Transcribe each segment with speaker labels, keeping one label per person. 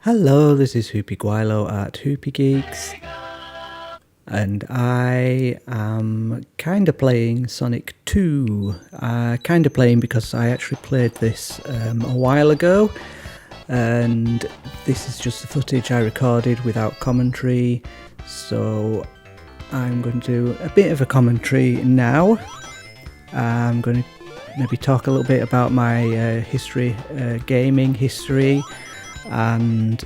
Speaker 1: Hello, this is Hoopy Guilo at Hoopy Geeks, and I am kind of playing Sonic 2. Kind of playing because I actually played this a while ago, and this is just the footage I recorded without commentary, so I'm going to do a bit of a commentary now. I'm going to maybe talk a little bit about my gaming history, and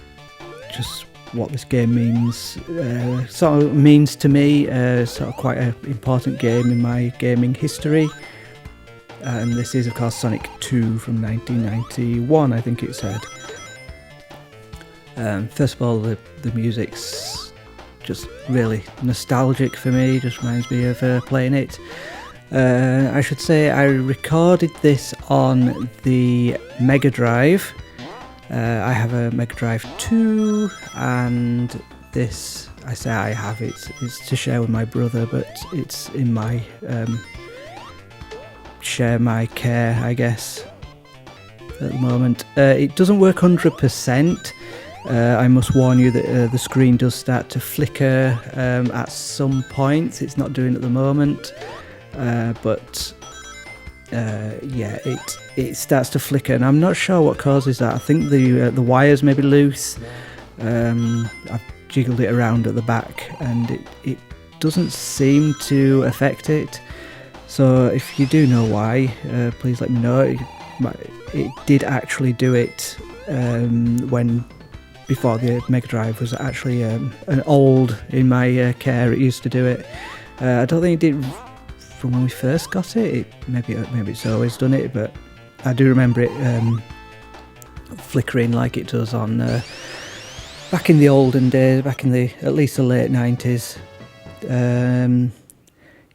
Speaker 1: just what this game means to me, sort of quite an important game in my gaming history. And this is of course Sonic 2 from 1991, I think it said. First of all, the music's just really nostalgic for me, just reminds me of playing it. I should say I recorded this on the Mega Drive. I have a Mega Drive 2, and this, I say I have, it's to share with my brother, but it's in my share my care, I guess, at the moment. It doesn't work 100%. I must warn you that the screen does start to flicker at some points. It's not doing it at the moment, but yeah, it starts to flicker, and I'm not sure what causes that. I think the wires may be loose. I've jiggled it around at the back, and it doesn't seem to affect it. So if you do know why, please let me know. It did actually do it before the Mega Drive was actually an old in my care. It used to do it. I don't think it did from when we first got it. Maybe it's always done it, but I do remember it flickering like it does on back in the olden days, back in at least the late 90s.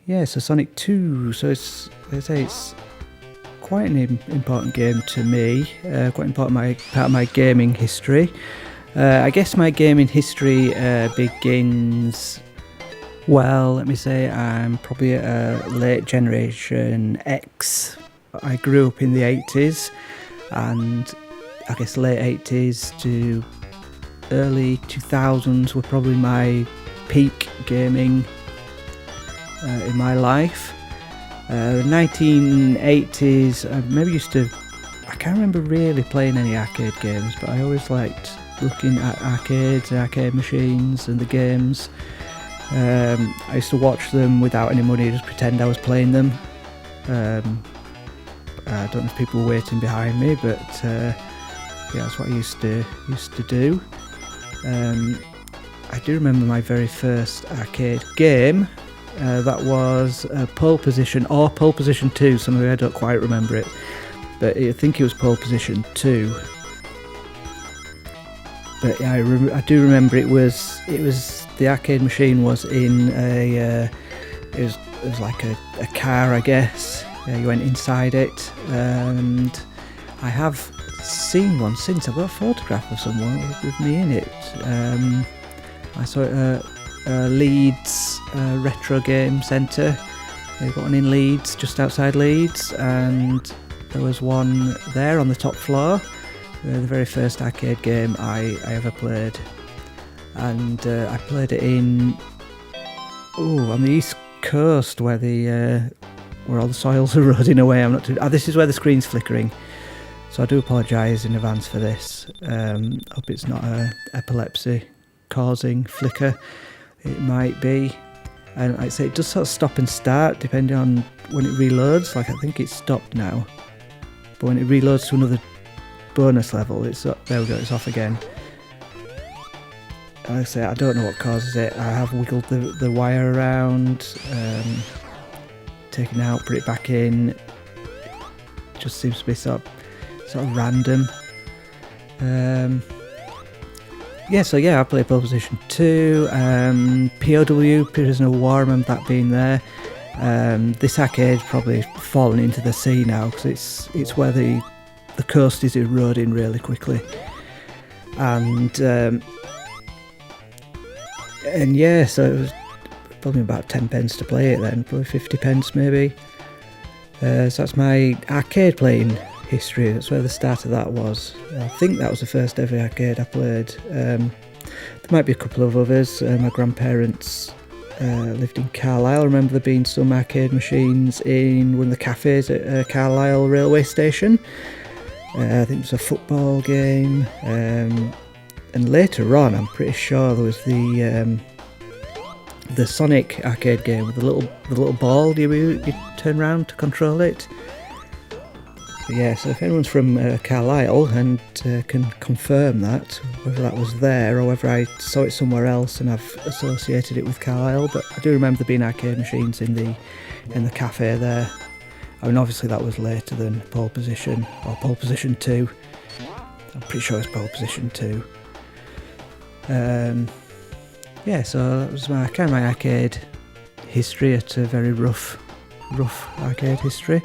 Speaker 1: Yeah, so Sonic 2. So it's quite an important game to me. Quite important part of my gaming history. I guess my gaming history begins. Well, let me say I'm probably a late generation X. I grew up in the 80s, and I guess late 80s to early 2000s were probably my peak gaming in my life. 1980s, I can't remember really playing any arcade games, but I always liked looking at arcade machines and the games. I used to watch them without any money, just pretend I was playing them. I don't know if people were waiting behind me, but yeah, that's what I used to do. I do remember my very first arcade game. That was Pole Position, or Pole Position 2. Some of you, I don't quite remember it, but I think it was Pole Position 2. But yeah, I do remember it was the arcade machine was in it was like a car, I guess. You went inside it, and I have seen one since. I've got a photograph of someone with me in it. I saw it at Leeds Retro Game Centre. They've got one in Leeds, just outside Leeds, and there was one there on the top floor. The very first arcade game I ever played, and I played it on the East Coast, where all the soil's eroding away. This is where the screen's flickering, so I do apologise in advance for this. Hope it's not epilepsy causing flicker. It might be, and like I say, it does sort of stop and start depending on when it reloads. Like, I think it's stopped now, but when it reloads to another bonus level, there we go, it's off again. Like I say, I don't know what causes it. I have wiggled the wire around, taken it out, put it back in. It just seems to be sort of random. Yeah, so yeah, I played Pole Position 2, POW, Prisoner of War, I remember that being there. This arcade's probably fallen into the sea now, because it's where the coast is eroding really quickly, and yeah, so it was probably about 10 pence to play it then, probably 50 pence maybe. So that's my arcade playing history. That's where the start of that was. I think that was the first ever arcade I played. There might be a couple of others. My grandparents lived in Carlisle. I remember there being some arcade machines in one of the cafes at Carlisle railway station. I think it was a football game. And later on, I'm pretty sure there was the Sonic arcade game with the little ball you turn around to control it. But yeah, so if anyone's from Carlisle and can confirm that, whether that was there or whether I saw it somewhere else and I've associated it with Carlisle, but I do remember there being arcade machines in the cafe there. I mean, obviously that was later than Pole Position or Pole Position 2. I'm pretty sure it's Pole Position 2. Yeah, so that was my arcade history at a very rough arcade history.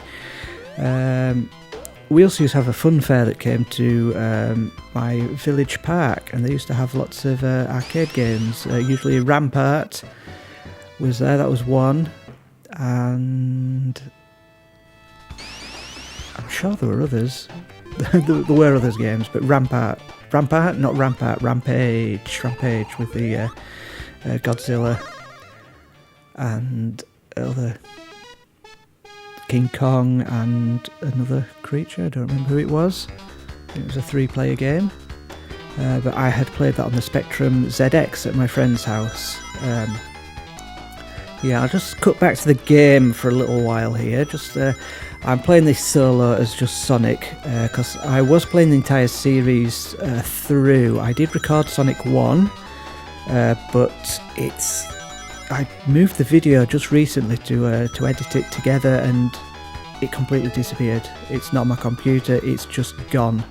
Speaker 1: We also used to have a fun fair that came to my village park, and they used to have lots of arcade games. Usually Rampart was there, that was one, and I'm sure there were others. There were others games, but Rampart, not Rampart, Rampage with the Godzilla and other King Kong and another creature. I don't remember who it was. It was a 3-player game, but I had played that on the Spectrum ZX at my friend's house. Yeah, I'll just cut back to the game for a little while here. I'm playing this solo as just Sonic because I was playing the entire series through. I did record Sonic 1, but I moved the video just recently to edit it together, and it completely disappeared. It's not on my computer, it's just gone.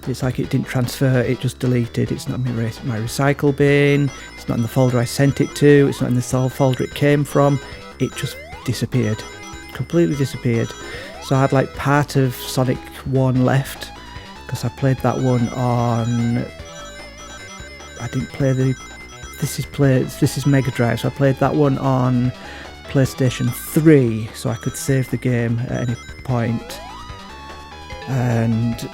Speaker 1: It's like it didn't transfer, it just deleted. It's not in my recycle bin, it's not in the folder I sent it to, it's not in the folder it came from. It just disappeared, completely disappeared. So I had like part of Sonic 1 left, because I played that one on... I didn't play this is Mega Drive, so I played that one on PlayStation 3, so I could save the game at any point. And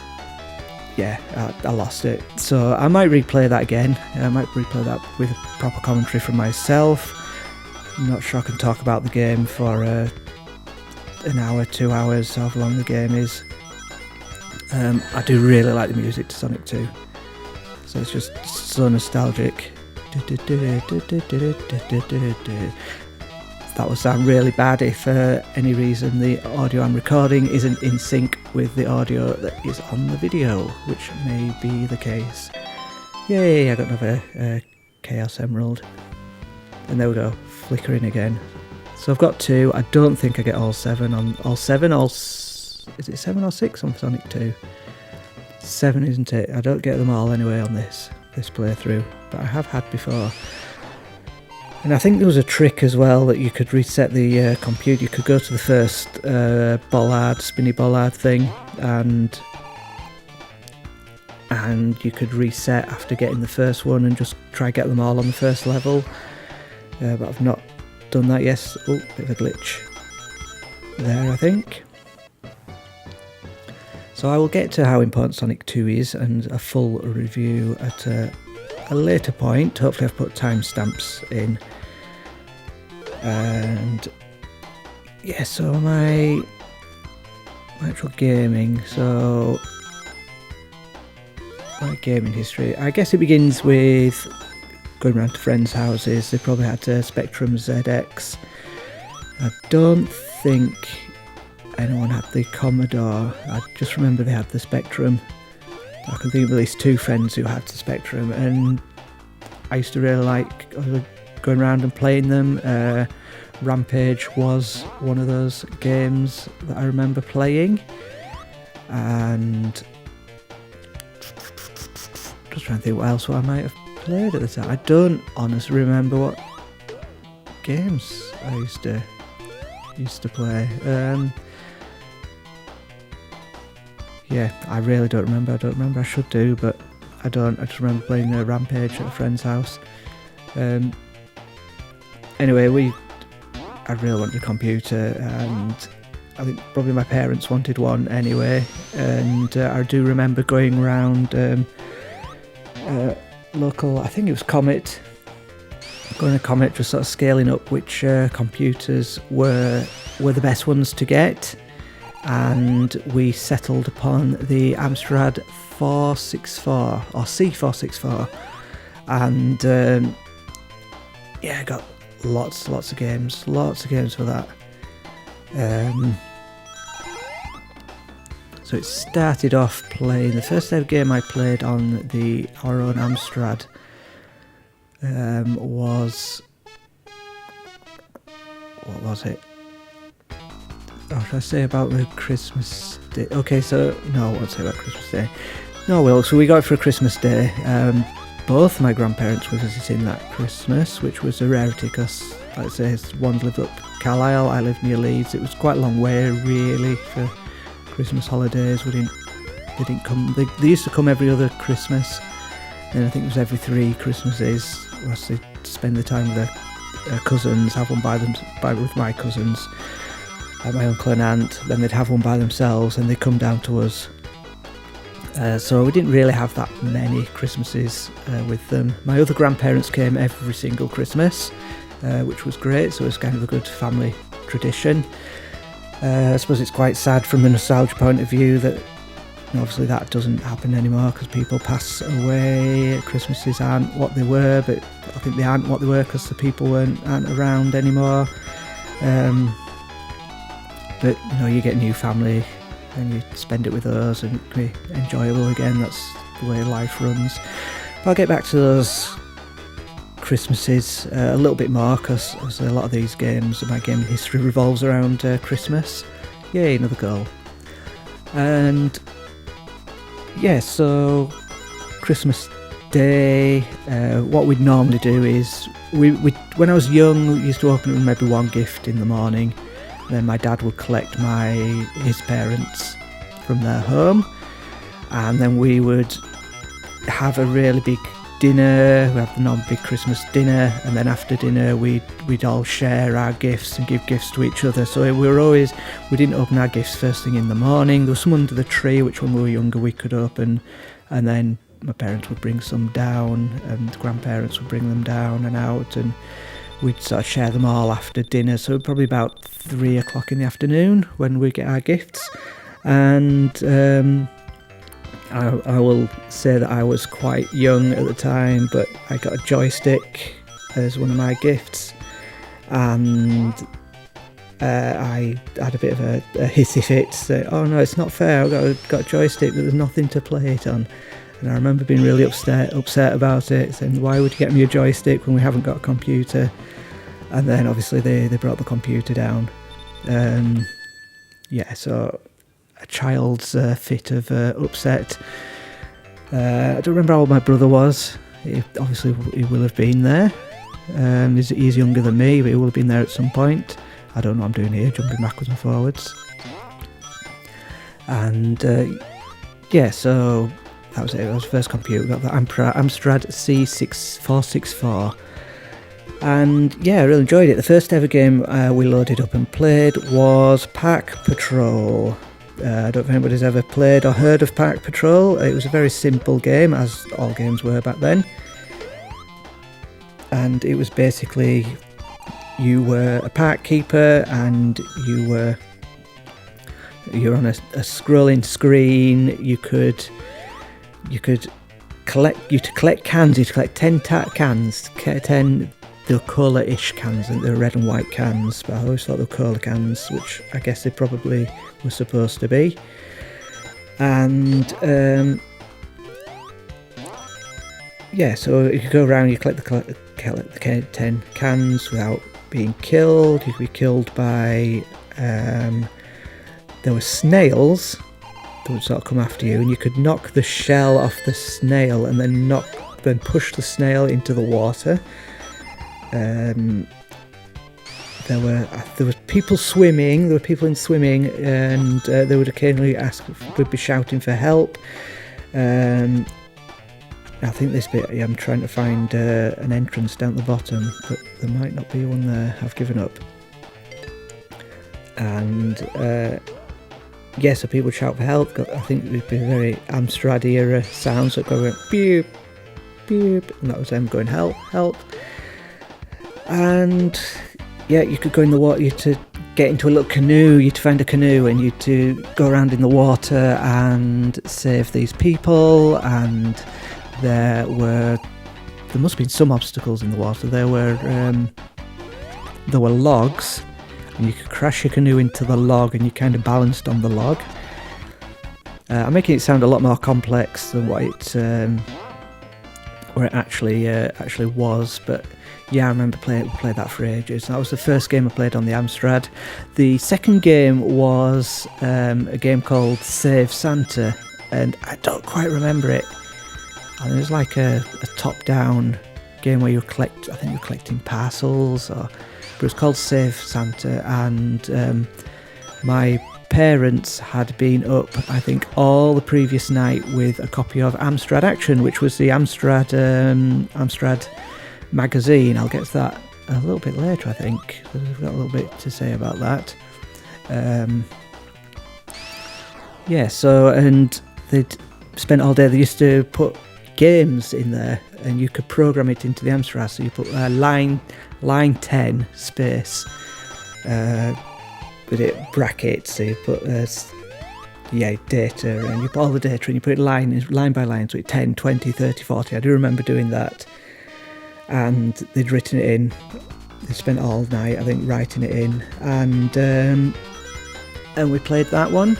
Speaker 1: yeah, I lost it. So I might replay that again. I might replay that with a proper commentary from myself. I'm not sure I can talk about the game for an hour, 2 hours, however long the game is. I do really like the music to Sonic 2. So it's just so nostalgic. That will sound really bad if for any reason the audio I'm recording isn't in sync with the audio that is on the video, which may be the case. Yay, I got another Chaos Emerald. And there we go, flickering again. So I've got 2. I don't think I get all 7 on... Is it 7 or 6 on Sonic 2? 7, isn't it? I don't get them all anyway on this playthrough, but I have had before. And I think there was a trick as well that you could reset the computer. You could go to the first spinny bollard thing, and you could reset after getting the first one and just try get them all on the first level. But I've not done that yet. Oh, bit of a glitch there, I think. So I will get to how important Sonic 2 is and a full review at a later point. Hopefully I've put timestamps in. And yeah, so my actual gaming, so my gaming history, I guess it begins with going around to friends' houses. They probably had a Spectrum ZX. I don't think anyone had the Commodore. I just remember they had the Spectrum. I can think of at least 2 friends who had the Spectrum, and I used to really like going around and playing them. Rampage was one of those games that I remember playing, and just trying to think what else I might have played at the time. I don't honestly remember what games I used to play. Yeah, I really don't remember. I don't remember. I should do, but I don't. I just remember playing Rampage at a friend's house. Anyway, I really wanted a computer, and I think probably my parents wanted one anyway, and I do remember going around local, I think it was Comet, going to Comet, just sort of scaling up which computers were the best ones to get, and we settled upon the Amstrad 464 or C464, and I got lots of games for that. So it started off playing, the first ever game I played on our own Amstrad was, what was it? Oh, should I say about the Christmas Day? Okay, so, no, I won't say about Christmas Day. No, well, so we got it for Christmas Day. Both my grandparents were visiting that Christmas, which was a rarity because, like I say, one lived up Carlisle, I lived near Leeds. It was quite a long way, really, for Christmas holidays. They didn't come. They used to come every other Christmas, and I think it was every 3 Christmases. Was they spend the time with their cousins, have one with my cousins, my uncle and aunt. Then they'd have one by themselves, and they'd come down to us. So we didn't really have that many Christmases with them. My other grandparents came every single Christmas, which was great. So it was kind of a good family tradition. I suppose it's quite sad from a nostalgia point of view that obviously that doesn't happen anymore because people pass away. Christmases aren't what they were, but I think they aren't what they were because the people aren't around anymore. But you get a new family and you spend it with us and it can be enjoyable again. That's the way life runs. But I'll get back to those Christmases a little bit more because a lot of these games, my game history revolves around Christmas. Yay, another goal. And so Christmas Day, what we'd normally do is we when I was young, we used to open maybe one gift in the morning. Then my dad would collect his parents from their home, and then we would have a really big dinner. We have the non-big Christmas dinner, and then after dinner we'd all share our gifts and give gifts to each other. So we didn't open our gifts first thing in the morning. There was some under the tree which when we were younger we could open, and then my parents would bring some down and grandparents would bring them down and out, and we'd sort of share them all after dinner. So probably about 3 o'clock in the afternoon when we get our gifts. And I will say that I was quite young at the time, but I got a joystick as one of my gifts, and I had a bit of a hissy fit, say, oh no, it's not fair, I've got a joystick but there's nothing to play it on. And I remember being really upset about it, saying, why would you get me a joystick when we haven't got a computer? And then obviously they brought the computer down. So a child's fit of upset. I don't remember how old my brother was. He will have been there. He's younger than me, but he will have been there at some point. I don't know what I'm doing here, jumping backwards and forwards. And so that was it. That was the first computer. We got the Amstrad C464. And I really enjoyed it. The first ever game we loaded up and played was Park Patrol. I don't know if anybody's ever played or heard of Park Patrol. It was a very simple game, as all games were back then. And it was basically, you were a park keeper and you're on a scrolling screen. You could collect cans. You collect 10 cans, 10 the colour-ish cans, and they're red and white cans, but I always thought they were colour cans, which I guess they probably were supposed to be. And so you could go around, you collect the 10 cans without being killed. You could be killed by there were snails that would sort of come after you, and you could knock the shell off the snail and then push the snail into the water. There were people swimming. There were people in swimming, and they would occasionally would be shouting for help. I think this bit, I'm trying to find an entrance down at the bottom, but there might not be one there. I've given up. and so people would shout for help. I think it would be very Amstrad era sounds that go beep, beep, and that was them going help, help. And you could go in the water, you to get into a little canoe, you'd find a canoe and you'd to go around in the water and save these people. And there must have been some obstacles in the water. There were logs, and you could crash your canoe into the log and you kind of balanced on the log. I'm making it sound a lot more complex than what it actually was, but I remember played that for ages. That was the first game I played on the Amstrad. The second game was a game called Save Santa, and I don't quite remember it. And it was like a top-down game where I think you were collecting parcels, but it was called Save Santa, and my parents had been up, I think, all the previous night with a copy of Amstrad Action, which was the Amstrad magazine. I'll get to that a little bit later, I think. We've got a little bit to say about that. And they'd spent all day, they used to put games in there, and you could program it into the Amstrad. So you put line 10 space with it brackets, so you put data, and you put all the data and you put it line by line, so it's 10, 20, 30, 40. I do remember doing that. And they'd written it in. They spent all night, I think, writing it in, and we played that one.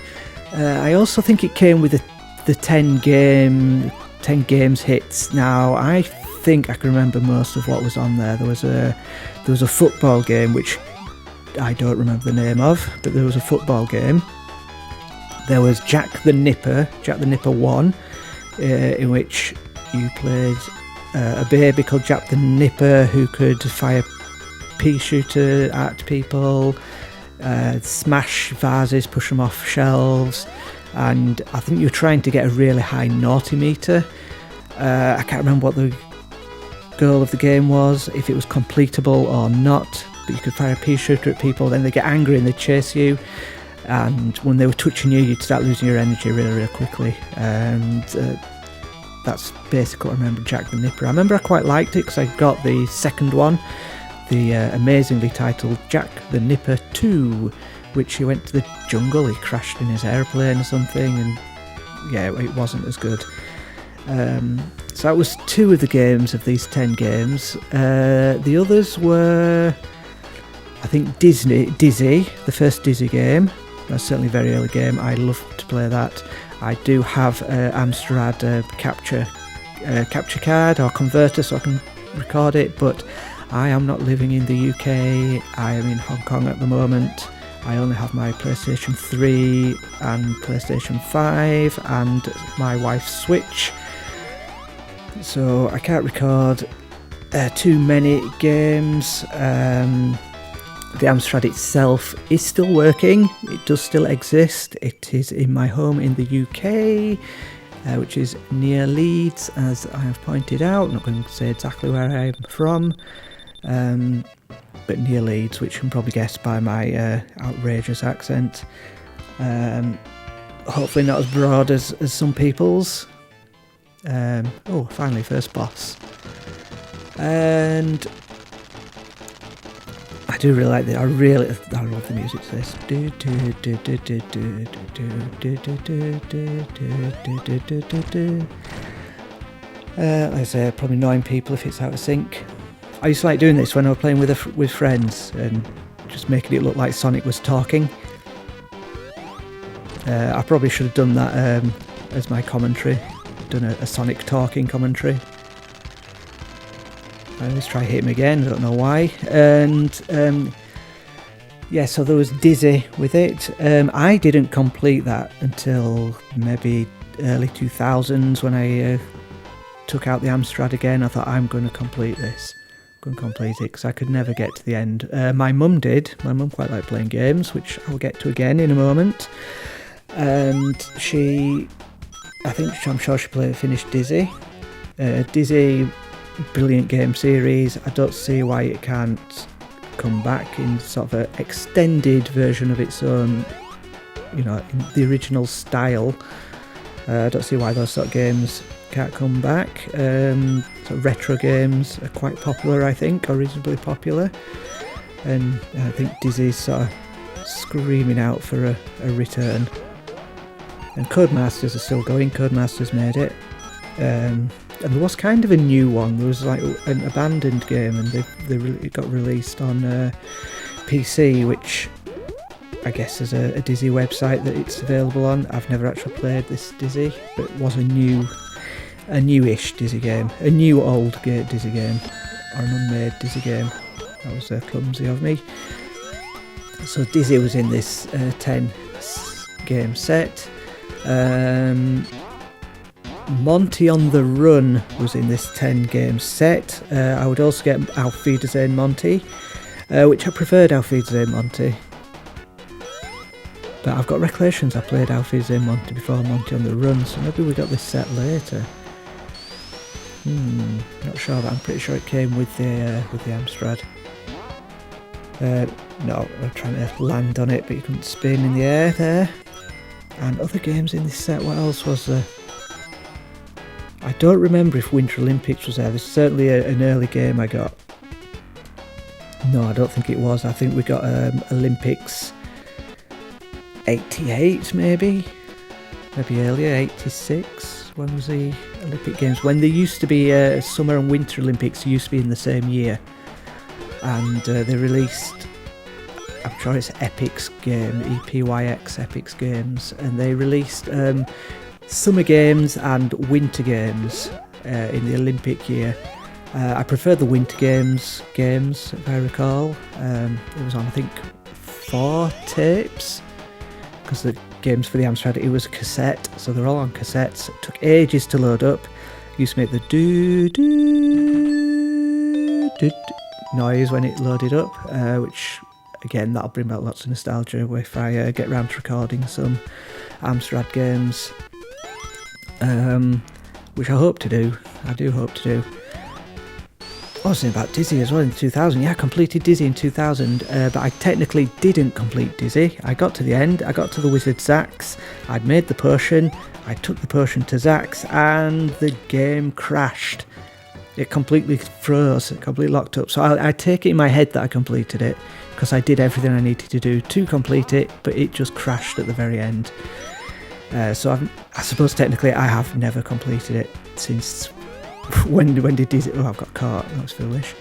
Speaker 1: I also think it came with the 10 games hits. Now I think I can remember most of what was on there. There was a football game which I don't remember the name of, but there was a football game. There was Jack the Nipper 1, in which you played a baby called Jack the Nipper who could fire pea shooter at people, smash vases, push them off shelves, and I think you were trying to get a really high naughty meter. I can't remember what the goal of the game was, if it was completable or not, but you could fire a pea shooter at people, then they get angry and they chase you, and when they were touching you, you'd start losing your energy really, really quickly. And that's basically what I remember Jack the Nipper. I remember I quite liked it because I got the second one, the amazingly titled Jack the Nipper 2, which he went to the jungle, he crashed in his aeroplane or something, and it wasn't as good. So that was 2 of the games of these 10 games. The others were, I think, Dizzy, the first Dizzy game. That's certainly a very early game. I loved to play that. I do have Amstrad capture card or converter, so I can record it, but I am not living in the UK. I am in Hong Kong at the moment. I only have my PlayStation 3 and PlayStation 5 and my wife's Switch, so I can't record too many games. The Amstrad itself is still working, it does still exist. It is in my home in the UK, which is near Leeds, as I have pointed out. I'm not going to say exactly where I'm from, but near Leeds, which you can probably guess by my outrageous accent. Hopefully not as broad as some people's. Finally, first boss. And I do really like it. I love the music to this. Like I say, probably annoying people if it's out of sync. I used to like doing this when I was playing with friends and just making it look like Sonic was talking. I probably should have done that as my commentary. Done a Sonic talking commentary. I always try hit him again, I don't know why. And so there was Dizzy with it. I didn't complete that until maybe early 2000s when I took out the Amstrad again. I thought, I'm going to complete this. I'm going to complete it because I could never get to the end. My mum did. My mum quite liked playing games, which I'll get to again in a moment. And I'm sure she finished Dizzy. Dizzy, brilliant game series. I don't see why it can't come back in sort of an extended version of its own, in the original style. I don't see why those sort of games can't come back. Sort of retro games are quite popular, I think, or reasonably popular. And I think Dizzy's sort of screaming out for a return. And Codemasters are still going. Codemasters made it. And there was kind of a new one. There was like an abandoned game, and it got released on PC, which I guess is a Dizzy website that it's available on. I've never actually played this Dizzy, but it was a newish Dizzy game, a new old Dizzy game, or an unmade Dizzy game. That was clumsy of me. So Dizzy was in this 10 game set. Monty on the Run was in this 10 game set. I would also get Auf Wiedersehen Monty, which I preferred Auf Wiedersehen Monty. But I've got recollections I played Auf Wiedersehen Monty before Monty on the Run, so maybe we got this set later. Not sure, but I'm pretty sure it came with the Amstrad. No, I'm trying to land on it, but you couldn't spin in the air there. And other games in this set, what else was there? I don't remember if Winter Olympics was there. There's certainly an early game I got. No, I don't think it was. I think we got Olympics 88 maybe earlier, 86. When was the Olympic Games? When there used to be Summer and Winter Olympics used to be in the same year. And they released, I'm sure it's Epyx game, EPYX Epyx Games, and they released Summer Games and Winter Games in the Olympic year. I prefer the Winter Games, if I recall. It was on, I think, 4 tapes, because the games for the Amstrad, it was a cassette, so they're all on cassettes. It took ages to load up. Used to make the do noise when it loaded up, which again, that'll bring back lots of nostalgia if I get round to recording some Amstrad games, which I hope to do. I do hope to do. I was saying about Dizzy as well in 2000. Yeah, I completed Dizzy in 2000, but I technically didn't complete Dizzy. I got to the end, I got to the Wizard Zax, I'd made the potion, I took the potion to Zax, and the game crashed. It completely froze, it completely locked up. So I take it in my head that I completed it, because I did everything I needed to do to complete it, but it just crashed at the very end. So I suppose technically I have never completed it since... When did Dizzy... Oh, I've got caught. That was foolish.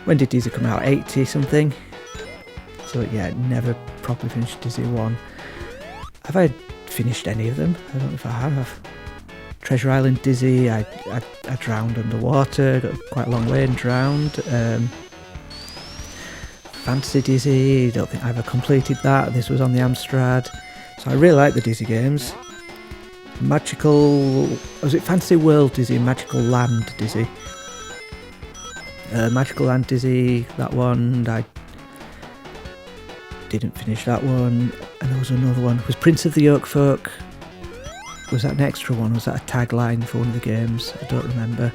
Speaker 1: When did Dizzy come out? 80 something? So yeah, never properly finished Dizzy 1. Have I finished any of them? I don't know if I have. Treasure Island Dizzy, I drowned underwater, got quite a long way and drowned. Fantasy Dizzy, don't think I ever completed that. This was on the Amstrad. So I really like the Dizzy games. Was it Fantasy World Dizzy and Magical Land Dizzy? Magical Land Dizzy, that one, I didn't finish that one. And there was another one. Was Prince of the Oak Folk, was that an extra one? Was that a tagline for one of the games? I don't remember.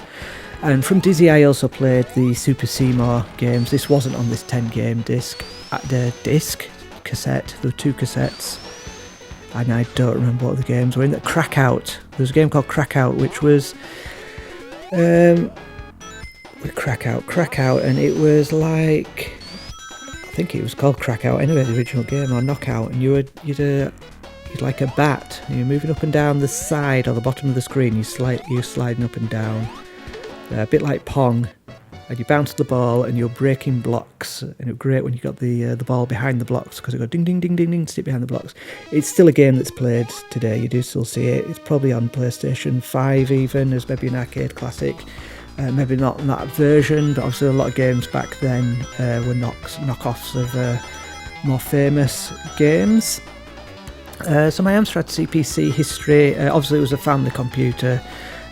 Speaker 1: And from Dizzy I also played the Super Seymour games. This wasn't on this 10 game disc. Cassette. There were 2 cassettes. And I don't remember what the games were in. Crackout. There was a game called Crackout, which was Crackout, and it was like, I think it was called Crackout anyway, the original game, or Knockout, and you'd like a bat, and you're moving up and down the side or the bottom of the screen. You're sliding up and down, a bit like Pong. And you bounce the ball and you're breaking blocks, and it was great when you got the ball behind the blocks, because it go ding ding ding ding ding, stick behind the blocks. It's still a game that's played today. You do still see it. It's probably on PlayStation 5 even as maybe an arcade classic. Maybe not in that version, but obviously a lot of games back then were knockoffs of more famous games. So my Amstrad CPC history, obviously it was a family computer.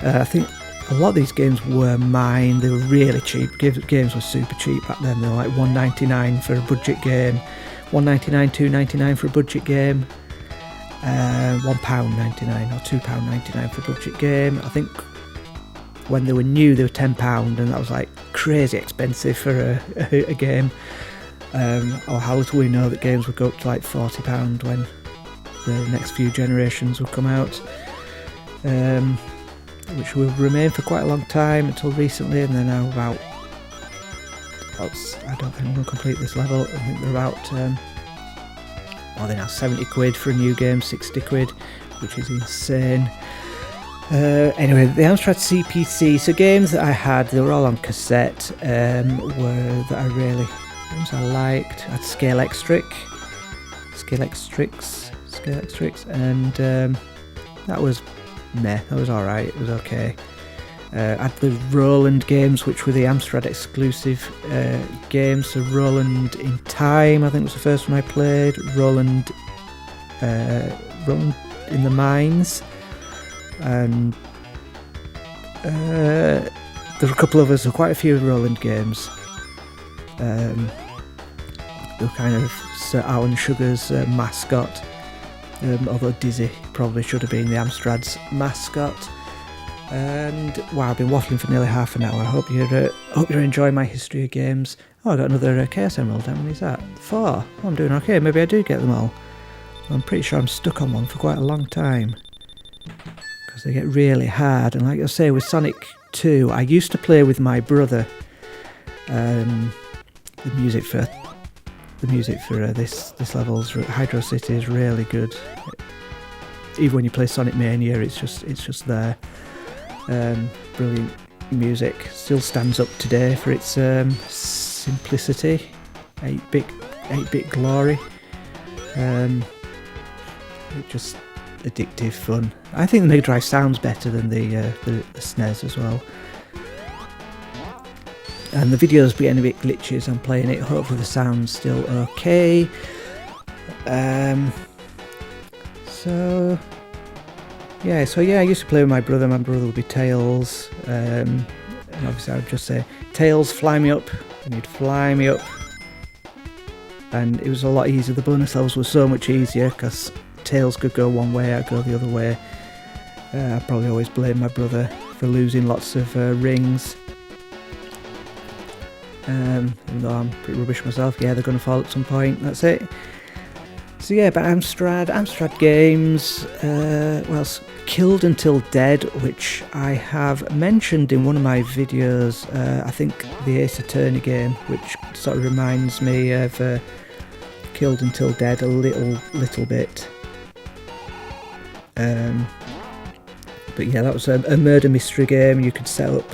Speaker 1: I think a lot of these games were mine. They were really cheap. Games were super cheap back then. They were like $1.99 for a budget game, $1.99, $2.99 for a budget game, £1.99 or £2.99 for a budget game. I think when they were new they were £10, and that was like crazy expensive for a game. or how little we know that games would go up to like £40 when the next few generations would come out, which will remain for quite a long time until recently, and they're now about, I don't think I'm going to complete this level, I think they're about, they're now 70 quid for a new game, 60 quid, which is insane. Anyway, the Amstrad CPC, so games that I had, they were all on cassette, were that I really, games I liked. I had Scale Extric, and that was meh, that was alright, it was okay. I had the Roland games, which were the Amstrad exclusive games, so Roland in Time, I think was the first one I played, Roland in the Mines, and there were a couple of others, so quite a few Roland games. They were kind of Sir Alan Sugar's mascot, although Dizzy probably should have been the Amstrad's mascot. And wow, I've been waffling for nearly half an hour. I hope you're enjoying my history of games. Oh, I got another Chaos Emerald. How many is that? 4. Oh, I'm doing okay. Maybe I do get them all. I'm pretty sure I'm stuck on one for quite a long time, because they get really hard. And like I say, with Sonic 2, I used to play with my brother. The music for this level's Hydro City is really good. Even when you play Sonic Mania, it's just there. Brilliant music. Still stands up today for its simplicity, 8-bit glory. Just addictive fun. I think the Mega Drive sounds better than the SNES as well. And the video's getting a bit glitchy as I'm playing it. Hopefully the sound's still okay. So I used to play with my brother. My brother would be Tails, and obviously I would just say, Tails, fly me up, and he'd fly me up. And it was a lot easier. The bonus levels were so much easier because Tails could go one way, I'd go the other way. I probably always blame my brother for losing lots of rings. Even though I'm pretty rubbish myself. Yeah, they're going to fall at some point, that's it. So yeah, but Amstrad games, Killed Until Dead, which I have mentioned in one of my videos, I think the Ace Attorney game, which sort of reminds me of Killed Until Dead a little bit. But yeah, that was a murder mystery game. You could set up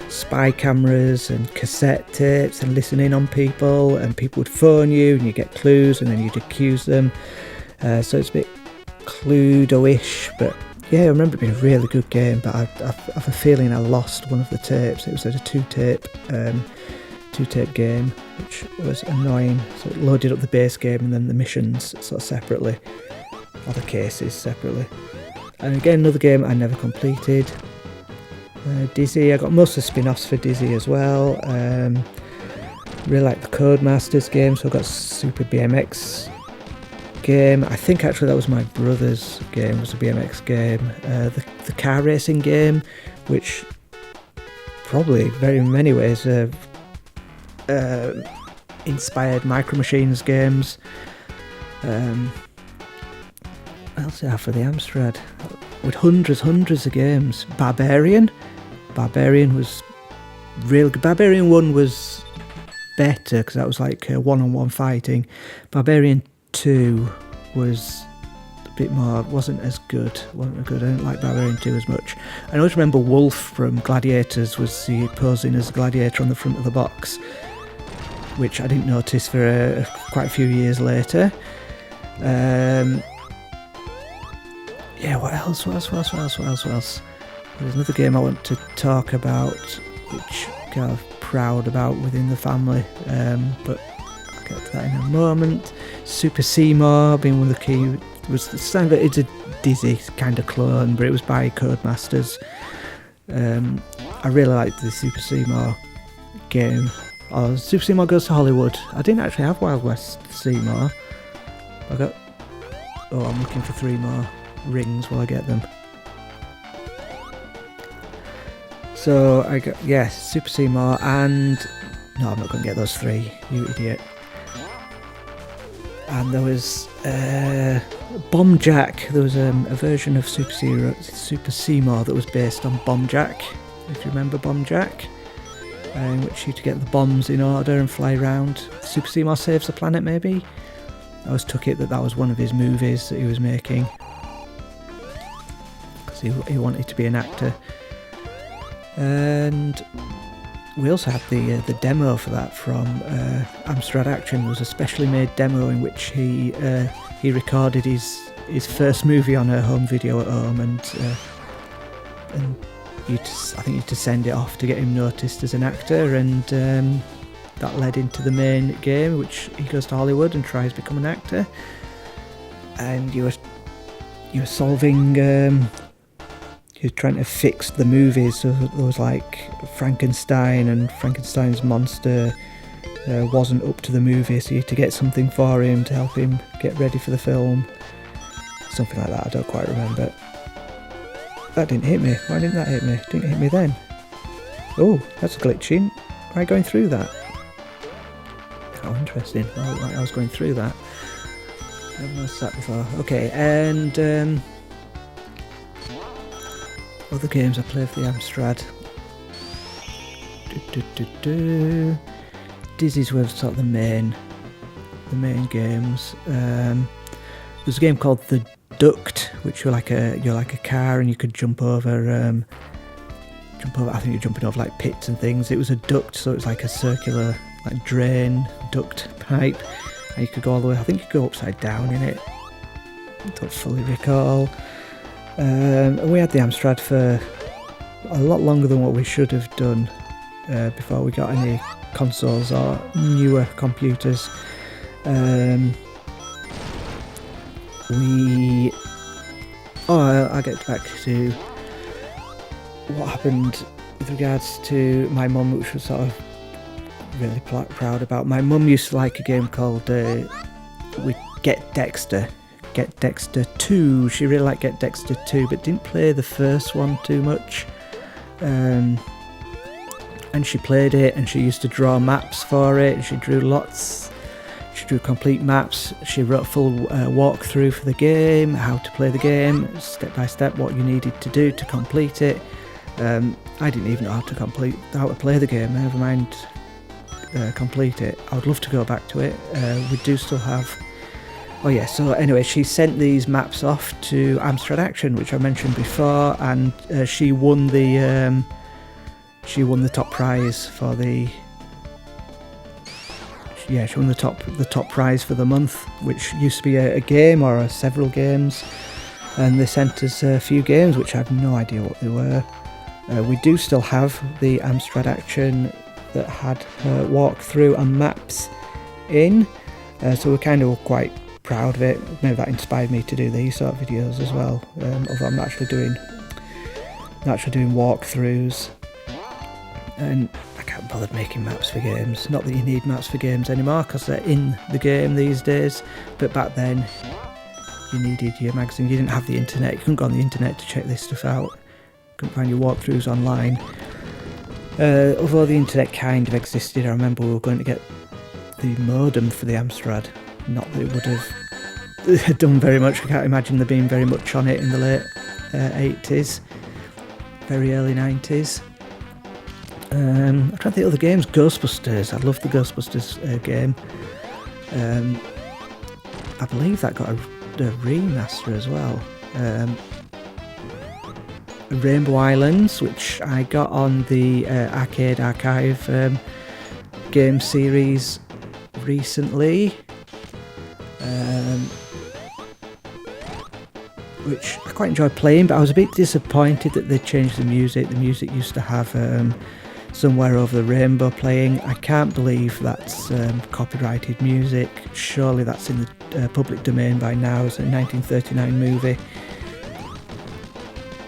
Speaker 1: spy cameras and cassette tapes and listen in on people, and people would phone you and you get clues and then you'd accuse them. So it's a bit Cluedo-ish, but yeah, I remember it being a really good game, but I have a feeling I lost one of the tapes. It was a two-tape game, which was annoying. So it loaded up the base game and then the missions sort of separately, or the cases separately. And again, another game I never completed. Dizzy, I got most of the spin-offs for Dizzy as well. Really like the Codemasters game, so I got Super BMX game. I think actually that was my brother's game, was a BMX game. The car racing game, which probably very many ways inspired Micro Machines games. What else did I have for the Amstrad? With hundreds of games. Barbarian was real good. Barbarian 1 was better because that was like one-on-one fighting. Barbarian 2 was a bit more, wasn't as good. I didn't like Barbarian 2 as much. I always remember Wolf from Gladiators was posing as a gladiator on the front of the box, which I didn't notice for quite a few years later. Yeah, what else? There's another game I want to talk about, which I'm kind of proud about within the family, but I'll get to that in a moment. Super Seymour being one of the key, it's a Dizzy kind of clone, but it was by Codemasters. I really liked the Super Seymour game. Oh, Super Seymour Goes to Hollywood. I didn't actually have Wild West Seymour. I'm looking for 3 more rings while I get them. So I got, Super Seymour, and no, I'm not going to get those 3, you idiot. and there was Bomb Jack. There was a version of Super Seymour that was based on Bomb Jack, if you remember Bomb Jack, in which you had to get the bombs in order and fly around. Super Seymour Saves the Planet, maybe? I always took it that was one of his movies that he was making, because he wanted to be an actor. And we also had the demo for that from Amstrad Action. It was a specially made demo in which he recorded his first movie on a home video at home, and I think you had to send it off to get him noticed as an actor, and that led into the main game, which he goes to Hollywood and tries to become an actor. And you were solving. You're trying to fix the movies, so there was like Frankenstein, and Frankenstein's monster wasn't up to the movie, so you had to get something for him to help him get ready for the film. Something like that, I don't quite remember. That didn't hit me. Why didn't that hit me? It didn't hit me then. Oh, that's glitching. Am I going through that? How interesting. Oh, right, I was going through that. I've noticed that before. Okay, and other games I play for the Amstrad. Dizzy's were sort of the main games. There's a game called The Duct, which you're like a car and you could jump over. I think you're jumping over like pits and things. It was a duct, so it was like a circular like drain duct pipe, and you could go all the way. I think you could go upside down in it. I don't fully recall. And we had the Amstrad for a lot longer than what we should have done before we got any consoles or newer computers. I'll get back to what happened with regards to my mum, which was sort of really proud about. My mum used to like a game called Get Dexter 2. She really liked Get Dexter 2, but didn't play the first one too much. And she played it, and she used to draw maps for it. She drew complete maps. She wrote a full walkthrough for the game, how to play the game, step by step, what you needed to do to complete it. I didn't even know how to play the game, never mind complete it. I would love to go back to it. We do still have. Oh yeah, so anyway, she sent these maps off to Amstrad Action, which I mentioned before, and she won the top prize for the. Yeah, she won the top prize for the month, which used to be a game or several games, and they sent us a few games which I have no idea what they were. We do still have the Amstrad Action that had her walkthrough and maps in, so we're kind of quite proud of it. Maybe that inspired me to do these sort of videos as well, although I'm not actually doing walkthroughs, and I can't bother making maps for games. Not that you need maps for games anymore, because they're in the game these days, but back then you needed your magazine. You didn't have the internet, you couldn't go on the internet to check this stuff out, couldn't find your walkthroughs online. Although the internet kind of existed, I remember we were going to get the modem for the Amstrad. Not that it would have done very much. I can't imagine there being very much on it in the late 80s, very early 90s. I'm trying to think of other games. Ghostbusters. I love the Ghostbusters game. I believe that got a remaster as well. Rainbow Islands, which I got on the Arcade Archive game series recently, which I quite enjoyed playing, but I was a bit disappointed that they changed the music. The music used to have Somewhere Over the Rainbow playing. I can't believe that's copyrighted music. Surely that's in the public domain by now. It's a 1939 movie,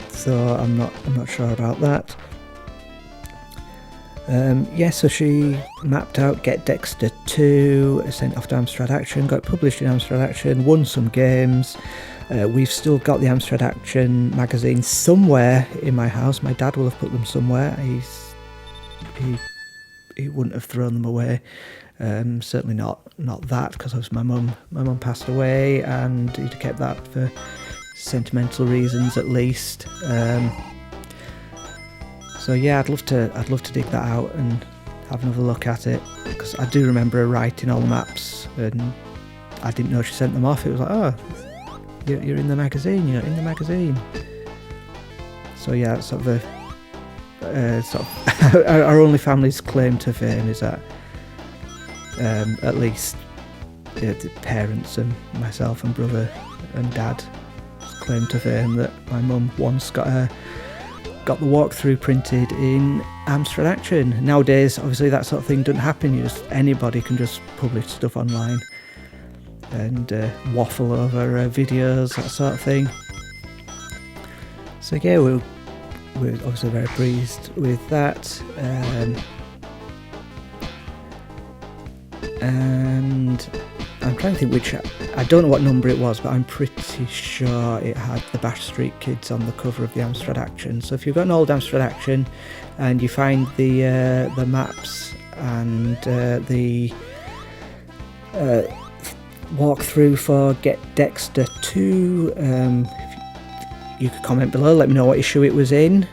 Speaker 1: so I'm not sure about that. So she mapped out Get Dexter 2, sent off to Amstrad Action, got published in Amstrad Action, won some games. We've still got the Amstrad Action magazine somewhere in my house. My dad will have put them somewhere. He wouldn't have thrown them away. Certainly not that, because my mum passed away, and he'd kept that for sentimental reasons at least. So yeah, I'd love to dig that out and have another look at it, because I do remember her writing all the maps, and I didn't know she sent them off. It was like, oh, you're in the magazine, you're in the magazine. So yeah, it's sort of our only family's claim to fame is that at least the parents and myself and brother and dad claim to fame that my mum once got the walkthrough printed in Amstrad Action. Nowadays, obviously, that sort of thing doesn't happen. Anybody can just publish stuff online and waffle over videos, that sort of thing. So yeah, we're obviously very pleased with that. And I'm trying to think which, I don't know what number it was, but I'm pretty sure it had the Bash Street Kids on the cover of the Amstrad Action. So if you've got an old Amstrad Action and you find the maps and the walkthrough for Get Dexter 2, you could comment below, let me know what issue it was in.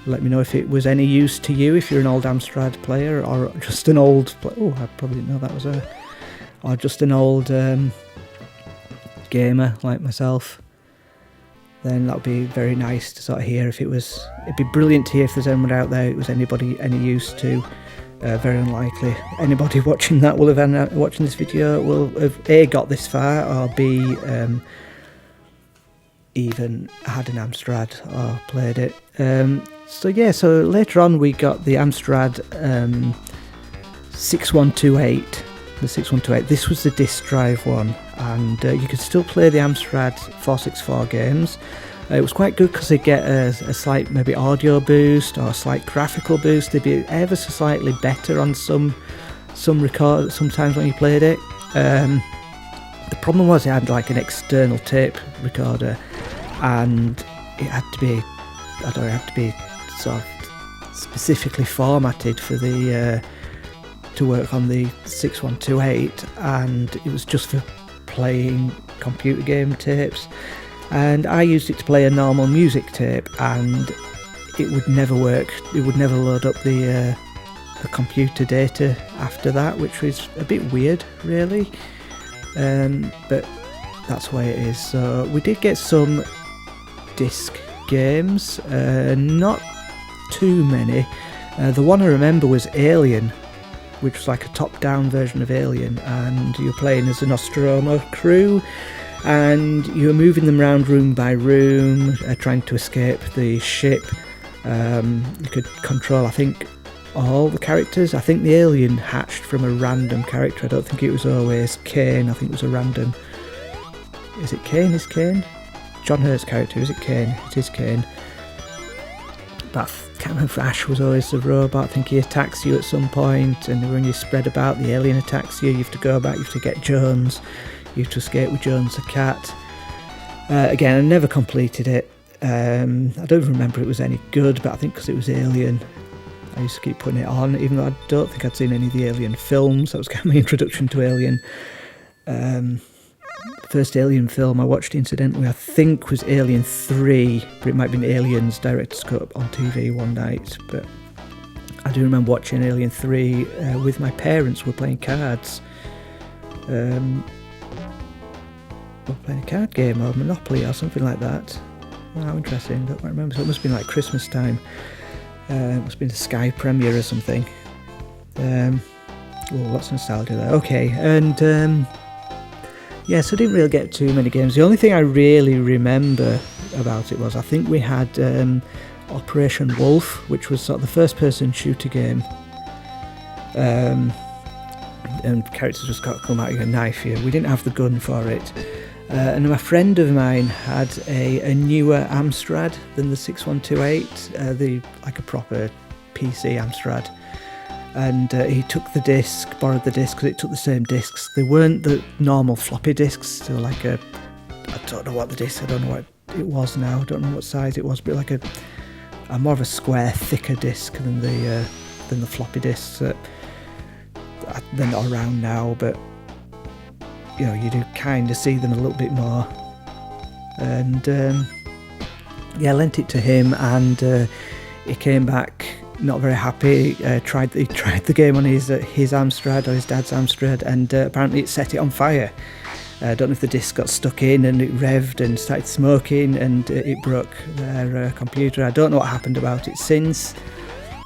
Speaker 1: Let me know if it was any use to you, if you're an old Amstrad player, or just an old... Oh, I probably didn't know that was or just an old gamer like myself. Then that would be very nice to sort of hear if it was... It'd be brilliant to hear if there's anyone out there it was anybody any use to. Very unlikely anybody watching that will have watching this video will have A, got this far, or B, even had an Amstrad or played it. So yeah, so later on we got the Amstrad 6128. The 6128. This was the disc drive one, and you could still play the Amstrad 464 games. It was quite good because they get a slight maybe audio boost or a slight graphical boost. They'd be ever so slightly better on some record sometimes when you played it. The problem was it had like an external tape recorder, and it had to be sort of specifically formatted for the to work on the 6128, and it was just for playing computer game tapes. And I used it to play a normal music tape, and it would never work. It would never load up the computer data after that, which was a bit weird, really. But that's the way it is. So we did get some disc games, not too many. The one I remember was Alien, which was like a top-down version of Alien, and you were playing as a Nostromo crew, and you were moving them around room by room, trying to escape the ship. You could control, I think, all the characters. I think the alien hatched from a random character. I don't think it was always Kane. I think it was a random... Is it Kane? Is Kane? John Hurt's character, is it Kane? It is Kane. But I can't remember if Ash was always the robot. I think he attacks you at some point, and when you spread about, the alien attacks you. You have to go back, you have to get Jones. You have to escape with Jones the cat. Again, I never completed it. I don't remember it was any good, but I think because it was Alien, I used to keep putting it on, even though I don't think I'd seen any of the Alien films. That was kind of my introduction to Alien. The first Alien film I watched, incidentally, I think was Alien 3, but it might have been Aliens Director's Cut on TV one night. But I do remember watching Alien 3 with my parents. We were playing cards. We were playing a card game or Monopoly or something like that. Wow, interesting. I don't quite remember. So it must have been like Christmas time. It must have been a Sky premiere or something. Lots of nostalgia there. Okay, and yeah, so I didn't really get too many games. The only thing I really remember about it was I think we had Operation Wolf, which was sort of the first-person shooter game. And characters just got to come out with a knife here. We didn't have the gun for it. And a friend of mine had a newer Amstrad than the 6128, like a proper PC Amstrad. And he took the disc, borrowed the disc, because it took the same discs. They weren't the normal floppy discs. They were like I don't know what the disc, I don't know what it was now, I don't know what size it was, but like a more of a square, thicker disc than the floppy discs that they're not around now, but you know, you do kind of see them a little bit more. And yeah, I lent it to him, and he came back not very happy. He tried the game on his Amstrad, or his dad's Amstrad, and apparently it set it on fire. I don't know if the disc got stuck in and it revved and started smoking, and it broke their computer. I don't know what happened about it since.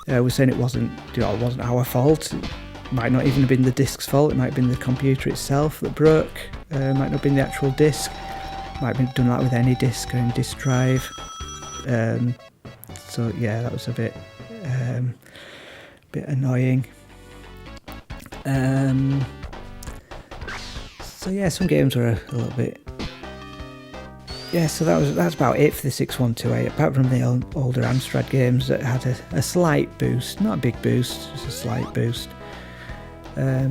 Speaker 1: We're saying it wasn't our fault. It might not even have been the disc's fault. It might have been the computer itself that broke. Might not have been the actual disc. Might have been done that with any disc or any disc drive. So yeah, that was a bit annoying. So yeah, some games were a little bit. Yeah, so that's about it for the 6128. Apart from the older Amstrad games that had a slight boost, not a big boost, just a slight boost. Yeah,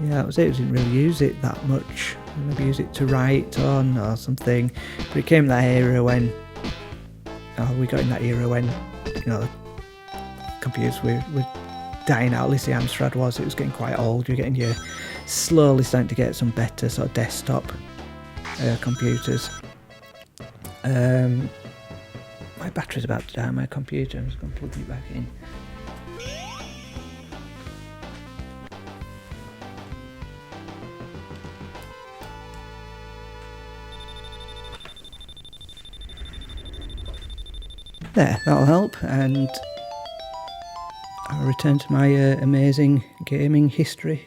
Speaker 1: that was it. I didn't really use it that much. Maybe use it to write on or something. But it came that era when. We got in that era when, you know, the computers were dying out. At least the Amstrad was. It was getting quite old. You're slowly starting to get some better sort of desktop computers. My battery's about to die on my computer. I'm just going to plug it back in. There, that'll help, and I'll return to my amazing gaming history.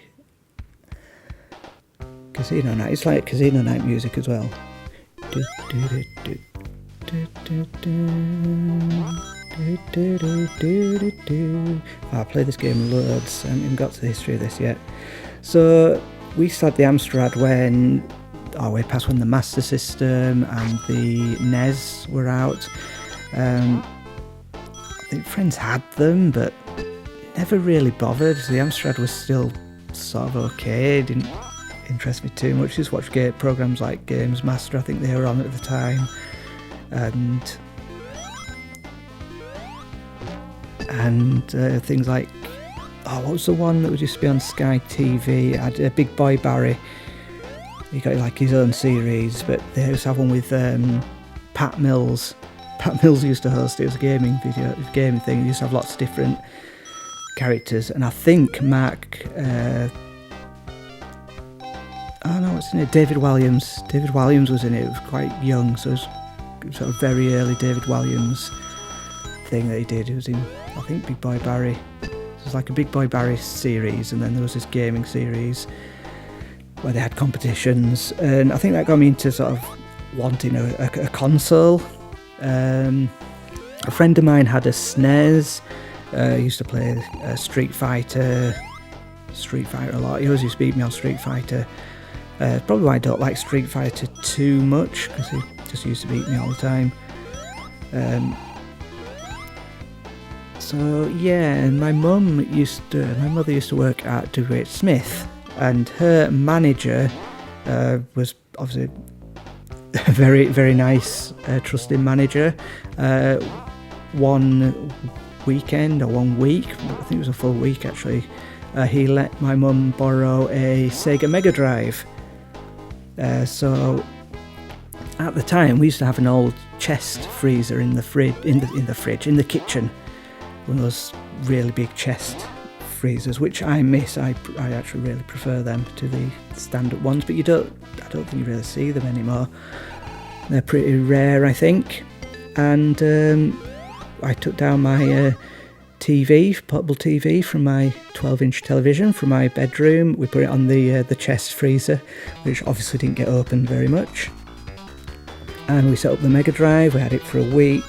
Speaker 1: Casino Night, it's like Casino Night music as well. I've played this game loads, I haven't even got to the history of this yet. So we started the Amstrad way past when the Master System and the NES were out. I think friends had them, but never really bothered. The Amstrad was still sort of okay. It didn't interest me too much. Just watched programs like Games Master, I think they were on at the time, and things like, what was the one that would used to be on Sky TV? It had Big Boy Barry. He got like his own series, but they used to have one with Pat Mills. Pat Mills used to host it. It was a gaming thing. It used to have lots of different characters, and I think what's in it? David Walliams. David Walliams was in it. It was quite young, so it was sort of very early David Walliams thing that he did. It was in, I think, Big Boy Barry. So it was like a Big Boy Barry series, and then there was this gaming series where they had competitions, and I think that got me into sort of wanting a console. A friend of mine had a SNES. He used to play Street Fighter a lot. He always used to beat me on Street Fighter. Probably why I don't like Street Fighter too much, because he just used to beat me all the time. So yeah, and my mother used to work at WH-Smith, and her manager was obviously a very, very nice, trusting manager. One weekend or 1 week, I think it was a full week actually, he let my mum borrow a Sega Mega Drive. So at the time we used to have an old chest freezer in the kitchen, one of those really big chest freezers, which I miss. I actually really prefer them to the standard ones, but I don't think you really see them anymore. They're pretty rare, I think. And I took down my portable TV from my 12-inch television from my bedroom. We put it on the chest freezer, which obviously didn't get opened very much. And we set up the Mega Drive. We had it for a week.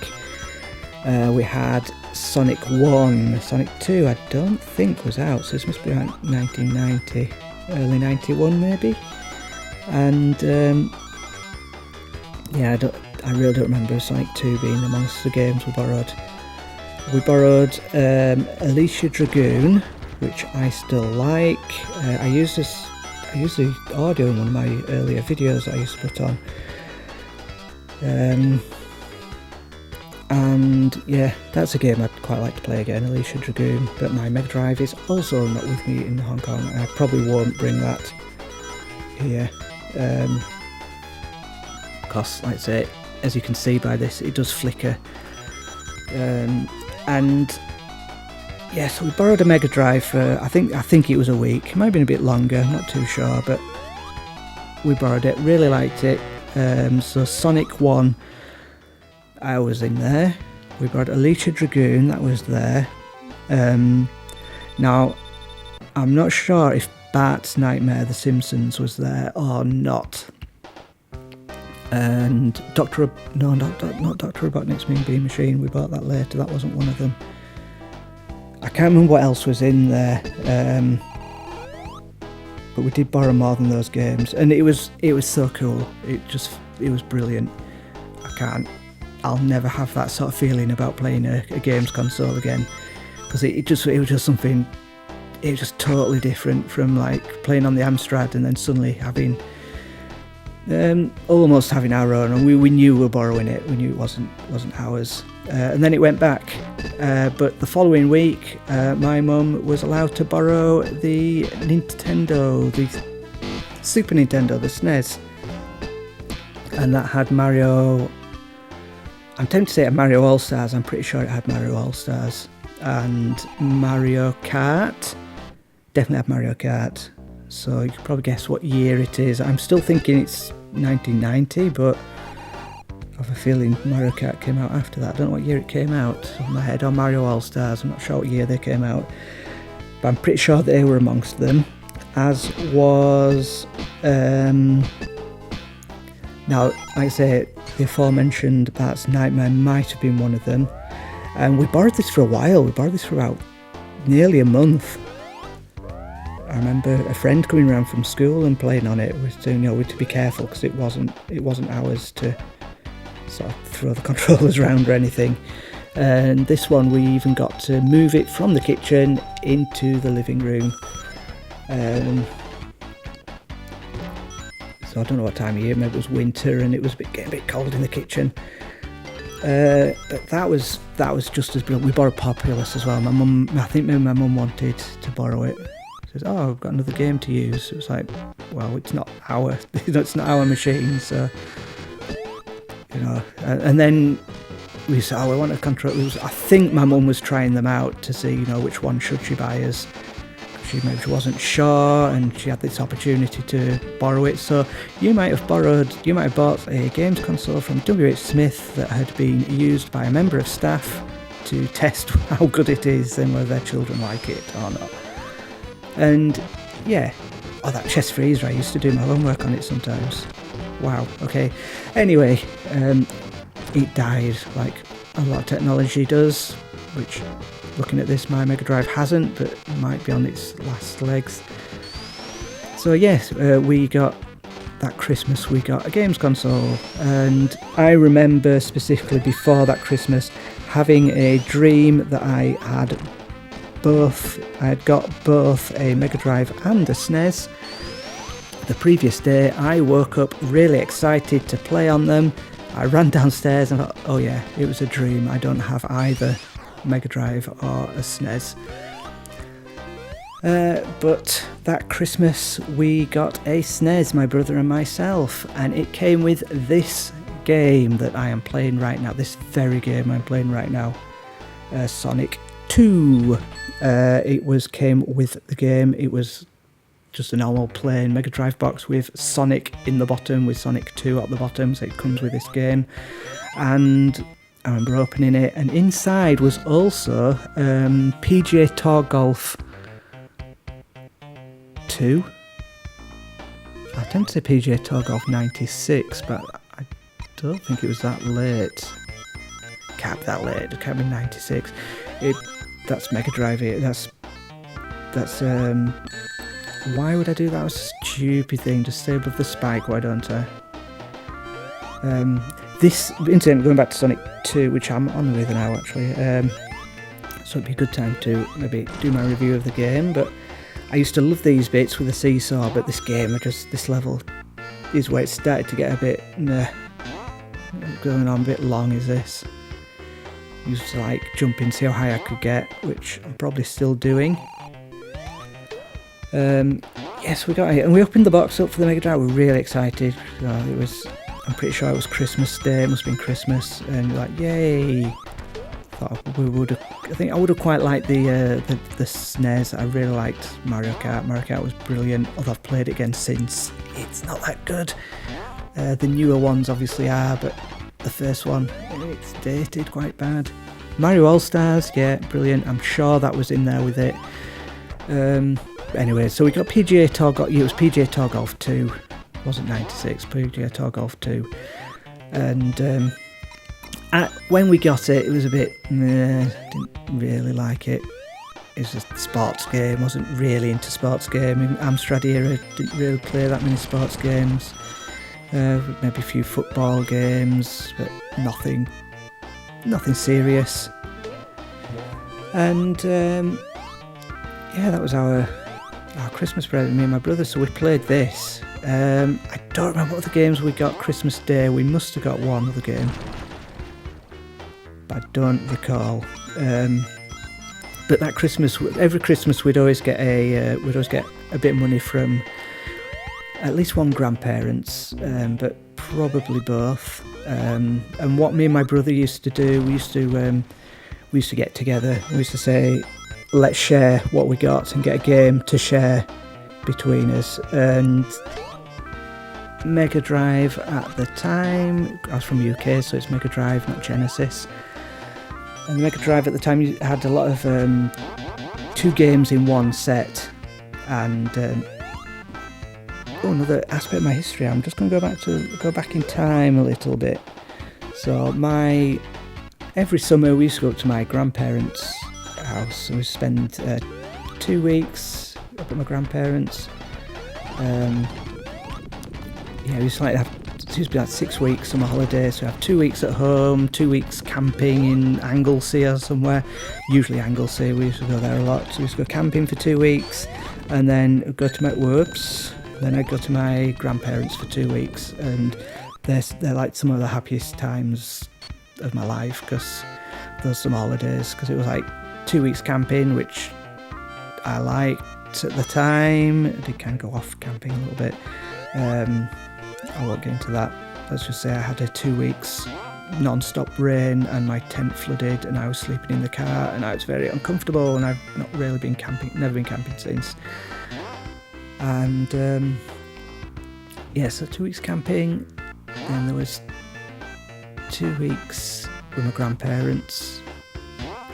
Speaker 1: We had Sonic 1. Sonic 2 I don't think was out, so this must be around 1990, early 91 maybe. And I really don't remember Sonic 2 being amongst the games we borrowed. We borrowed Alicia Dragoon, which I still like. I used the audio in one of my earlier videos that I used to put on. And yeah, that's a game I'd quite like to play again, Alicia Dragoon, but my Mega Drive is also not with me in Hong Kong, and I probably won't bring that here. Because, like I say, as you can see by this, it does flicker. And yeah, so we borrowed a Mega Drive for, I think it was a week, it might have been a bit longer, I'm not too sure, but we borrowed it, really liked it. So Sonic 1, I was in there. We borrowed Alicia Dragoon, that was there. Now, I'm not sure if Bart's Nightmare The Simpsons was there or not. And not Dr. Robotnik's Mean Bean Machine, we bought that later, that wasn't one of them. I can't remember what else was in there, but we did borrow more than those games, and it was so cool. It was brilliant. I'll never have that sort of feeling about playing a games console again, because it was just something. It was just totally different from like playing on the Amstrad and then suddenly having almost having our own, and we knew we were borrowing it. We knew it wasn't ours, and then it went back. But the following week, my mum was allowed to borrow the Nintendo, the Super Nintendo, the SNES, and that had Mario. I'm tempted to say it had Mario All Stars. I'm pretty sure it had Mario All Stars and Mario Kart. Definitely had Mario Kart. So you can probably guess what year it is. I'm still thinking it's 1990, but I have a feeling Mario Kart came out after that. I don't know what year it came out on my head, or Mario All Stars. I'm not sure what year they came out, but I'm pretty sure they were amongst them, as was now, like I say, the aforementioned Bart's Nightmare might have been one of them. And we borrowed this for a while. We borrowed this for about nearly a month. I remember a friend coming around from school and playing on it. We were saying, we had to be careful because it wasn't ours to sort of throw the controllers around or anything. And this one, we even got to move it from the kitchen into the living room. So I don't know what time of year, maybe it was winter and it was getting a bit cold in the kitchen. But that was just as brilliant. We borrowed Populous as well. I think maybe my mum wanted to borrow it. She says, "Oh, I've got another game to use." It was like, well, it's not our machine, so And then we said, "Oh, we want to control." I think my mum was trying them out to see, which one should she buy us. She wasn't sure, and she had this opportunity to borrow it. So you might have bought a games console from W.H. Smith that had been used by a member of staff to test how good it is and whether their children like it or not. And yeah, that Chess Freezer, I used to do my homework on it sometimes. Wow, okay. Anyway, it died like a lot of technology does, which, looking at this, my Mega Drive hasn't, but it might be on its last legs. So yes, that Christmas we got a games console, and I remember specifically before that Christmas having a dream that I had got both a Mega Drive and a SNES. The previous day I woke up really excited to play on them. I ran downstairs and thought, oh yeah, it was a dream, I don't have either Mega Drive or a SNES. But that Christmas we got a SNES, my brother and myself, and it came with this game that I am playing right now, this very game I'm playing right now, Sonic 2. It came with the game. It was just a normal plain Mega Drive box with Sonic in the bottom, with Sonic 2 at the bottom, so it comes with this game. And I remember opening it, and inside was also PGA Tour Golf 2. I tend to say PGA Tour Golf 96, but I don't think it was that late. Can't be that late, it can't be 96. That's Mega Drive here, that's why would I do that? It was a stupid thing, just stay above the spike, why don't I? This incident, going back to Sonic 2, which I'm on with now actually, so it'd be a good time to maybe do my review of the game, but I used to love these bits with the seesaw, but this game, this level is where it started to get a bit, going on a bit long, is this. Used to like jump in, see how high I could get, which I'm probably still doing. Yes, we got it, and we opened the box up for the Mega Drive. We were really excited. I'm pretty sure it was Christmas Day. It must have been Christmas, and we're like, yay! I think I would have quite liked the SNES. I really liked Mario Kart. Mario Kart was brilliant, although I've played it again since. It's not that good. The newer ones obviously are, but the first one, it's dated quite bad. Mario All-Stars, yeah, brilliant. I'm sure that was in there with it. Anyway, so we got PGA Tour Golf. It was PGA Tour Golf 2. It wasn't 96. PGA Tour Golf 2. And when we got it, it was a bit. Didn't really like it. It was a sports game. Wasn't really into sports game. In Amstrad era, didn't really play that many sports games. Maybe a few football games, but nothing serious. And yeah, that was our Christmas present, me and my brother. So we played this. I don't remember what other games we got Christmas Day. We must have got one other game, but I don't recall. But that Christmas, every Christmas, we'd always get a bit of money from at least one grandparents, but probably both. And what me and my brother used to do, we used to get together. We used to say, let's share what we got and get a game to share between us. And Mega Drive at the time, I was from the UK, so it's Mega Drive, not Genesis. And the Mega Drive at the time had a lot of 2 games in one set. And another aspect of my history. I'm just going to go back in time a little bit. So every summer we used to go up to my grandparents' house. So we spend 2 weeks up at my grandparents'. We used to it used to be like 6 weeks summer holidays. So we have 2 weeks at home, 2 weeks camping in Anglesey or somewhere. Usually Anglesey, we used to go there a lot. So we used to go camping for 2 weeks, and then go to I'd go to my grandparents for 2 weeks, and they're like some of the happiest times of my life, because those summer holidays, because it was like 2 weeks camping, which I liked at the time. I did kind of go off camping a little bit. I won't get into that. Let's just say I had a 2 weeks non-stop rain, and my tent flooded, and I was sleeping in the car, and I was very uncomfortable, and I've not really been camping, never been camping since. And so 2 weeks camping, then there was 2 weeks with my grandparents,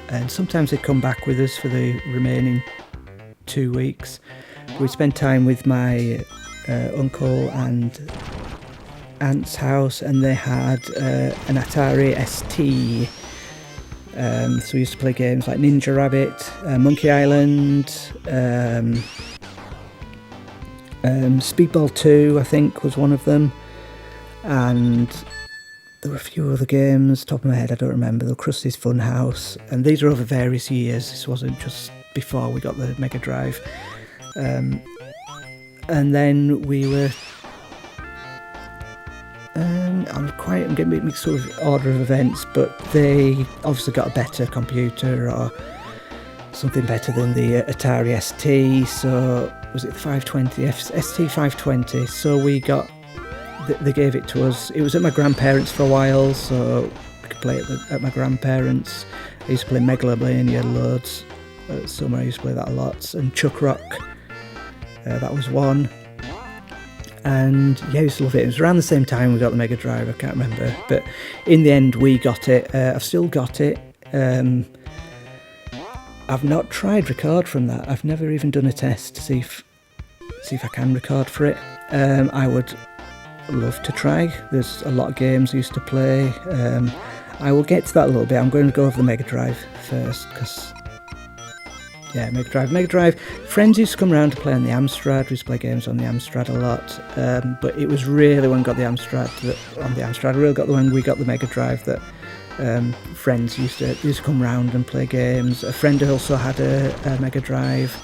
Speaker 1: and sometimes they'd come back with us for the remaining 2 weeks. We'd spend time with my uncle and aunt's house, and they had an Atari ST. So we used to play games like Ninja Rabbit, Monkey Island, Speedball 2, I think, was one of them, and there were a few other games, top of my head I don't remember. There was Krusty's Funhouse, and these are over various years. This wasn't just before we got the Mega Drive. And then we were I'm getting a bit mixed sort of order of events, but they obviously got a better computer or something better than the Atari ST. So was it the 520, ST 520? So we got, they gave it to us. It was at my grandparents for a while, so we could play it at my grandparents. I used to play Megalomania loads. Summer I used to play that a lot, and Chuck Rock. That was one. And yeah, I used to love it. It was around the same time we got the Mega Drive, I can't remember. But in the end, we got it. I've still got it. I've not tried record from that. I've never even done a test to see if I can record for it. I would love to try. There's a lot of games I used to play. I will get to that a little bit. I'm going to go over the Mega Drive first, because yeah, Mega Drive. Friends used to come around to play on the Amstrad. We used to play games on the Amstrad a lot. But it was really when we got the Amstrad, we got the Mega Drive, that friends used to come round and play games. A friend also had a Mega Drive,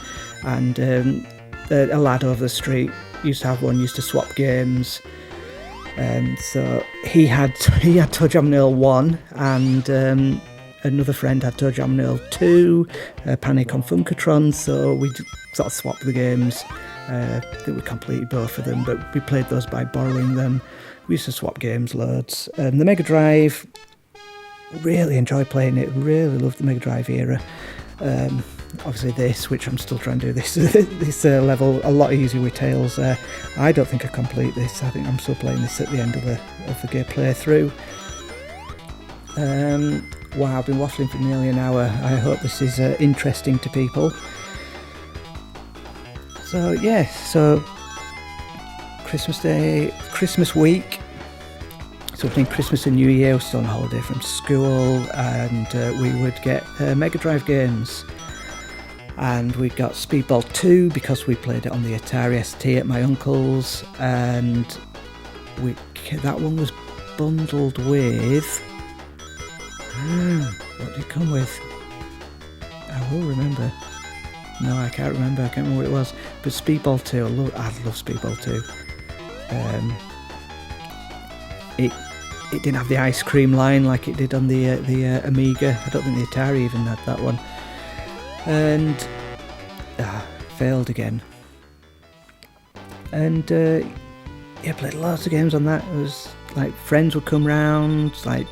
Speaker 1: and a lad over the street used to have one. Used to swap games, and so he had ToeJam and Earl 1, and another friend had Toe Jam and Earl 2, Panic on Funkatron, so we sort of swapped the games. I think we completed both of them, but we played those by borrowing them. We used to swap games loads. The Mega Drive, really enjoyed playing it, really loved the Mega Drive era. Obviously this, which I'm still trying to do this level a lot easier with Tails. I don't think I complete this. I think I'm still playing this at the end of the game playthrough. Wow, I've been waffling for nearly an hour. I hope this is interesting to people. So yeah, so Christmas Day, Christmas week. So between Christmas and New Year, we're still on holiday from school, and we would get Mega Drive games. And we got Speedball 2 because we played it on the Atari ST at my uncle's, and that one was bundled with... what did it come with? I will remember. No, I can't remember. I can't remember what it was. But Speedball 2, I love Speedball 2. It didn't have the ice cream line like it did on the Amiga. I don't think the Atari even had that one. And failed again. And yeah, played lots of games on that. It was like friends would come round, like,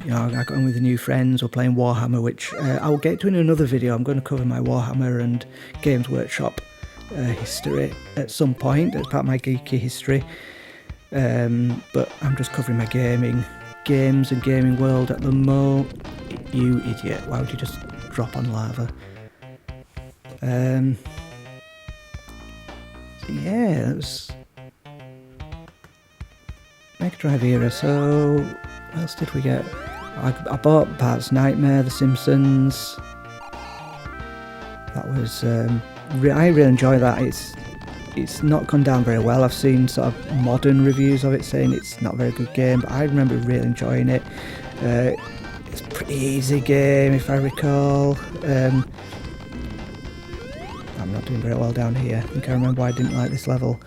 Speaker 1: you know, I got on with the new friends. We're playing Warhammer, which I'll get to in another video. I'm going to cover my Warhammer and Games Workshop history at some point as part of my geeky history. But I'm just covering my games and gaming world at the moment. You idiot! Why would you just drop on lava? So yeah, that was Mega Drive era. So what else did we get? I bought Bart's Nightmare, The Simpsons. That was I really enjoy that. It's not gone down very well. I've seen sort of modern reviews of it saying it's not a very good game, but I remember really enjoying it. It's a pretty easy game if I recall. I'm not doing very well down here. I think I remember why I didn't like this level.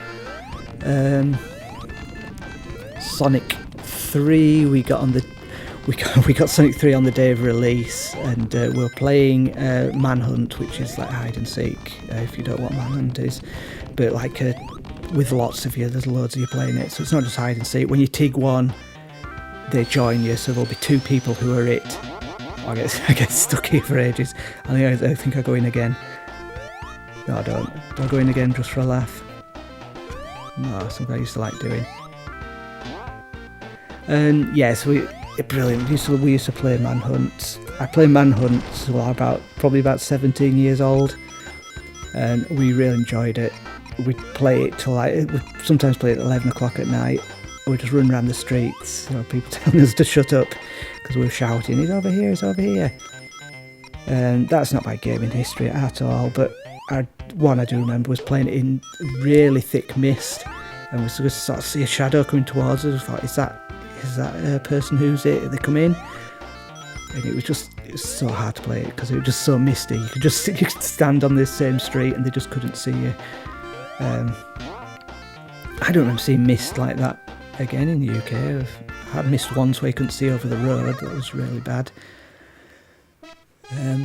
Speaker 1: Sonic 3 we got Sonic 3 on the day of release, and we were playing Manhunt, which is like hide and seek, if you don't know what Manhunt is, but like with lots of you, there's loads of you playing it, so it's not just hide and seek. When you TIG one, they join you, so there'll be two people who are it. I get stuck here for ages. I think I go in again. No, I don't. Do I go in again just for a laugh? No, something I used to like doing. And yeah, so brilliant. We used to play Manhunt. I played Manhunt until probably about 17 years old, and we really enjoyed it. We'd play it till we'd sometimes play it at 11 o'clock at night. We'd just run around the streets, you know, people telling us to shut up because we were shouting, "He's over here, he's over here." And that's not my gaming history at all, but one I do remember was playing it in really thick mist, and we sort of see a shadow coming towards us. I thought, is that a person who's it? They come in, and it was so hard to play it because it was just so misty. You could stand on this same street and they just couldn't see you. I don't remember seeing mist like that again in the UK. I had mist once where you couldn't see over the road. That was really bad.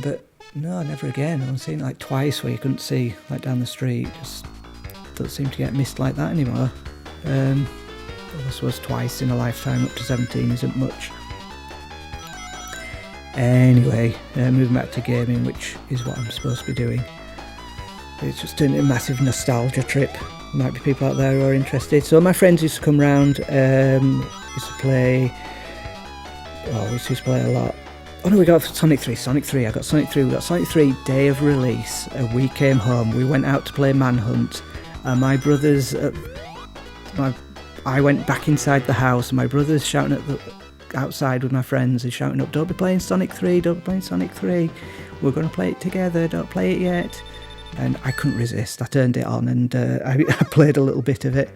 Speaker 1: But no, never again. I've seen it like twice where you couldn't see like down the street. Just don't seem to get mist like that anymore. I suppose twice in a lifetime up to 17 isn't much. Anyway, moving back to gaming, which is what I'm supposed to be doing. It's just a massive nostalgia trip. Might be people out there who are interested. So my friends used to come round, used to play. Oh, we used to play a lot. Oh no, we got Sonic 3. I got Sonic 3. We got Sonic 3 day of release. We came home. We went out to play Manhunt. My brothers, I went back inside the house. And my brother's shouting outside with my friends. He's shouting up, "Don't be playing Sonic 3. Don't be playing Sonic 3. We're going to play it together. Don't play it yet." And I couldn't resist. I turned it on and I played a little bit of it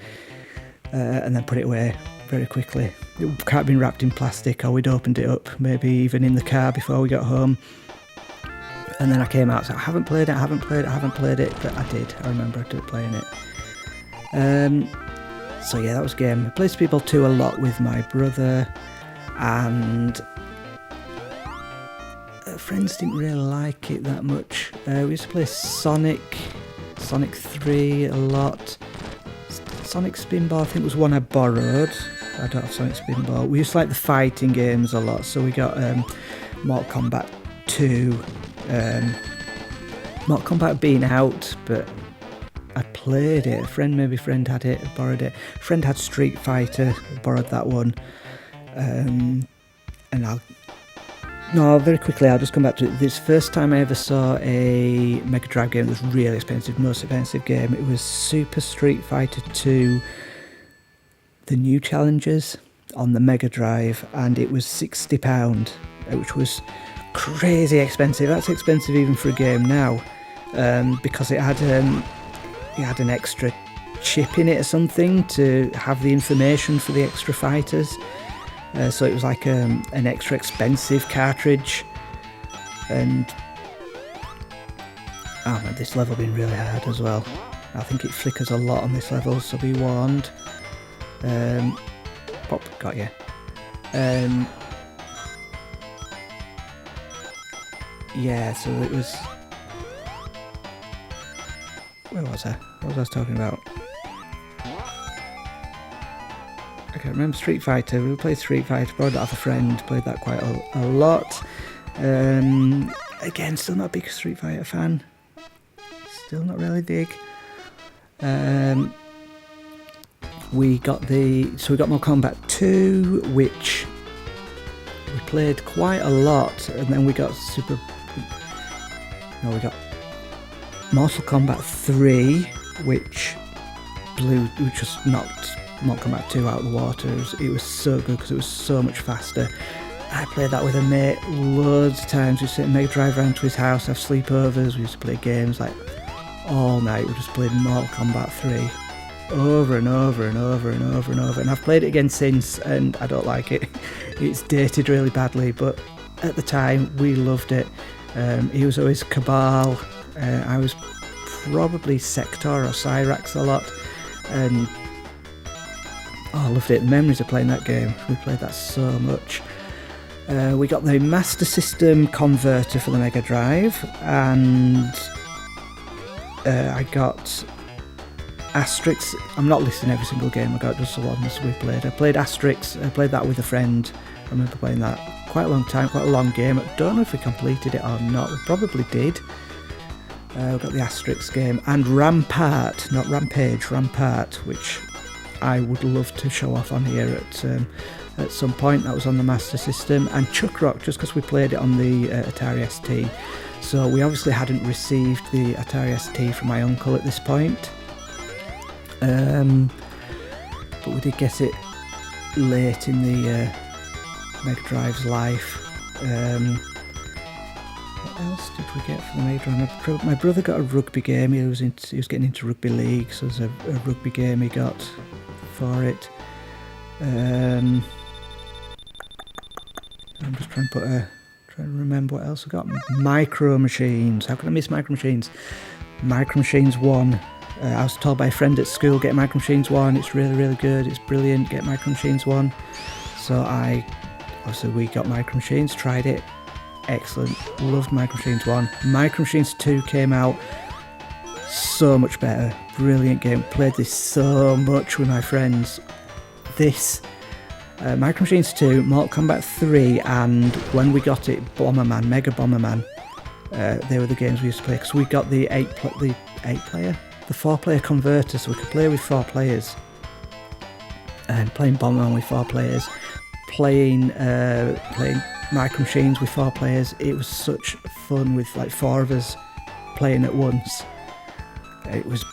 Speaker 1: and then put it away very quickly. It can't have been wrapped in plastic, or we'd opened it up, maybe even in the car before we got home. And then I came out and said, I haven't played it, but I did. I remember playing it. So yeah, that was a game. I played Speedball 2 a lot with my brother, and friends didn't really like it that much. We used to play Sonic 3 a lot. Sonic Spinball, I think, was one I borrowed. I don't have Sonic Spinball. We used to like the fighting games a lot, so we got Mortal Kombat 2. Mortal Kombat being out, but I played it. Friend had it, borrowed it. Friend had Street Fighter, borrowed that one. And very quickly, I'll just come back to it. This first time I ever saw a Mega Drive game that was really expensive, most expensive game. It was Super Street Fighter 2, the new challenges on the Mega Drive, and it was £60, which was crazy expensive. That's expensive even for a game now, because it had an extra chip in it or something to have the information for the extra fighters. So it was like an extra expensive cartridge, and man, this level been really hard as well. I think it flickers a lot on this level, so be warned. Pop, got you. Yeah, so it was... Where was I? What was I talking about? I can't remember. Street Fighter. We played Street Fighter, borrowed that off a friend, played that quite a lot. Again, still not a big Street Fighter fan. Still not really big. We got Mortal Kombat 2, which we played quite a lot, and then we got Mortal Kombat 3, which just knocked Mortal Kombat 2 out of the water. It was so good because it was so much faster. I played that with a mate loads of times. We'd sit and Mega Drive around to his house, have sleepovers. We used to play games like all night. We just played Mortal Kombat 3 over and over and over and over and over. And I've played it again since, and I don't like it. It's dated really badly, but at the time we loved it. He was always Cabal. I was probably Sector or Cyrax a lot, and I loved it. Memories of playing that game. We played that so much. We got the Master System converter for the Mega Drive, and I got Asterix. I'm not listing every single game I got, just the ones we played. I played Asterix. I played that with a friend. I remember playing that quite a long time, quite a long game. I don't know if we completed it or not. We probably did. We got the Asterix game, and Rampart, not Rampage, Rampart, which I would love to show off on here at some point. That was on the Master System. And Chuck Rock, just because we played it on the Atari ST. So we obviously hadn't received the Atari ST from my uncle at this point. But we did get it late in the Mega Drive's life. What else did we get for the Mega Drive? My brother got a rugby game. He was getting into rugby league, so there's a rugby game he got for it. I'm just trying to remember what else I got. Micro Machines. How could I miss Micro Machines? Micro Machines 1. I was told by a friend at school, get Micro Machines 1. It's really, really good. It's brilliant. Get Micro Machines 1. So we got Micro Machines, tried it. Excellent. Loved Micro Machines 1. Micro Machines 2 came out. So much better. Brilliant game. Played this so much with my friends. Micro Machines 2, Mortal Kombat 3, and when we got it, Bomberman, Mega Bomberman. They were the games we used to play, because we got the 4-player converter, so we could play with 4 players. And playing Bomberman with 4 players, playing Micro Machines with 4 players. It was such fun with like 4 of us playing at once. It was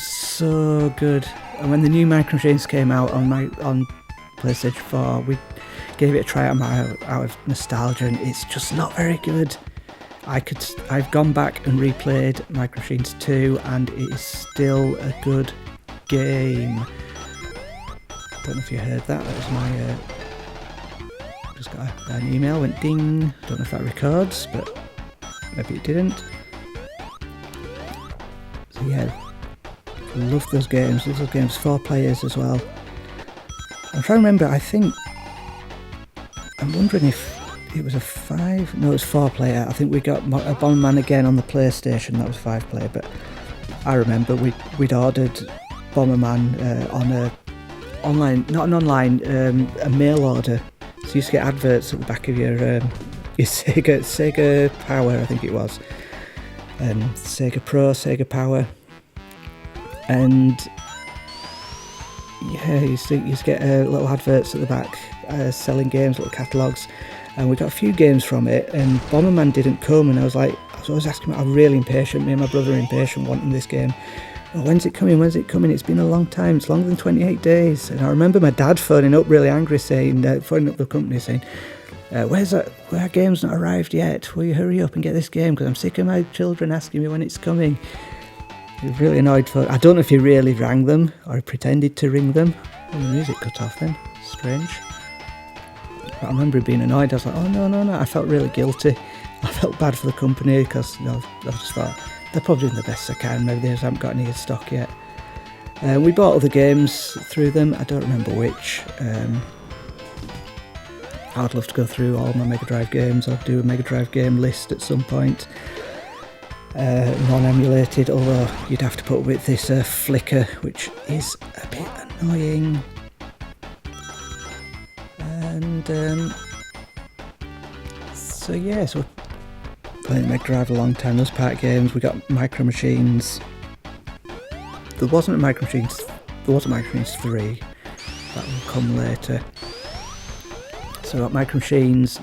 Speaker 1: so good. And when the new Micro Machines came out on PlayStation 4, we gave it a try out of nostalgia, and it's just not very good. I've gone back and replayed Micro Machines 2, and it is still a good game. Don't know if you heard that. That was my just got an email, went ding. Don't know if that records, but maybe it didn't. So yeah, love those games. Love those games. 4 players as well. I'm trying to remember. I'm wondering if it was a 4-player. I think we got a Bomberman again on the PlayStation. That was 5-player, but I remember we'd ordered Bomberman on a online, not an online, a mail order. So you used to get adverts at the back of your Sega Power, I think it was, Sega Pro, Sega Power, and yeah, you used to get little adverts at the back selling games, little catalogues, and we got a few games from it, and Bomberman didn't come, and I was always asking, I'm really impatient, me and my brother are impatient wanting this game. Oh, when's it coming? It's been a long time, it's longer than 28 days. And I remember my dad phoning up really angry, phoning up the company saying, our game's not arrived yet, will you hurry up and get this game, because I'm sick of my children asking me when it's coming. He was really annoyed. I don't know if he really rang them or he pretended to ring them. And the music cut off then, strange. But I remember being annoyed. I was like, oh no, I felt really guilty. I felt bad for the company because I just thought they're probably doing the best they can, maybe they just haven't got any in stock yet. We bought other games through them, I don't remember which. I'd love to go through all my Mega Drive games. I'll do a Mega Drive game list at some point. Non-emulated, although you'd have to put up with this flicker, which is a bit annoying. And so we're playing Mega Drive a long time. Those part games, we got Micro Machines. There wasn't Micro Machines 3. That will come later. So we got Micro Machines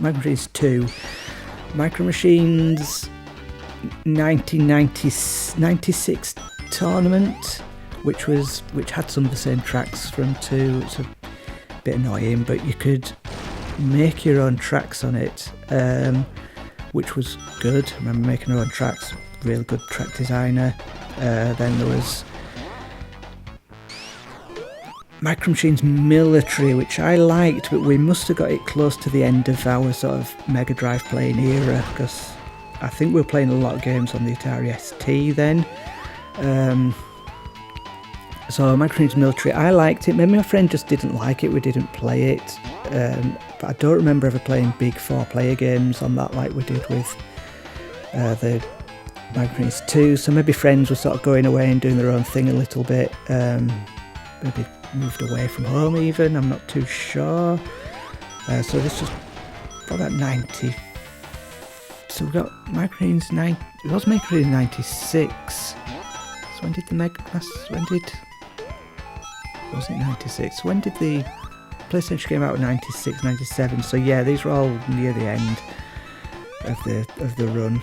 Speaker 1: 2, Micro Machines 1996 tournament, which had some of the same tracks from 2. It's a bit annoying, but you could make your own tracks on it, which was good. I remember making our own tracks, really good track designer. Then there was Micro Machines Military, which I liked, but we must have got it close to the end of our sort of Mega Drive playing era, because I think we were playing a lot of games on the Atari ST then. So Micro Machines Military, I liked it. Maybe my friend just didn't like it, we didn't play it. But I don't remember ever playing big 4-player games on that like we did with the Micro Machines 2. So maybe friends were sort of going away and doing their own thing a little bit. Maybe moved away from home even, I'm not too sure. So this was about 90. So we got Micro Machines 9. It was Micro Machines 96. So when did the was it 96? When did the PlayStation came out in 96, 97? So yeah, these were all near the end of the run.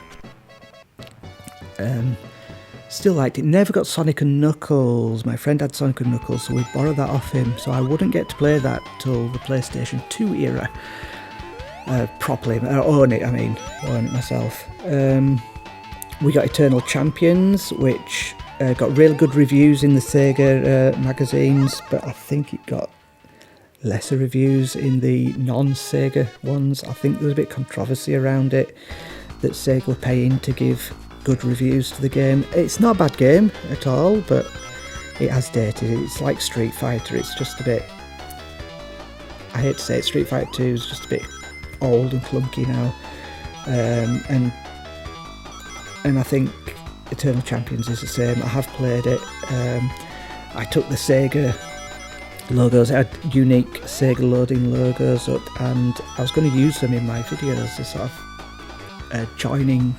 Speaker 1: Still liked it. Never got Sonic and Knuckles. My friend had Sonic and Knuckles, so we borrowed that off him. So I wouldn't get to play that till the PlayStation 2 era. Properly. Own it myself. We got Eternal Champions, which got really good reviews in the Sega magazines, but I think it got lesser reviews in the non-Sega ones. I think there was a bit of controversy around it, that Sega were paying to give good reviews to the game. It's not a bad game at all, but it has dated. It's like Street Fighter, it's just a bit, I hate to say it, Street Fighter 2 is just a bit old and clunky now, and I think Eternal Champions is the same. I have played it. I took the Sega logos, I had unique Sega loading logos up, and I was going to use them in my videos as sort of joining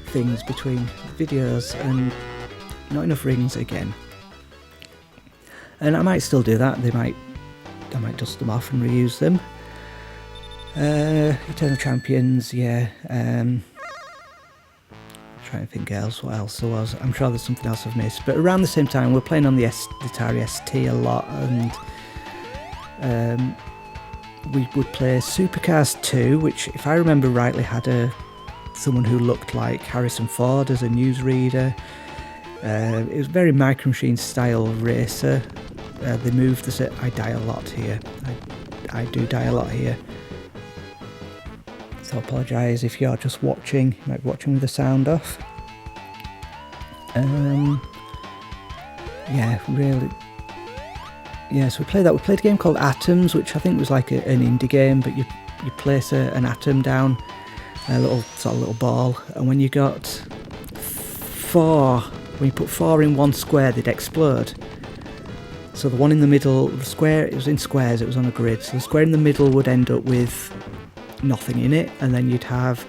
Speaker 1: things between videos, and not enough rings again. And I might still do that. I might dust them off and reuse them. Eternal Champions, yeah. Trying to think what else there was. I'm sure there's something else I've missed. But around the same time, we're playing on the Atari ST a lot, and we would play Supercars 2, which, if I remember rightly, had someone who looked like Harrison Ford as a newsreader. It was very Micro Machines style racer. They moved the I die a lot here. I do die a lot here. So I apologise if you're just watching. You might be watching with the sound off. Yeah, really. Yeah, so we played that. We played a game called Atoms, which I think was like an indie game, but you you place an atom down, a little ball, and when you got 4, when you put 4 in one square, they'd explode. So the one in the middle, the square, it was in squares, it was on a grid, so the square in the middle would end up with nothing in it, and then you'd have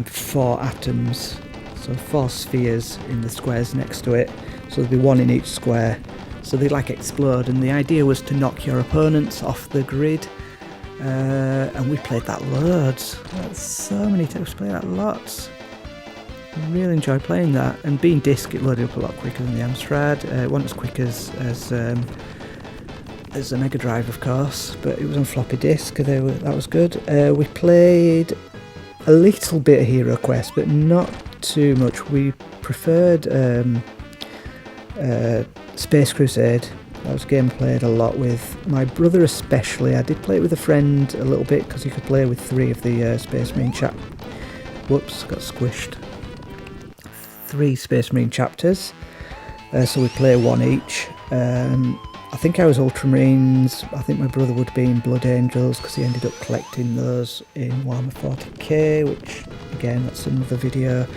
Speaker 1: 4 atoms, so 4 spheres in the squares next to it, so there'd be 1 in each square, so they'd like explode, and the idea was to knock your opponents off the grid, and we played that loads. That's so many times, we played that lots. I really enjoyed playing that, and being disc, it loaded up a lot quicker than the Amstrad. It wasn't as quick as the Mega Drive, of course, but it was on floppy disk. That was good. We played a little bit of Hero Quest, but not too much. We preferred Space Crusade. That was a game I played a lot with my brother, especially. I did play it with a friend a little bit because you could play with 3 of the Space Marine Whoops, got squished. 3 Space Marine chapters, so we play 1 each. I think I was Ultramarines, I think my brother would be in Blood Angels because he ended up collecting those in Warhammer 40k, which again, that's another video.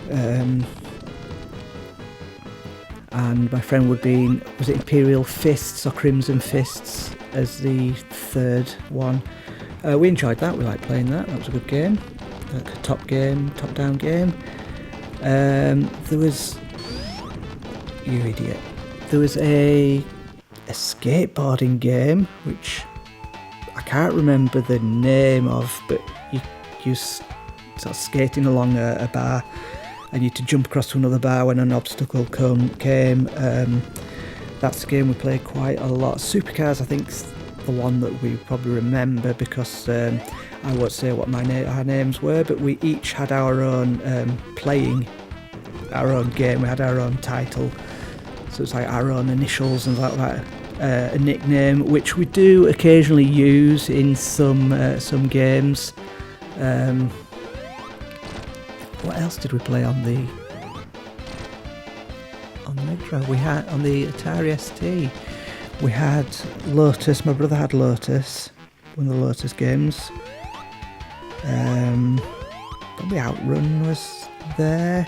Speaker 1: And my friend would be in, was it Imperial Fists or Crimson Fists as the 3rd one. We enjoyed that, we liked playing that, that was a good game, like a top-down game. There was, you idiot, there was a skateboarding game which I can't remember the name of, but you sort of skating along a bar and you had to jump across to another bar when an obstacle came. That's a game we played quite a lot. Supercars, I think, is the one that we probably remember because I won't say what our names were, but we each had our own playing our own game. We had our own title, so it's like our own initials and like that. A nickname which we do occasionally use in some games. What else did we play on the Mega Drive? We had on the Atari ST. We had Lotus. My brother had Lotus, one of the Lotus games. Probably Outrun was there.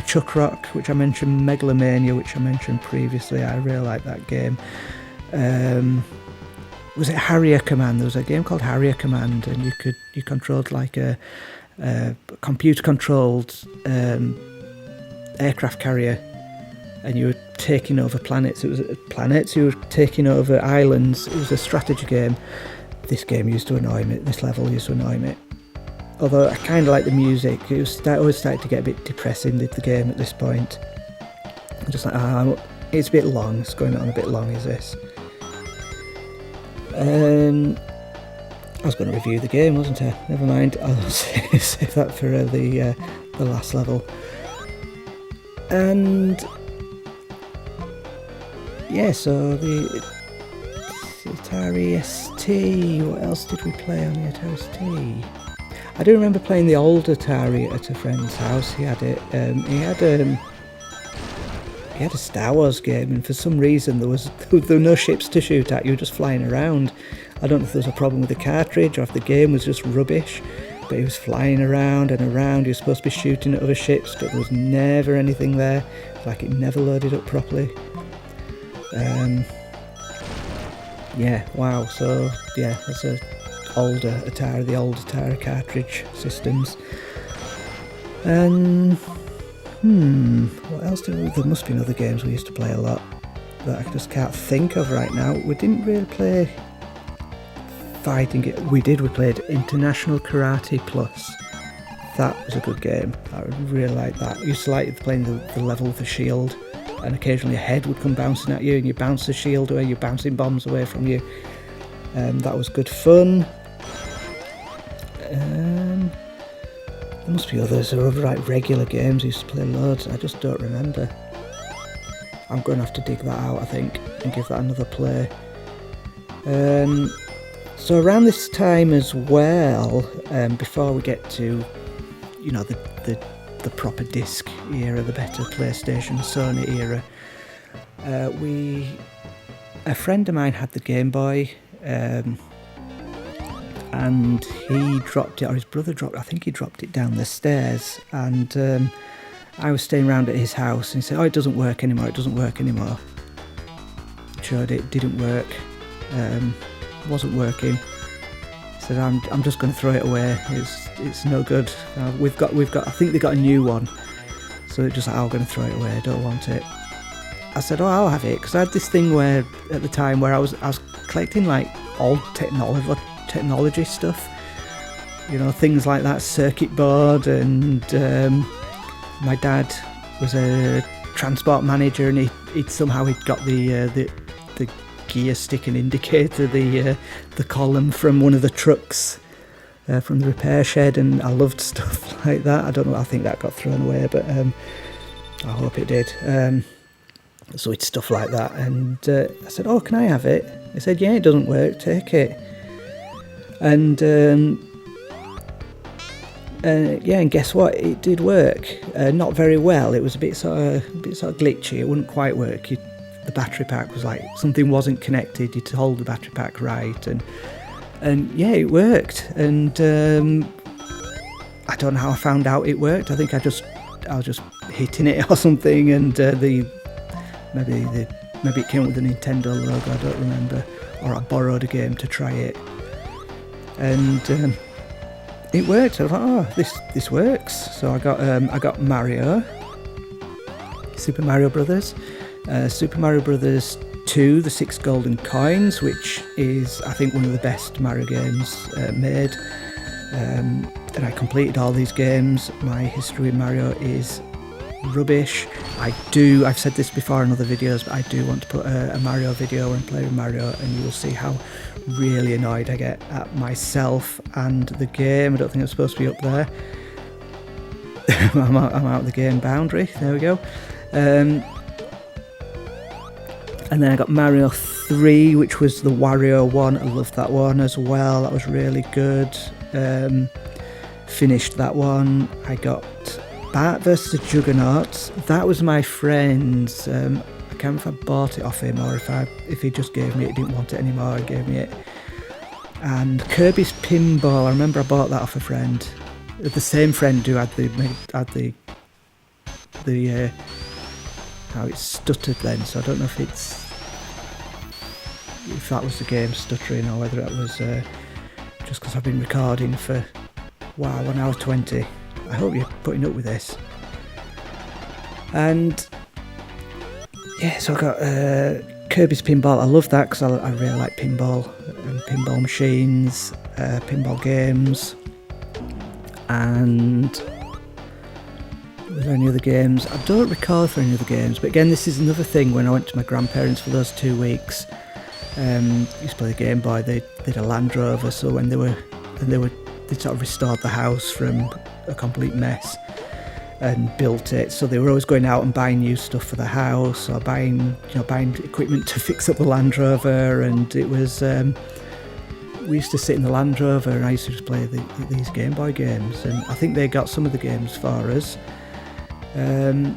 Speaker 1: Chuck Rock, which I mentioned, Megalomania, which I mentioned previously. I really like that game. Was it Harrier Command? There was a game called Harrier Command, and you controlled like a computer-controlled aircraft carrier, and you were taking over planets. It was planets. You were taking over islands. It was a strategy game. This game used to annoy me. This level used to annoy me. Although I kind of like the music. It always started to get a bit depressing, the game at this point. I'm just like, it's a bit long. It's going on a bit long, is this? I was going to review the game, wasn't I? Never mind. I'll save that for the last level. And yeah, so the Atari ST. What else did we play on the Atari ST? I do remember playing the old Atari at a friend's house. He had it. He had a Star Wars game, and for some reason there were no ships to shoot at. You were just flying around. I don't know if there was a problem with the cartridge or if the game was just rubbish, but he was flying around and around. He was supposed to be shooting at other ships, but there was never anything there. Like it never loaded up properly. Yeah, wow. So yeah, that's a older Atari, the old Atari cartridge systems. And what else there must be other games we used to play a lot that I just can't think of right now. We didn't really play fighting. We played International Karate Plus. That was a good game. I really liked that. I used to like playing the level with the shield, and occasionally a head would come bouncing at you and you bounce the shield away, you're bouncing bombs away from you. That was good fun. There must be others. There were other like regular games I used to play loads. I just don't remember. I'm going to have to dig that out, I think, and give that another play. So around this time as well, before we get to, you know, the proper disc era, the better PlayStation, Sony era, a friend of mine had the Game Boy. and he dropped it, or his brother dropped it, I think he dropped it down the stairs, and I was staying around at his house, and he said, oh, it doesn't work anymore, it doesn't work anymore. Showed it, didn't work, wasn't working. He said, I'm just going to throw it away, it's no good. We've got, I think they got a new one, so they're just like, oh, I'm going to throw it away, I don't want it. I said, oh, I'll have it, because I had this thing where, at the time, where I was collecting like old technology stuff, you know, things like that circuit board, and my dad was a transport manager, and he'd got the gear stick and indicator, the column from one of the trucks from the repair shed, and I loved stuff like that. I don't know, I think that got thrown away, but I hope it did. So it's stuff like that, and I said, oh, can I have it? He said, yeah, it doesn't work, take it. And and guess what? It did work. Not very well. It was a bit sort of glitchy. It wouldn't quite work. The battery pack was like, something wasn't connected. You'd hold the battery pack right, and yeah, it worked. And I don't know how I found out it worked. I think I was just hitting it or something, and maybe it came with a Nintendo logo, I don't remember, or I borrowed a game to try it, and it worked. I was like, oh, this works. So I got Mario, Super Mario Brothers, Super Mario Brothers 2, The 6 Golden Coins, which is, I think, one of the best Mario games made. And I completed all these games. My history with Mario is rubbish. I've said this before in other videos, but I do want to put a Mario video when I play with Mario, and you will see how really annoyed I get at myself and the game. I don't think it's supposed to be up there. I'm out of the game boundary. There we go. And then I got Mario 3, which was the Wario one. I loved that one as well. That was really good. Finished that one. I got Bart vs. the Juggernauts. That was my friend's. I can't remember if I bought it off him or if he just gave me it, he didn't want it anymore, he gave me it. And Kirby's Pinball, I remember I bought that off a friend. The same friend who had the how it stuttered then, so I don't know if that was the game stuttering or whether it was just because I've been recording for, wow, 1 hour 20. I hope you're putting up with this. And yeah, so I got Kirby's Pinball. I love that because I really like pinball and pinball machines, pinball games. And were there any other games? I don't recall if there were any other games, but again, this is another thing. When I went to my grandparents for those 2 weeks, used to play the Game Boy. They did a Land Rover, so when they sort of restored the house from a complete mess and built it, so they were always going out and buying new stuff for the house, or buying equipment to fix up the Land Rover. And it was we used to sit in the Land Rover, and I used to just play these Game Boy games, and I think they got some of the games for us, and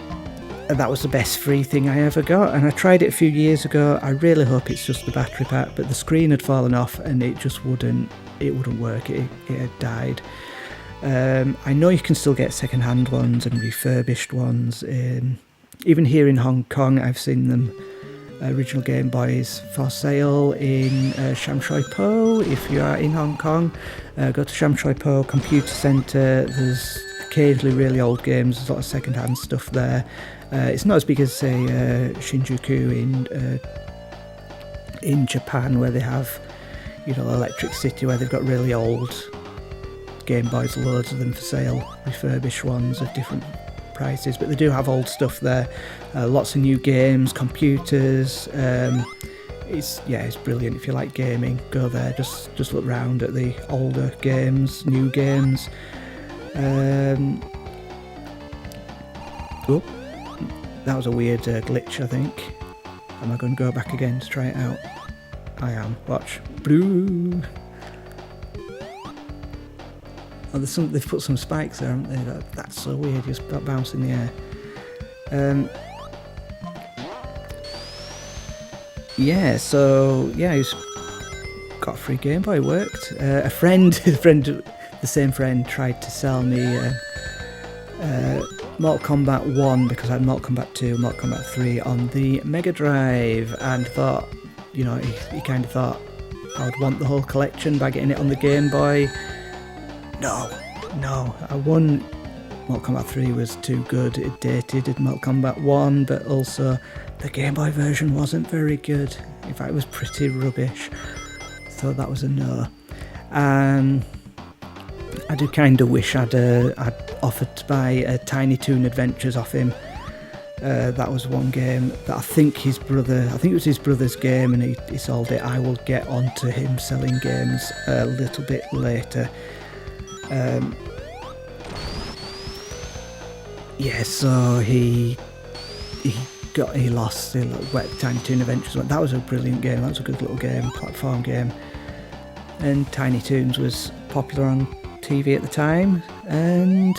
Speaker 1: that was the best free thing I ever got. And I tried it a few years ago. I really hope it's just the battery pack, but the screen had fallen off and it just wouldn't work. It had died. I know you can still get second-hand ones and refurbished ones. Even here in Hong Kong, I've seen them, original Game Boys, for sale in Sham Shui Po. If you are in Hong Kong, go to Sham Shui Po Computer Centre. There's occasionally really old games. There's a lot of second-hand stuff there. It's not as big as, say, Shinjuku in Japan, where they have, Electric City, where they've got really old Game Boys, loads of them for sale, refurbished ones of different prices, but they do have old stuff there. Lots of new games, computers. It's brilliant. If you like gaming, go there. Just look round at the older games, new games. That was a weird glitch, I think. Am I going to go back again to try it out? I am. Watch. Blue. Oh, they've put some spikes there, haven't they? That's so weird. You just bounce in the air. got a free Game Boy. It worked. A friend, the same friend, tried to sell me Mortal Kombat 1 because I had Mortal Kombat 2, Mortal Kombat 3 on the Mega Drive, and thought, you know, he kind of thought I would want the whole collection by getting it on the Game Boy. No, I won. Mortal Kombat 3 was too good. It dated Mortal Kombat 1, but also the Game Boy version wasn't very good. In fact, it was pretty rubbish. So that was a no. I do kind of wish I'd offered to buy Tiny Toon Adventures off him. That was one game that I think it was his brother's game, and he sold it. I will get onto him selling games a little bit later. So he lost Tiny Toon Adventures. That was a brilliant game. That was a good little game, platform game. And Tiny Toons was popular on TV at the time, and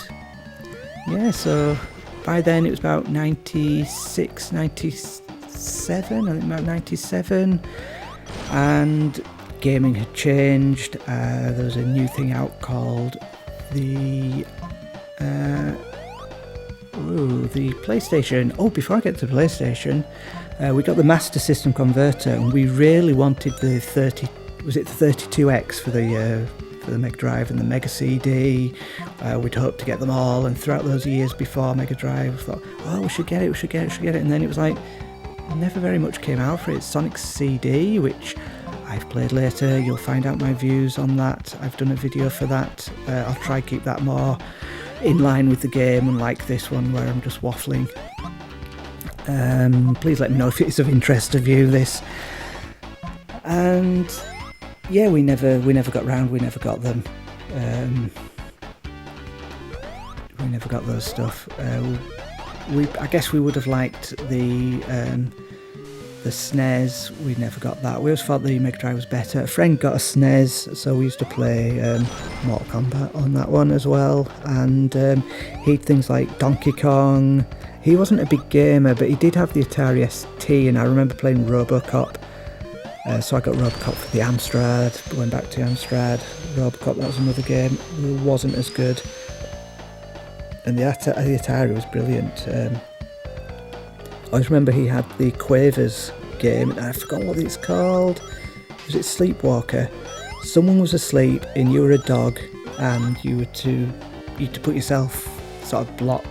Speaker 1: so by then it was about 96, 97, I think about 97, and gaming had changed. There was a new thing out called the PlayStation. Oh, before I get to the PlayStation, we got the Master System converter, and we really wanted the 32X for the Mega Drive and the Mega CD. We'd hoped to get them all, and throughout those years before Mega Drive, we thought, oh, we should get it, and then it was like, never very much came out for it. Sonic CD, which I've played later, you'll find out my views on that. I've done a video for that. I'll try to keep that more in line with the game, unlike this one where I'm just waffling. Please let me know if it's of interest to view this. And yeah, we never got round. We never got them. We never got those stuff. I guess we would have liked the SNES. We never got that. We always thought the Mega Drive was better. A friend got a SNES, so we used to play Mortal Kombat on that one as well. And he'd things like Donkey Kong. He wasn't a big gamer, but he did have the Atari ST, and I remember playing RoboCop. So I got RoboCop for the Amstrad, went back to Amstrad. RoboCop, that was another game, it wasn't as good. And the Atari was brilliant. I always remember he had the Quavers game, and I forgot what it's called. Was it Sleepwalker? Someone was asleep and you were a dog, and you had to put yourself sort of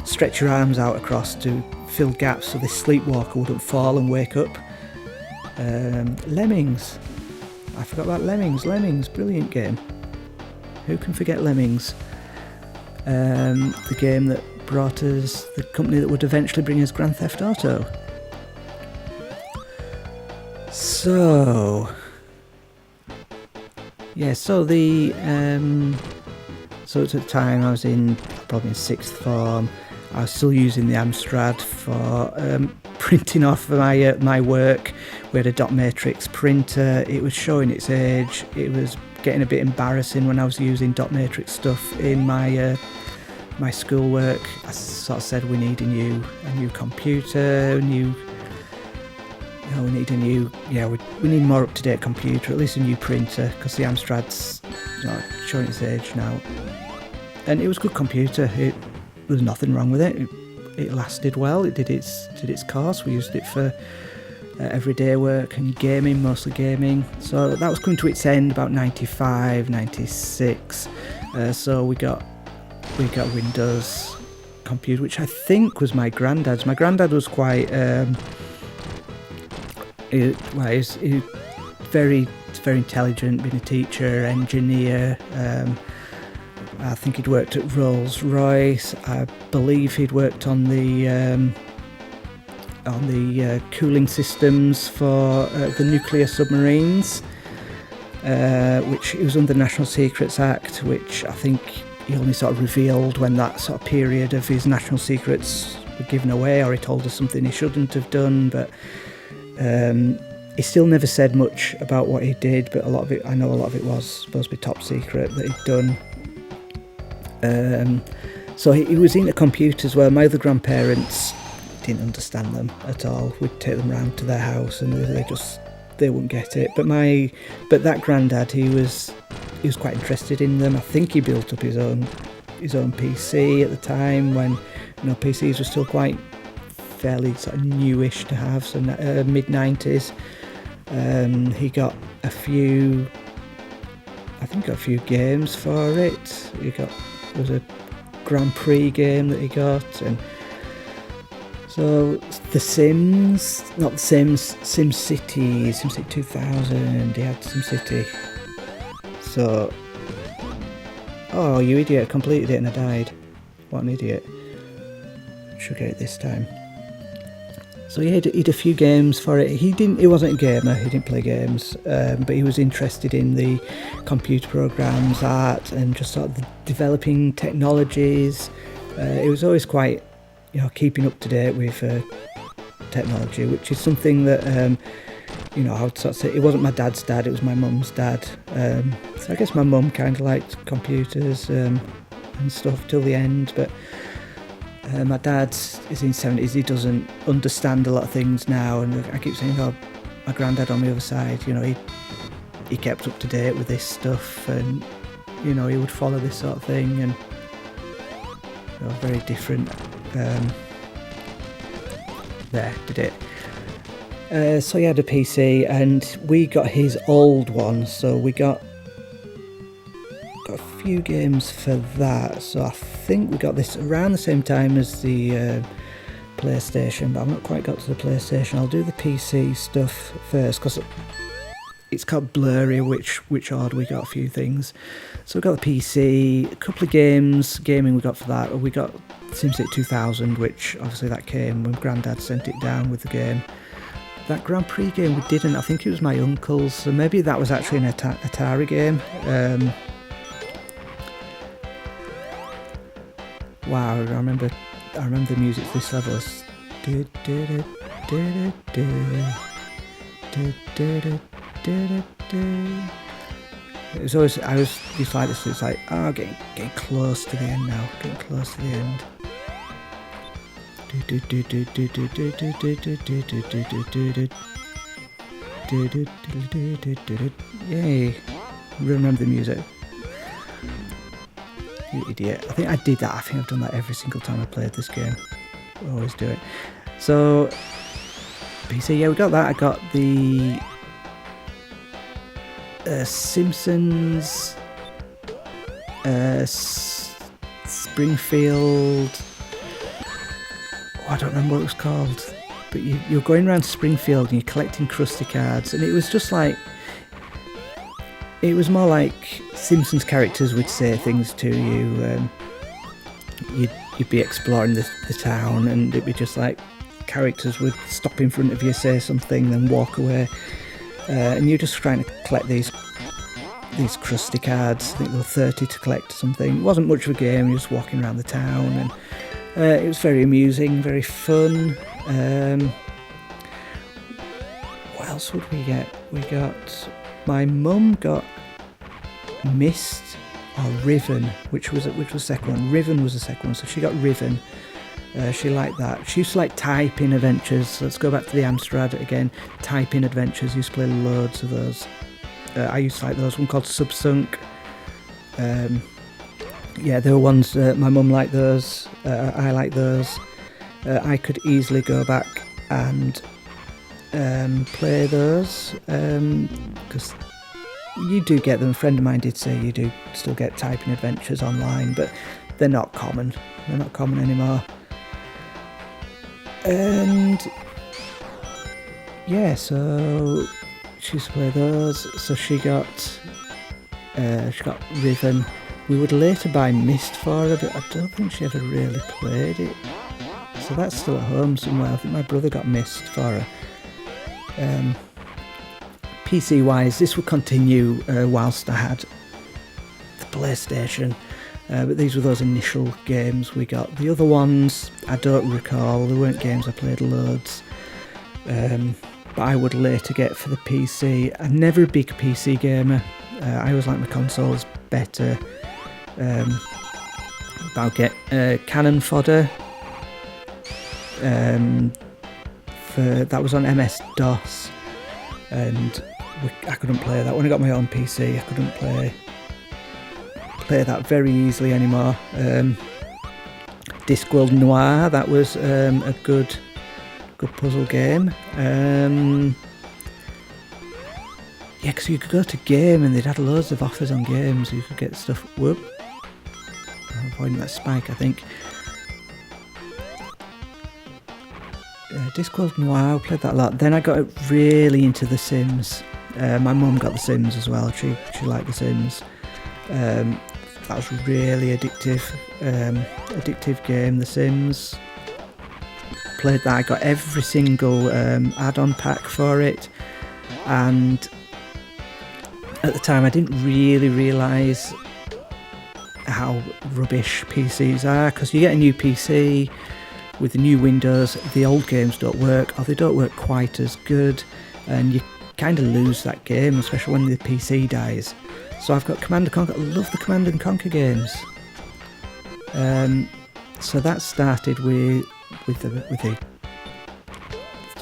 Speaker 1: stretch your arms out across to fill gaps so this sleepwalker wouldn't fall and wake up. Lemmings. I forgot about Lemmings. Brilliant game. Who can forget Lemmings? The game that brought us the company that would eventually bring us Grand Theft Auto. So at the time I was probably in sixth form. I was still using the Amstrad for printing off my work. We had a dot matrix printer. It was showing its age. It was getting a bit embarrassing when I was using dot matrix stuff in my schoolwork. I sort of said we need a new computer, we need a more up-to-date computer, at least a new printer, because the Amstrad's showing its age now. And it was a good computer. There was nothing wrong with it. It lasted well. It did its course. We used it for everyday work and gaming, mostly gaming. So that was coming to its end about 95, 96. So we got Windows computer, which I think was my granddad's. My granddad was quite he's very intelligent, being a teacher, engineer. I think he'd worked at Rolls-Royce. I believe he'd worked on the cooling systems for the nuclear submarines, which it was under the National Secrets Act, which I think he only sort of revealed when that sort of period of his national secrets were given away, or he told us something he shouldn't have done. But he still never said much about what he did, but I know a lot of it was supposed to be top secret that he'd done. So he was into computers. Well, my other grandparents didn't understand them at all. We'd take them round to their house and they wouldn't get it. But that granddad, he was quite interested in them. I think he built up his own PC at the time when PCs were still quite fairly sort of newish to have, so mid 90s. He got a few games for it. There was a Grand Prix game that he got, and so The Sims, not The Sims, SimCity 2000, he had SimCity. So, oh, you idiot, I completed it and I died. What an idiot. Should get it this time. So he had a few games for it. He wasn't a gamer, he didn't play games, but he was interested in the computer programs, art, and just sort of the developing technologies. It was always quite, keeping up to date with technology, which is something that, I would sort of say, it wasn't my dad's dad, it was my mum's dad. So I guess my mum kind of liked computers and stuff till the end, but my dad is in his 70s, he doesn't understand a lot of things now, and I keep saying, my granddad on the other side, he kept up to date with this stuff, and, he would follow this sort of thing, and very different. There, did it. So he had a PC, and we got his old one, so we got a few games for that. So I think we got this around the same time as the PlayStation, but I've not quite got to the PlayStation. I'll do the PC stuff first, because it's quite blurry which order we got a few things. So we got the PC, a couple of gaming we got for that. We got SimCity 2000, which obviously that came when Grandad sent it down with the game. That Grand Prix game we didn't, I think it was my uncle's, so maybe that was actually an Atari game. Wow, I remember the music to this level is it was always, I was just like this, it's like, getting close to the end now, getting close to the end. Yay, remember the music. You idiot. I think I did that. I think I've done that every single time I played this game. I always do it. So, PC, yeah, we got that. I got the Simpsons, Springfield. I don't remember what it was called. But you're going around Springfield and you're collecting Krusty cards, and it was just like, it was more like Simpsons characters would say things to you. You'd be exploring the town, and it'd be just like characters would stop in front of you, say something, then walk away, and you're just trying to collect these Krusty cards. I think there were 30 to collect or something. It wasn't much of a game, you're just walking around the town, and it was very amusing, very fun. What else would we get? My mum got Myst or Riven, which was the second one. Riven was the second one, so she got Riven. She liked that. She used to like typing adventures. Let's go back to the Amstrad again. Typing adventures. Used to play loads of those. I used to like those. One called Subsunk. Yeah, there were ones. My mum liked those. I liked those. I could easily go back and play those, because you do get them. A friend of mine did say you do still get typing adventures online, but they're not common. They're not common anymore. And yeah, so she used to play those. So she got Riven. We would later buy Myst for her, but I don't think she ever really played it. So that's still at home somewhere. I think my brother got Myst for her. PC wise, this would continue whilst I had the PlayStation, but these were those initial games we got. The other ones I don't recall. There weren't games I played loads, but I would later get for the PC. I'm never a big PC gamer. I always like my consoles better. But I'll get Cannon Fodder. That was on MS-DOS. and I couldn't play that. When I got my own PC, I couldn't play that very easily anymore. Discworld Noir, that was a good puzzle game. Yeah, because you could go to game and they'd had loads of offers on games. You could get stuff. Whoop! I'm avoiding that spike, I think. Discworld Noir, I played that a lot. Then I got really into The Sims. My mum got The Sims as well. She liked The Sims. That was really addictive game, The Sims. Played that. I got every single add-on pack for it, and at the time I didn't really realise how rubbish PCs are, because you get a new PC with the new Windows, the old games don't work, or they don't work quite as good, and you kind of lose that game, especially when the PC dies. So I've got Command & Conquer. I love the Command & Conquer games. So that started with the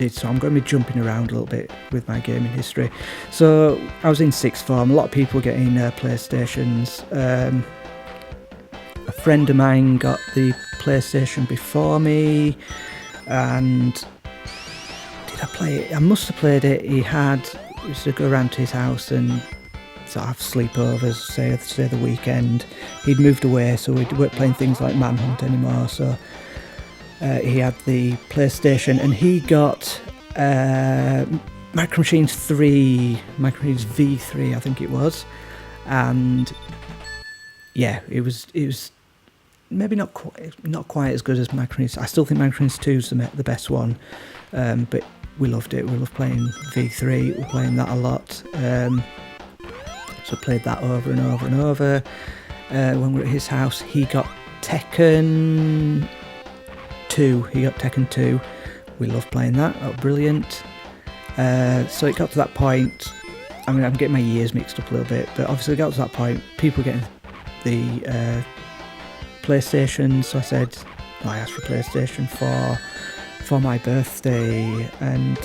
Speaker 1: so I'm going to be jumping around a little bit with my gaming history. So I was in sixth form. A lot of people getting PlayStations. A friend of mine got the PlayStation before me, and did I play it? I must have played it. We used to go around to his house and sort of have sleepovers, say the weekend. He'd moved away, so we weren't playing things like Manhunt anymore. So he had the PlayStation, and he got Micro Machines V3, I think it was, and yeah, it was maybe not quite as good as Micro Machines. I still think Micro Machines 2 is the best one, but we loved it. We loved playing V3. We were playing that a lot, so played that over and over and over. When we were at his house, he got Tekken 2. We loved playing that. That was brilliant. So it got to that point. I mean, I'm getting my years mixed up a little bit, but obviously it got to that point. People getting the PlayStation, so I asked for PlayStation for my birthday, and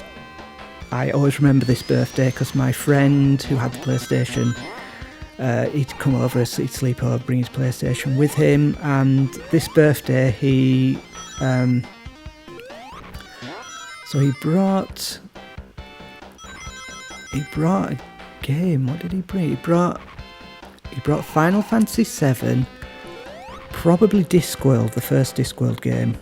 Speaker 1: I always remember this birthday because my friend who had the PlayStation, he'd come over, he'd sleep over, bring his PlayStation with him, and this birthday he brought a game. What did he bring? He brought Final Fantasy VII, probably Discworld, the first Discworld game,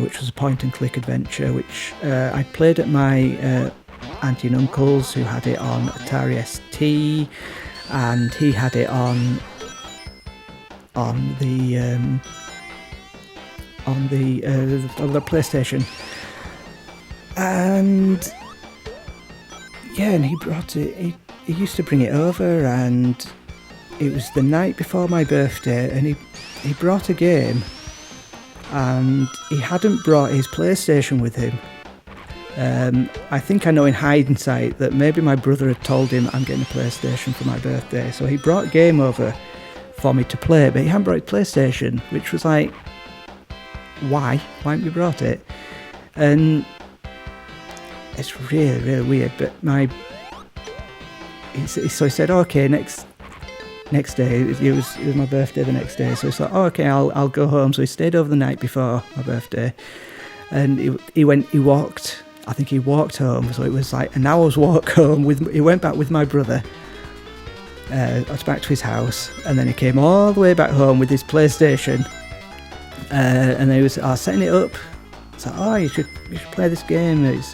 Speaker 1: which was a point-and-click adventure, which I played at my auntie and uncle's, who had it on Atari ST, and he had it on the PlayStation, and yeah, and he brought it. He used to bring it over, and it was the night before my birthday, and he brought a game, and he hadn't brought his PlayStation with him. I think I know in hindsight that maybe my brother had told him I'm getting a PlayStation for my birthday, so he brought a game over for me to play, but he hadn't brought his PlayStation, which was like, why haven't you brought it? And it's really, really weird, but so he said, okay, next day, it was my birthday the next day, so he's like, oh, okay, I'll go home. So he stayed over the night before my birthday, and he walked home, so it was like an hour's walk home. He went back with my brother, I was back to his house, and then he came all the way back home with his PlayStation, and he was setting it up. It's like, oh, you should play this game. It's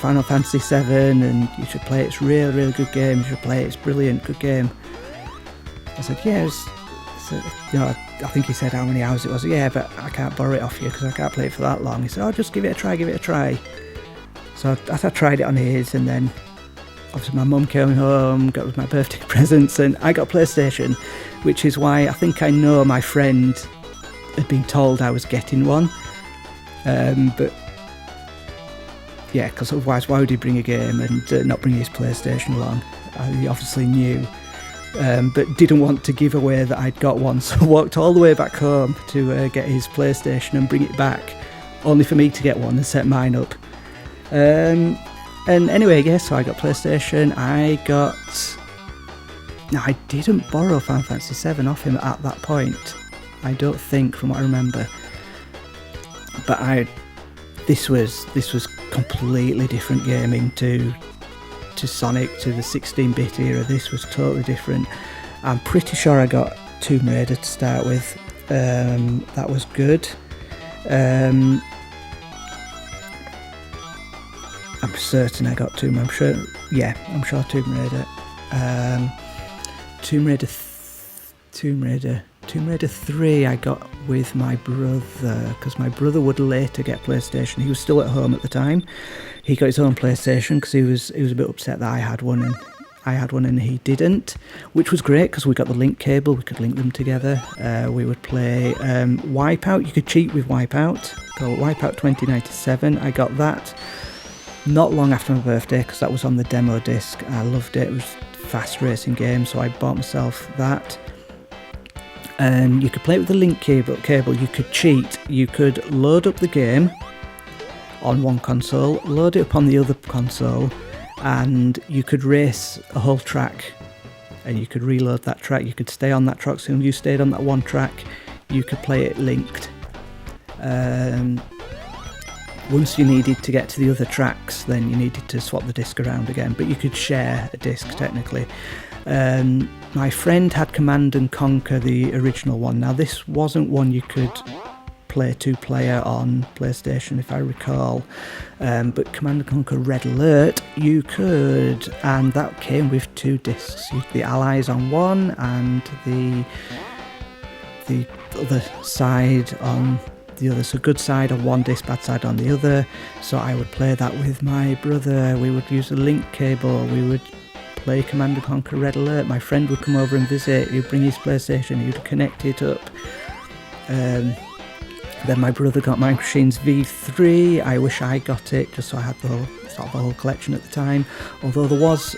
Speaker 1: Final Fantasy VII, and you should play it. It's really, really good game. You should play it. It's brilliant, good game. I said, yeah. I think he said how many hours it was. Yeah, but I can't borrow it off you because I can't play it for that long. He said, oh, just give it a try. So I tried it on his, and then obviously my mum came home, got my birthday presents, and I got a PlayStation, which is why I think I know my friend had been told I was getting one. But yeah, because otherwise why would he bring a game and not bring his PlayStation along? He obviously knew, but didn't want to give away that I'd got one, so walked all the way back home to get his PlayStation and bring it back only for me to get one and set mine up. And anyway, yeah, so I got PlayStation. I didn't borrow Final Fantasy VII off him at that point, I don't think, from what I remember. But this was completely different gaming to Sonic, to the 16-bit era. This was totally different. I'm pretty sure I got Tomb Raider to start with. That was good. I'm certain I got Tomb Raider. I'm sure Tomb Raider. Tomb Raider 3 I got with my brother, because my brother would later get PlayStation. He was still at home at the time. He got his own PlayStation because he was a bit upset that I had one and he didn't, which was great because we got the link cable. We could link them together. We would play Wipeout. You could cheat with Wipeout, called Wipeout 2097. I got that not long after my birthday because that was on the demo disc. I loved it. It was a fast racing game, so I bought myself that. And you could play it with the link cable. You could cheat. You could load up the game on one console, load it up on the other console, and you could race a whole track. And you could reload that track. You could stay on that track. So if you stayed on that one track, you could play it linked. Once you needed to get to the other tracks, then you needed to swap the disc around again. But you could share a disc technically. My friend had Command & Conquer, the original one. Now this wasn't one you could play 2-player on PlayStation, if I recall, but Command & Conquer Red Alert you could, and that came with 2 discs. You had the Allies on one and the other side on the other. So good side on one disc, bad side on the other. So I would play that with my brother. We would use a link cable. We would play Command & Conquer Red Alert. My friend would come over and visit. He'd bring his PlayStation. He'd connect it up. Then my brother got Micro Machines V3. I wish I got it just so I had the whole collection at the time. Although there was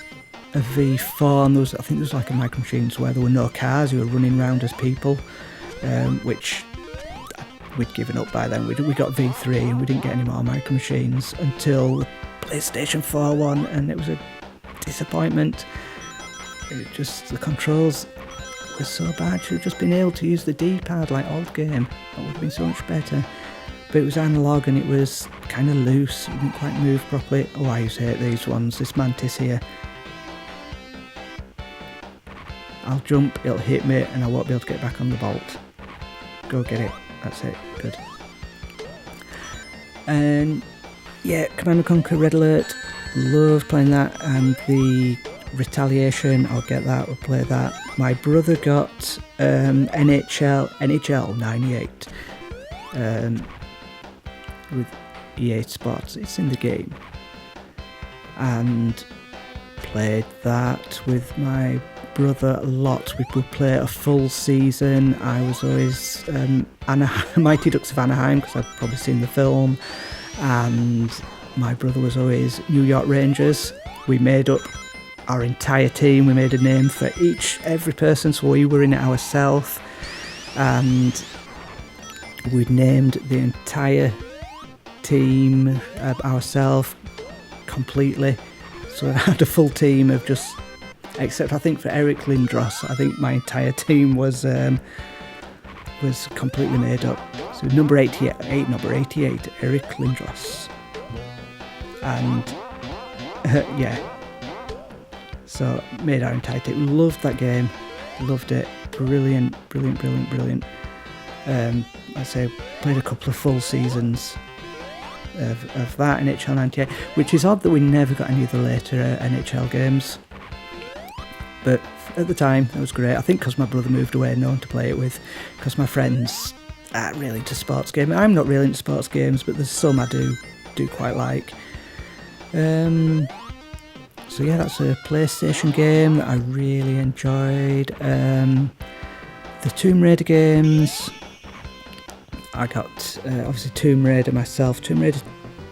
Speaker 1: a V4 and I think there was like a Micro Machines where there were no cars. You were running around as people, which we'd given up by then. We got V3 and we didn't get any more Micro Machines until the PlayStation 4 one, and it was a disappointment. The controls were so bad. Should have just been able to use the D-pad like old game. That would have been so much better. But it was analog and it was kind of loose. It didn't quite move properly. Oh, I used to hate these ones. This mantis here. I'll jump, it'll hit me, and I won't be able to get back on the bolt. Go get it. That's it. Good. And yeah, Command & Conquer Red Alert. Loved playing that, and the Retaliation, I'll get that, we'll play that. My brother got NHL 98 with EA Sports. It's in the game, and played that with my brother a lot. We would play a full season. I was always Mighty Ducks of Anaheim because I'd probably seen the film, and my brother was always New York Rangers. We made up our entire team. We made a name for every person, so we were in it ourselves, and we named the entire team ourselves completely. So I had a full team of except I think for Eric Lindros, I think my entire team was completely made up. So number 88, Eric Lindros. And yeah, so made our entire team. Loved that game, loved it. Brilliant. I say played a couple of full seasons of that NHL 98, which is odd that we never got any of the later NHL games. But at the time, it was great. I think because my brother moved away, no one to play it with, because my friends aren't really into sports games. I'm not really into sports games, but there's some I do quite like. So yeah, that's a PlayStation game that I really enjoyed. The Tomb Raider games, I got obviously Tomb Raider myself. Tomb Raider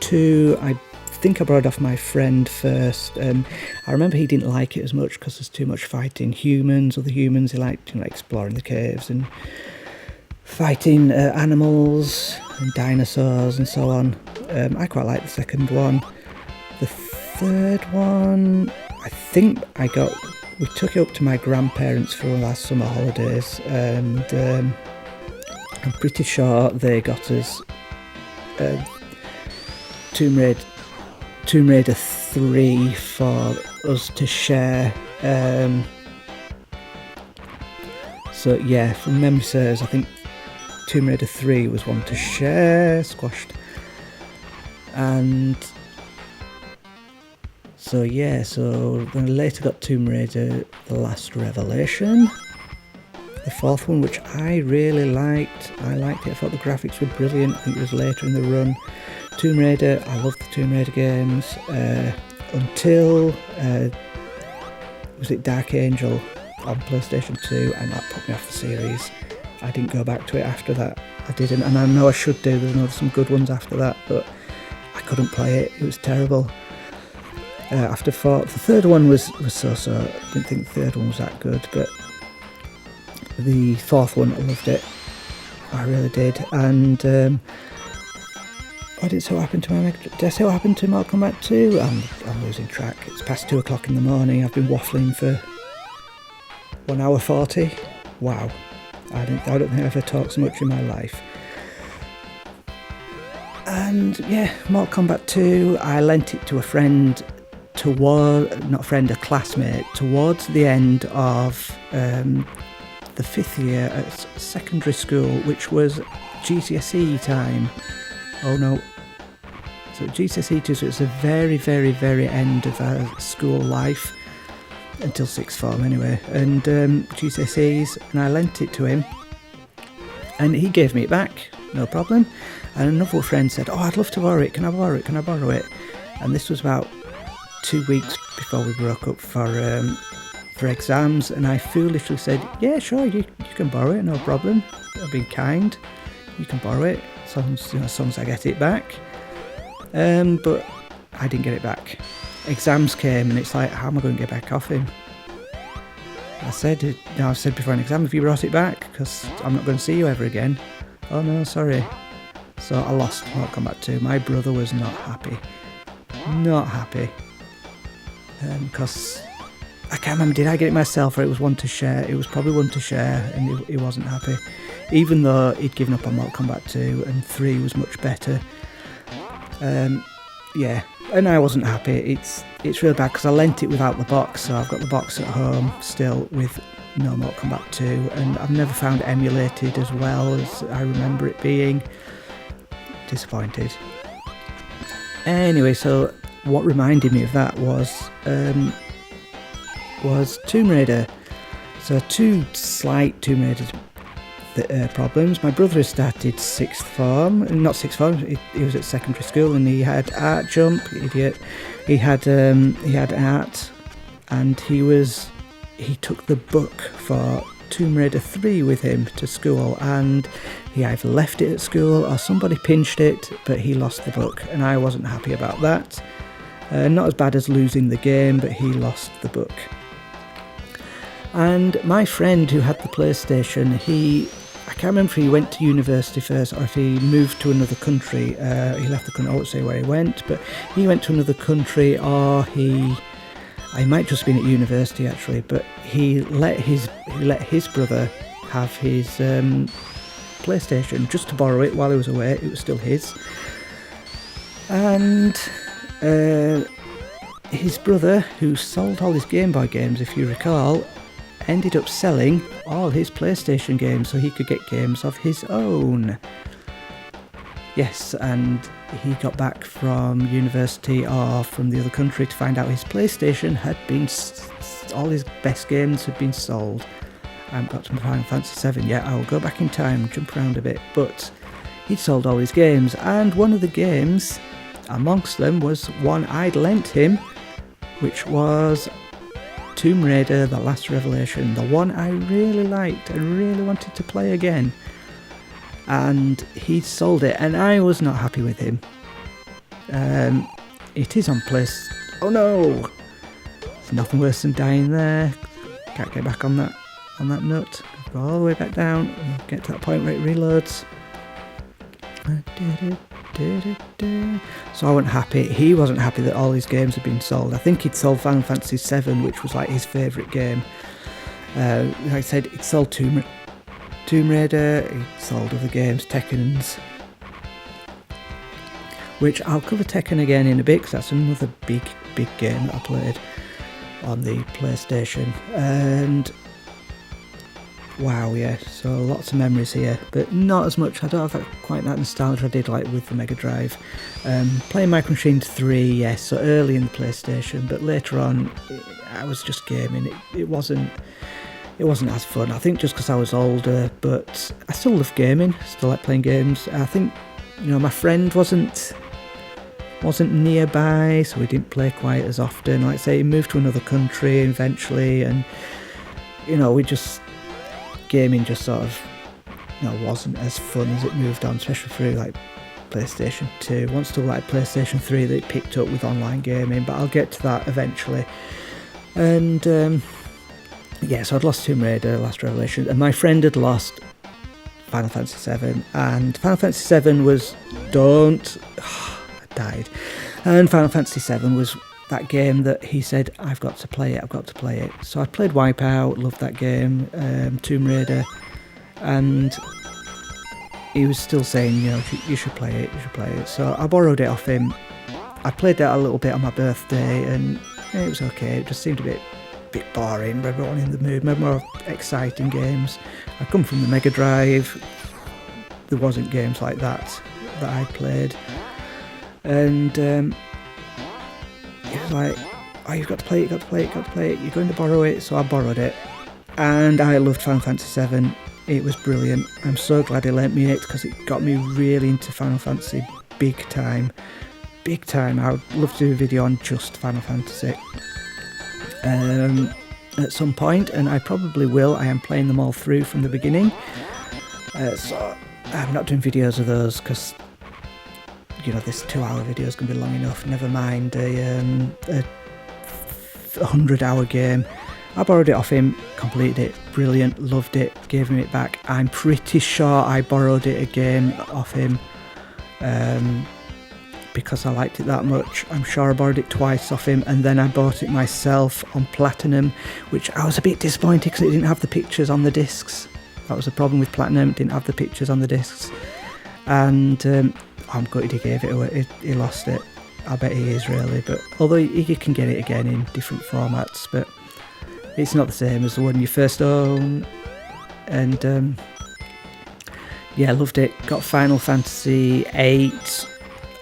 Speaker 1: 2, I think I borrowed off my friend first. I remember he didn't like it as much because there's too much fighting other humans. He liked exploring the caves and fighting animals and dinosaurs and so on. I quite like the second one. The third one, I think we took it up to my grandparents for the last summer holidays, and I'm pretty sure they got us Tomb Raider 3 for us to share. So yeah, from memory serves, I think Tomb Raider 3 was one to share, squashed. And so yeah, so then I later got Tomb Raider The Last Revelation, the fourth one, which I really liked. I liked it, I thought the graphics were brilliant. I think it was later in the run. Tomb Raider, I loved the Tomb Raider games, until, was it Dark Angel on PlayStation 2, and that put me off the series. I didn't go back to it after that, I didn't, and I know I should do, there's some good ones after that, but I couldn't play it, it was terrible. After the third one was so-so, I didn't think the third one was that good, but the fourth one, I loved it, I really did. And did I say what happened to Mortal Kombat 2? I'm losing track. It's past 2 o'clock in the morning. I've been waffling for 1 hour 40. Wow. I don't think I've ever talked so much in my life. And yeah, Mortal Kombat 2, I lent it to a friend, a classmate, towards the end of the 5th year at secondary school, which was GCSE time. Oh no. So GCSE 2, so it's the very, very, very end of our school life, until 6th form anyway, and GCSEs, and I lent it to him, and he gave me it back, no problem. And another friend said, oh, I'd love to borrow it, can I borrow it? And this was about 2 weeks before we broke up for exams, and I foolishly said, yeah, sure, you can borrow it, no problem. I've been kind, you can borrow it, as long as I get it back. But I didn't get it back. Exams came, and it's like, how am I going to get back off him? I said before an exam, have you brought it back? Because I'm not going to see you ever again. Oh no, sorry. So I lost Mortal Kombat 2. My brother was not happy. Because I can't remember, did I get it myself or it was one to share? It was probably one to share, and he wasn't happy. Even though he'd given up on Mortal Kombat 2 and 3 was much better. Yeah, and I wasn't happy. It's really bad because I lent it without the box, so I've got the box at home still with no Mortal Kombat 2, and I've never found it emulated as well as I remember it being. Disappointed. Anyway, so what reminded me of that was Tomb Raider. So two slight Tomb Raider problems. My brother has started not sixth form, he was at secondary school, and he had art jump, idiot. He had art, and he took the book for Tomb Raider 3 with him to school, and he either left it at school or somebody pinched it, but he lost the book, and I wasn't happy about that. Not as bad as losing the game, but he lost the book. And my friend who had the PlayStation, I can't remember if he went to university first or if he moved to another country. He left the country, I won't say where he went, but he went to another country, or he might just have been at university actually, but he let his brother have his PlayStation just to borrow it while he was away. It was still his. And his brother, who sold all his Game Boy games, if you recall, ended up selling all his PlayStation games so he could get games of his own. Yes, and he got back from university or from the other country to find out his PlayStation had been, all his best games had been sold. I haven't got to Final Fantasy VII yet. I'll go back in time, jump around a bit, but he'd sold all his games, and one of the games amongst them was one I'd lent him, which was Tomb Raider The Last Revelation, the one I really liked and really wanted to play again. And he'd sold it, and I was not happy with him. It is on place. Oh no! There's nothing worse than dying there. Can't get back on that. on that nut. Go all the way back down and get to that point where it reloads. So I wasn't happy. He wasn't happy that all his games had been sold. I think he'd sold Final Fantasy VII, which was like his favourite game. Like I said, he'd sold Tomb Raider, he sold other games, Tekken's, which I'll cover Tekken again in a bit because that's another big game that I played on the PlayStation. And wow, yeah, so lots of memories here, but not as much. I don't have quite that nostalgia I did like with the Mega Drive. Playing Micro Machines 3, yes, so early in the PlayStation, but later on I was just gaming. It wasn't as fun, I think, just because I was older, but I still love gaming, still like playing games. I think, my friend wasn't nearby, so we didn't play quite as often. Like I say, he moved to another country eventually, and gaming just sort of wasn't as fun as it moved on, especially through like PlayStation 2. Once till like PlayStation 3 that it picked up with online gaming, but I'll get to that eventually. And so I'd lost Tomb Raider, Last Revelation, and my friend had lost Final Fantasy VII, and Final Fantasy VII was I died. And Final Fantasy VII was that game that he said, I've got to play it. So I played Wipeout, loved that game, Tomb Raider, and he was still saying, you should play it. So I borrowed it off him. I played that a little bit on my birthday, and it was okay. It just seemed a bit boring. Maybe I wanted in the mood, maybe more exciting games. I come from the Mega Drive. There wasn't games like that I played. And it was like, you've got to play it, you're going to borrow it. So I borrowed it, and I loved Final Fantasy VII. It was brilliant. I'm so glad he lent me it, because it got me really into Final Fantasy big time. I would love to do a video on just Final Fantasy at some point, and I probably will. I am playing them all through from the beginning, so I'm not doing videos of those because this 2-hour video is going to be long enough. Never mind a 100-hour game. I borrowed it off him, completed it, brilliant, loved it, gave him it back. I'm pretty sure I borrowed it again off him because I liked it that much. I'm sure I borrowed it twice off him, and then I bought it myself on Platinum, which I was a bit disappointed because it didn't have the pictures on the discs. That was the problem with Platinum, it didn't have the pictures on the discs. And I'm gutted he gave it away, he lost it. I bet he is really, but although you can get it again in different formats, but it's not the same as the one you first own. And loved it. Got Final Fantasy VIII.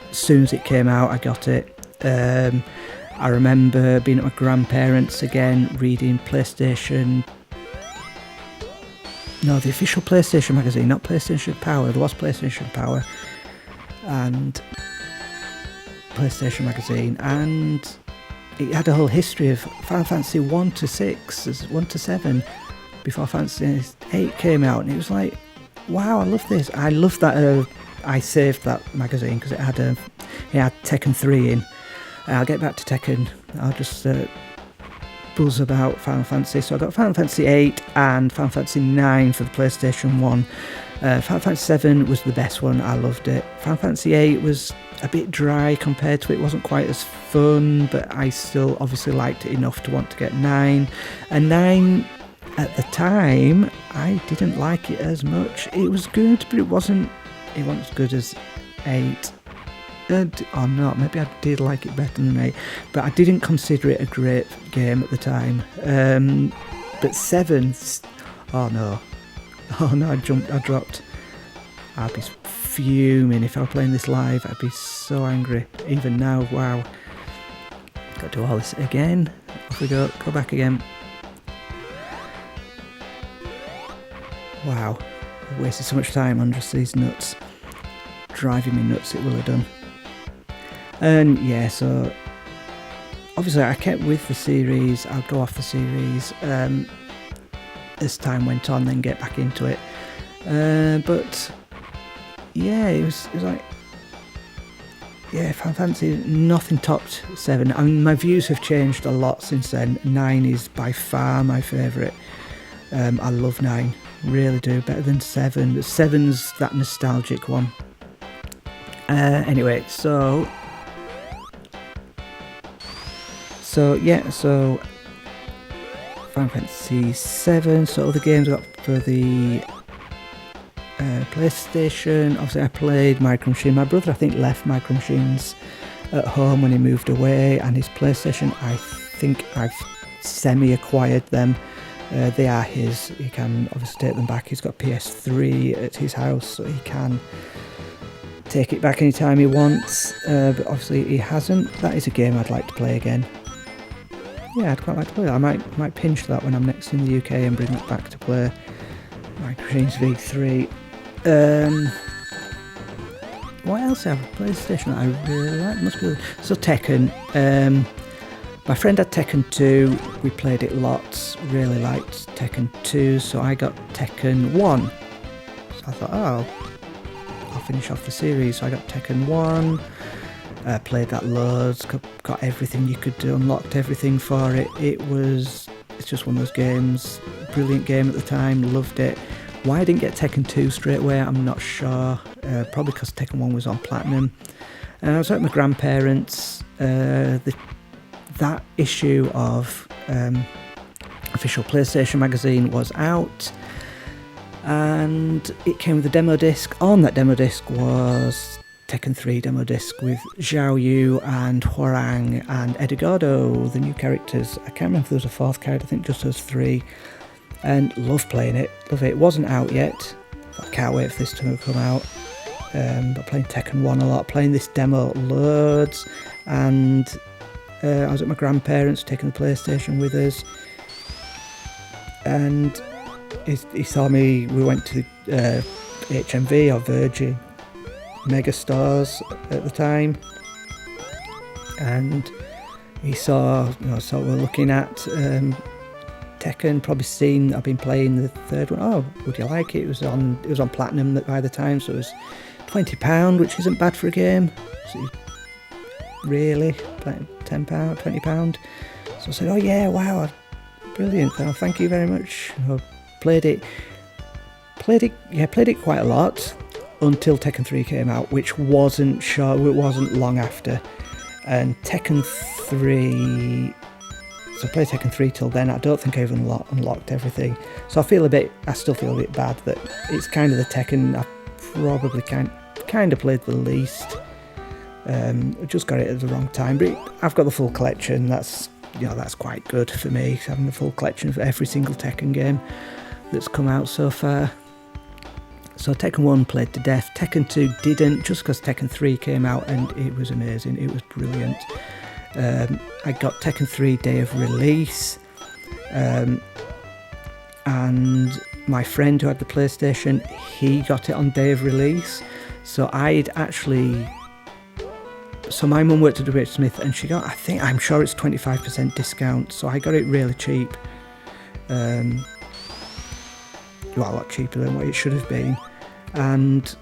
Speaker 1: As soon as it came out, I got it. I remember being at my grandparents' again, reading the official PlayStation magazine, not PlayStation Power. There was PlayStation Power and PlayStation magazine, and it had a whole history of Final Fantasy 1 to 6, 1 to 7, before Fantasy 8 came out, and it was like, wow, I love this. I love that. I saved that magazine because it had Tekken 3 in. I'll get back to Tekken. I'll just buzz about Final Fantasy. So I got Final Fantasy 8 and Final Fantasy 9 for the PlayStation 1. Final Fantasy 7 was the best one. I loved it. Final Fantasy 8 was a bit dry compared to it. It wasn't quite as fun, but I still obviously liked it enough to want to get 9. And 9, at the time, I didn't like it as much. It was good, but it wasn't as good as 8. Or not, maybe I did like it better than 8, but I didn't consider it a great game at the time. But 7, oh no, I dropped. I'd be fuming if I were playing this live. I'd be so angry. Even now, wow. Got to do all this again. Off we go back again. Wow, I've wasted so much time on just these nuts. Driving me nuts, it will have done. And yeah, so obviously I kept with the series. I'd go off the series as time went on, then get back into it. But yeah, it was like, yeah, Final Fantasy, nothing topped 7. I mean, my views have changed a lot since then. 9 is by far my favourite. I love 9, really do, better than 7. But 7's that nostalgic one. Anyway, so Final Fantasy 7. So other games I got for the PlayStation. Obviously, I played Micro Machine. My brother, I think, left Micro Machines at home when he moved away, and his PlayStation, I think I've semi-acquired them. They are his. He can obviously take them back. He's got PS3 at his house, so he can take it back anytime he wants. But obviously, he hasn't. That is a game I'd like to play again. Yeah, I'd quite like to play that. I might pinch that when I'm next in the UK and bring it back to play Micro Machines V3. What else I have? A PlayStation that I really like. Must be so Tekken. My friend had Tekken 2. We played it lots. Really liked Tekken 2, so I got Tekken 1. So I thought, I'll finish off the series. So I got Tekken 1. Played that loads. Got everything you could do. Unlocked everything for it. It's just one of those games. Brilliant game at the time. Loved it. Why I didn't get Tekken 2 straight away, I'm not sure. Probably because Tekken 1 was on Platinum. And I was at my grandparents'. That issue of official PlayStation magazine was out, and it came with a demo disc. On that demo disc was Tekken 3 demo disc with Xiao Yu and Hwoarang and Edgardo, the new characters. I can't remember if there was a fourth character, I think just those 3. And love playing it, love it. It wasn't out yet, I can't wait for this to come out. But playing Tekken 1 a lot, playing this demo loads, and I was at my grandparents taking the PlayStation with us, and he saw me. We went to HMV or Virgin Megastores at the time, and he saw, so we're looking at Tekken. Probably seen I've been playing the third one. Oh, would you like it? It was on Platinum by the time, so it was £20, which isn't bad for a game. So really, like £10, £20. So I said, oh yeah, wow, brilliant, thank you very much. I played it quite a lot until Tekken 3 came out, which wasn't long after. And Tekken 3, so I played Tekken 3 till then. I don't think I've unlocked everything, so I still feel a bit bad that it's kind of the Tekken I probably kind of played the least. I just got it at the wrong time, but I've got the full collection. That's quite good for me, having the full collection of every single Tekken game that's come out so far. So Tekken 1 played to death. Tekken 2 didn't, just because Tekken 3 came out and it was amazing. It was brilliant. I got Tekken 3 day of release, and my friend who had the PlayStation, he got it on day of release. So my mum worked at WH Smith, and she got, I'm sure it's 25% discount, so I got it really cheap. A lot cheaper than what it should have been. And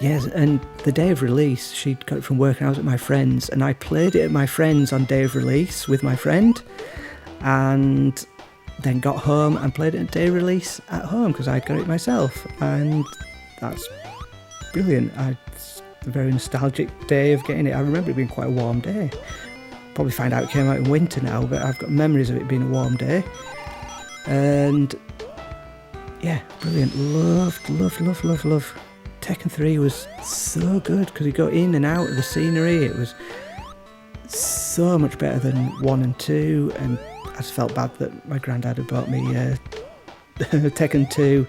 Speaker 1: yes, and the day of release, she'd got it from work and I was at my friend's, and I played it at my friend's on day of release with my friend, and then got home and played it at day of release at home because I'd got it myself, and that's brilliant. It's a very nostalgic day of getting it. I remember it being quite a warm day. Probably find out it came out in winter now, but I've got memories of it being a warm day. And yeah, brilliant. Loved. Tekken 3 was so good because you go in and out of the scenery. It was so much better than 1 and 2, and I just felt bad that my granddad had bought me Tekken 2,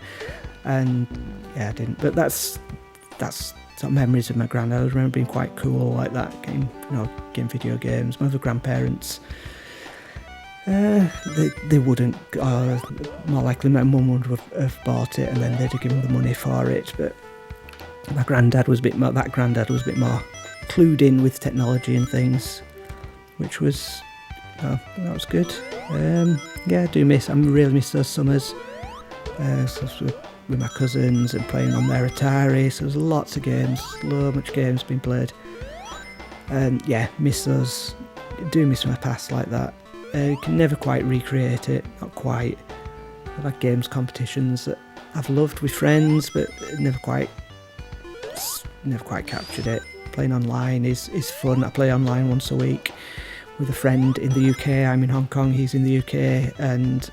Speaker 1: and yeah, I didn't. But that's sort of memories of my granddad. I remember being quite cool like that, getting video games. My other grandparents, they wouldn't. More likely my mum would have bought it and then they'd have given the money for it. But my granddad was a bit more clued in with technology and things, which was that was good. Yeah, I do miss. I really miss those summers. With my cousins and playing on their Atari. So there's lots of games, much games being played. And yeah, miss those. I do miss my past like that. You can never quite recreate it, not quite. I've had games competitions that I've loved with friends, but never quite captured it. Playing online is fun. I play online once a week with a friend in the UK. I'm in Hong Kong, he's in the UK, and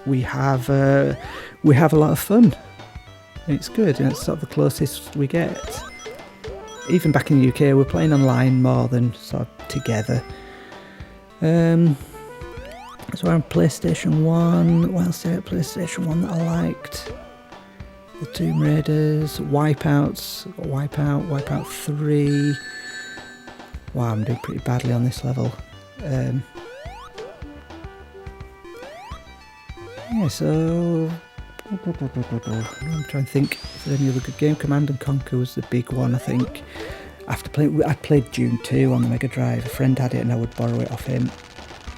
Speaker 1: we have a lot of fun. It's good, and it's sort of the closest we get. Even back in the UK, we're playing online more than sort of together. So we're on PlayStation 1. What else did I have PlayStation 1 that I liked? The Tomb Raiders, Wipeout 3. Wow, I'm doing pretty badly on this level. Yeah, so I'm trying to think if there's any other good game. Command & Conquer was the big one, I think. I'd played Dune 2 on the Mega Drive. A friend had it and I would borrow it off him.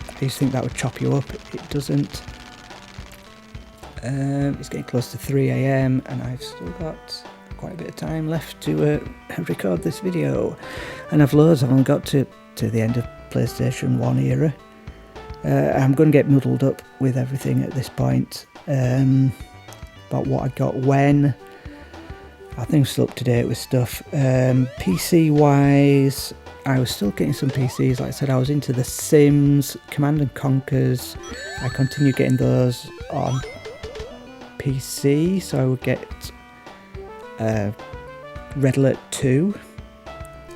Speaker 1: I used to think that would chop you up. It doesn't. It's getting close to 3 AM and I've still got quite a bit of time left to record this video. And I've loads. I've only got to the end of PlayStation 1 era. I'm going to get muddled up with everything at this point. About what I got when. I think I'm still up to date with stuff. PC wise, I was still getting some PCs. Like I said, I was into The Sims, Command & Conquers. I continue getting those on PC, so I would get Red Alert 2,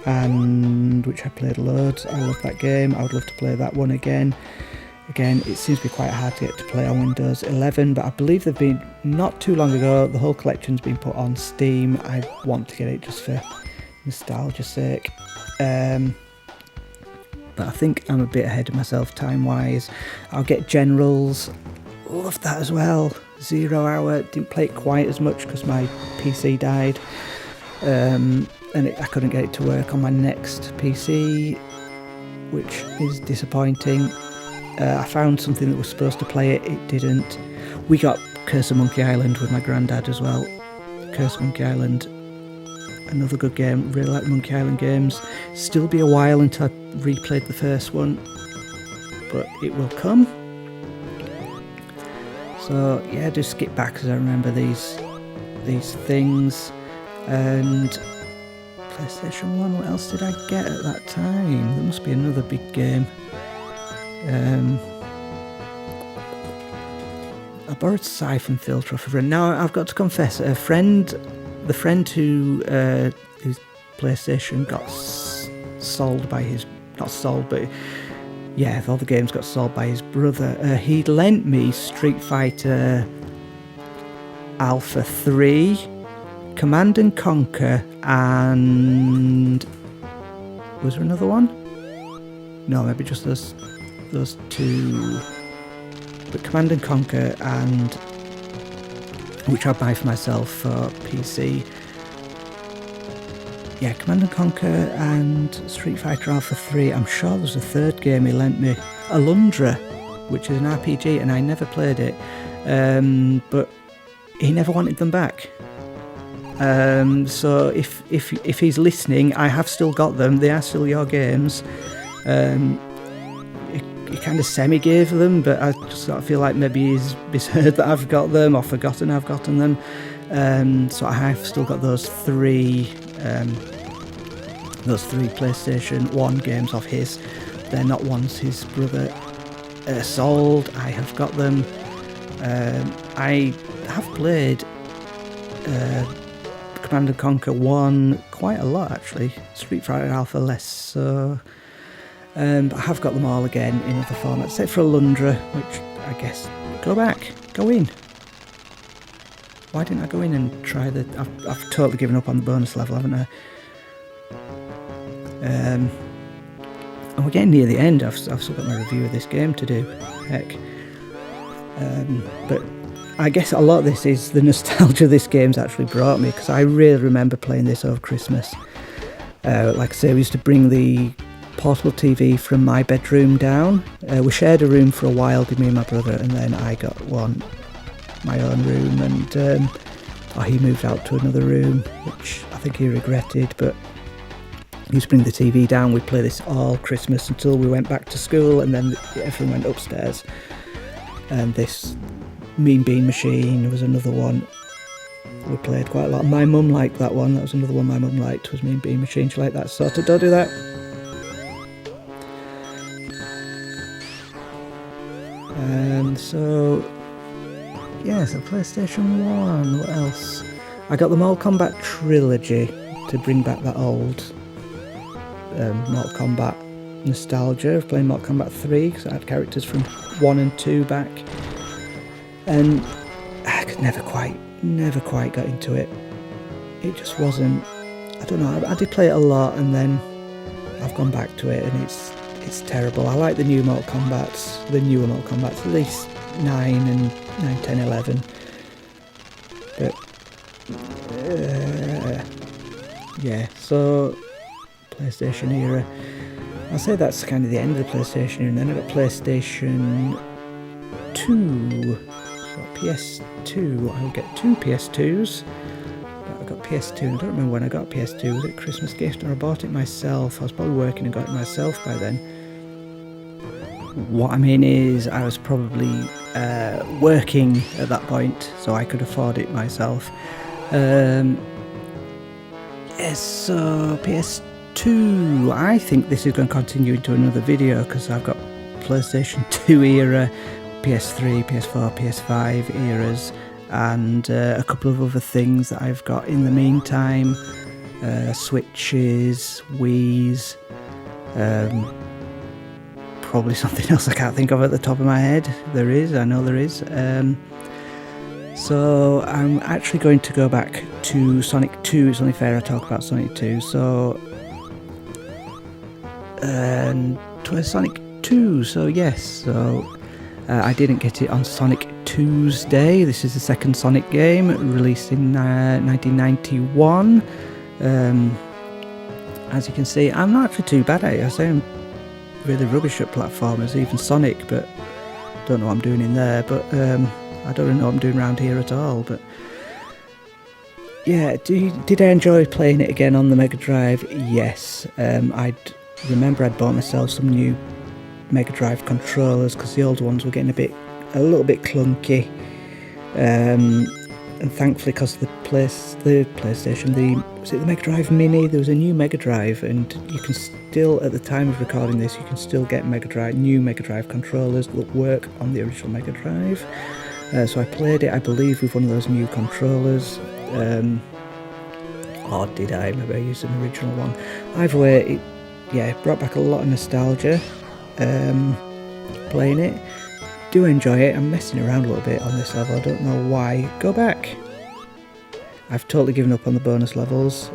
Speaker 1: and which I played loads. I love that game. I would love to play that one again. Again, it seems to be quite hard to get to play on Windows 11, but I believe they've been, not too long ago, the whole collection's been put on Steam. I want to get it just for nostalgia's sake. But I think I'm a bit ahead of myself time-wise. I'll get Generals. Love that as well. 0 Hour. Didn't play it quite as much because my PC died. I couldn't get it to work on my next PC, which is disappointing. I found something that was supposed to play it, it didn't. We got Curse of Monkey Island with my granddad as well. Curse of Monkey Island, another good game. Really like Monkey Island games. Still be a while until I replayed the first one, but it will come. So yeah, just skip back because I remember these things. And PlayStation 1, what else did I get at that time? There must be another big game. I borrowed Siphon Filter off a friend. Now I've got to confess, the friend whose PlayStation got sold by his, not sold, but yeah, all the games got sold by his brother. He lent me Street Fighter Alpha 3, Command & Conquer, and was there another one? No, maybe just those two. But Command & Conquer, and which I'll buy for myself for PC. Yeah, Command & Conquer and Street Fighter Alpha 3. I'm sure there's a third game he lent me, Alundra, which is an RPG, and I never played it. But he never wanted them back. So if he's listening, I have still got them. They are still your games. He kind of semi-gave them, but I just sort of feel like maybe he's misheard that I've got them or forgotten I've gotten them. So I have still got those three PlayStation 1 games of his. They're not ones his brother sold. I have got them. I have played Command & Conquer 1 quite a lot actually. Street Fighter Alpha less so. But I have got them all again in other formats, except for Alundra, which I guess, go in. Why didn't I go in and try I've totally given up on the bonus level, haven't I? And we're getting near the end. I've still got my review of this game to do, heck. But I guess a lot of this is the nostalgia this game's actually brought me, because I really remember playing this over Christmas. Like I say, we used to bring the portable TV from my bedroom down. We shared a room for a while, did me and my brother, and then I got my own room, and he moved out to another room, which I think he regretted, but used to bring the TV down. We'd play this all Christmas until we went back to school, and then everyone went upstairs. And this Mean Bean Machine was another one we played quite a lot. My mum liked that one. That was another one my mum liked, was Mean Bean Machine. She liked that sort of. Don't do that. So yeah, so PlayStation 1, what else? I got the Mortal Kombat trilogy to bring back that old Mortal Kombat nostalgia of playing Mortal Kombat 3, because I had characters from 1 and 2 back, and I could never quite got into it. It just wasn't, I don't know, I did play it a lot, and then I've gone back to it, and it's terrible. I like the new Mortal Kombats, the newer Mortal Kombats, at least 9, 10, 11. But yeah, so PlayStation era. I'll say that's kind of the end of the PlayStation, and then I got PlayStation 2. So PS2, I'll get 2 PS2s. But I got PS2, and I don't remember when I got PS2. Was it a Christmas gift, or I bought it myself? I was probably working and got it myself by then. What I mean is, I was probably working at that point, so I could afford it myself. Yes, so PS2, I think this is going to continue into another video, because I've got PlayStation 2 era, PS3, PS4, PS5 eras, and a couple of other things that I've got in the meantime. Switches, Wii's, probably something else I can't think of at the top of my head. I know there is. So I'm actually going to go back to Sonic 2. It's only fair I talk about Sonic 2. So, and to Sonic 2. So yes, so I didn't get it on Sonic Tuesday. This is the second Sonic game, released in 1991. As you can see, I'm not actually too bad at it. I say I'm really rubbish at platformers, even Sonic, but don't know what I'm doing in there. But I don't really know what I'm doing around here at all. But yeah, did I enjoy playing it again on the Mega Drive? Yes. I remember I'd bought myself some new Mega Drive controllers, because the old ones were getting a little bit clunky. And thankfully, because the PlayStation, was it the Mega Drive Mini? There was a new Mega Drive, and you can still, at the time of recording this, you can still get new Mega Drive controllers that work on the original Mega Drive. So I played it, I believe, with one of those new controllers. Or did I? Maybe I used an original one. Either way, it brought back a lot of nostalgia. Playing it. Do enjoy it. I'm messing around a little bit on this level. I don't know why. Go back. I've totally given up on the bonus levels.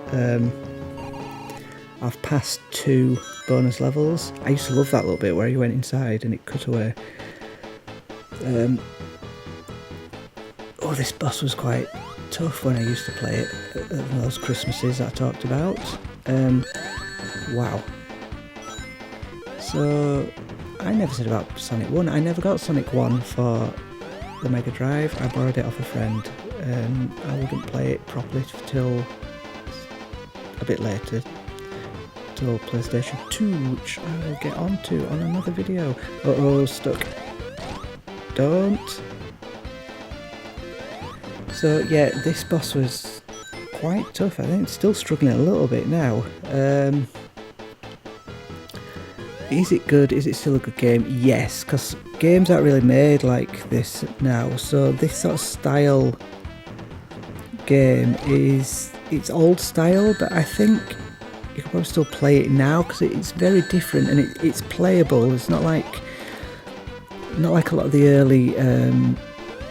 Speaker 1: I've passed 2 bonus levels. I used to love that little bit where you went inside and it cut away. This boss was quite tough when I used to play it at those Christmases that I talked about. Wow. So I never said about Sonic 1. I never got Sonic 1 for the Mega Drive. I borrowed it off a friend. I wouldn't play it properly till a bit later, till PlayStation 2, which I will get onto on another video. Uh-oh, stuck. Don't. So yeah, this boss was quite tough. I think it's still struggling a little bit now. Is it good? Is it still a good game? Yes, because games aren't really made like this now. So this sort of style game it's old style, but I think you can probably still play it now because it's very different and it's playable. It's not like a lot of the early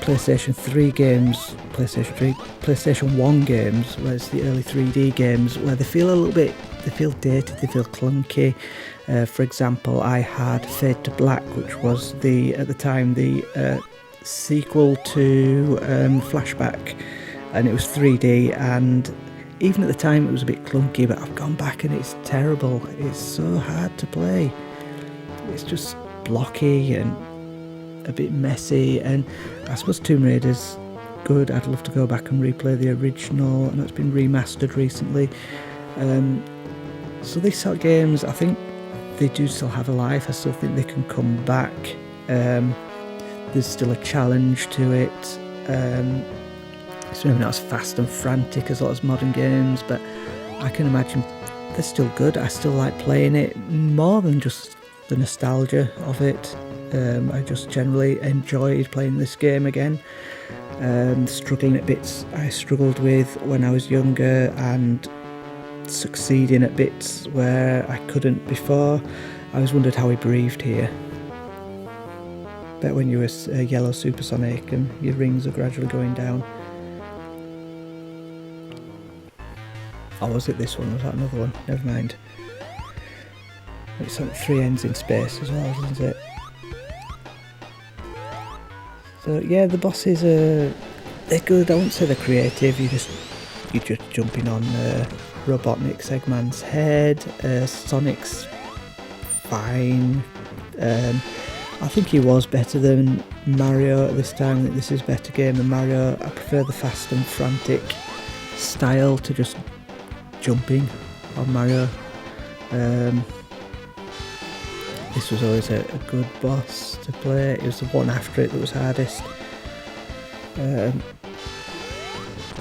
Speaker 1: PlayStation 3 games, PlayStation 1 games, where it's the early 3D games, where they feel dated, they feel clunky. For example, I had Fade to Black, which was at the time the sequel to Flashback, and it was 3D, and even at the time it was a bit clunky, but I've gone back and it's terrible. It's so hard to play. It's just blocky and a bit messy, and I suppose Tomb Raider's good. I'd love to go back and replay the original. I know it's been remastered recently. So these sort of games, I think they do still have a life. I still think they can come back. There's still a challenge to it. It's maybe not as fast and frantic as a lot of modern games, but I can imagine they're still good. I still like playing it more than just the nostalgia of it. I just generally enjoyed playing this game again. Struggling at bits I struggled with when I was younger, and succeeding at bits where I couldn't before. I always wondered how he breathed here. Bet when you were a yellow supersonic and your rings are gradually going down. Or was it this one? Was that another one? Never mind. It's like 3 ends in space as well, isn't it? So yeah, the bosses are, they're good. I won't say they're creative. You're just jumping on Robotnik's Eggman's head. Sonic's fine. I think he was better than Mario at this time. I think this is a better game than Mario. I prefer the fast and frantic style to just jumping on Mario. This was always a good boss to play. It was the one after it that was hardest.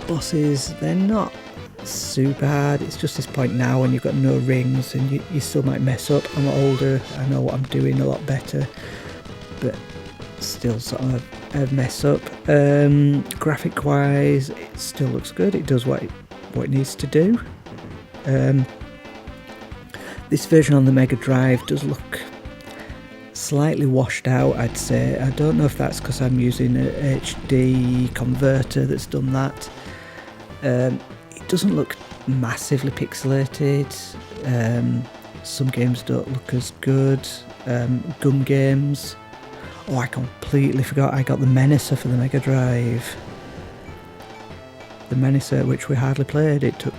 Speaker 1: Bosses, they're not super hard. It's just this point now when you've got no rings and you still might mess up. I'm older, I know what I'm doing a lot better, but still sort of mess up. Graphic wise, it still looks good. It does what it needs to do. This version on the Mega Drive does look slightly washed out, I'd say. I don't know if that's because I'm using a HD converter that's done that. It doesn't look massively pixelated. Some games don't look as good. Gun games. Oh, I completely forgot I got the Menacer for the Mega Drive. The Menacer, which we hardly played. It took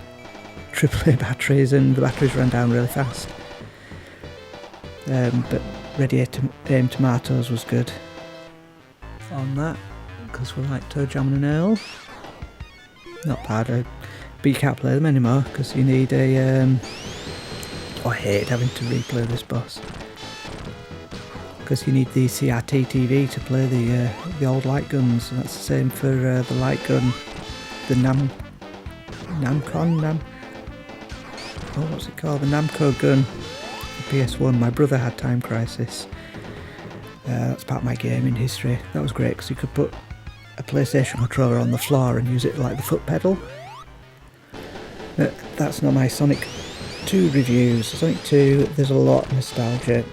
Speaker 1: AAA batteries and the batteries ran down really fast. But Ready Aim Tomatoes was good on that, because we like Toe Jam and Earl. Not bad, but you can't play them anymore because you need a... I hate having to replay this boss, because you need the CRT TV to play the old light guns, and that's the same for the light gun, the Namco, what's it called? The Namco gun. PS1. My brother had Time Crisis. That's part of my gaming history. That was great because you could put a PlayStation controller on the floor and use it like the foot pedal. But that's not my Sonic 2 reviews. Sonic 2, there's a lot of nostalgia,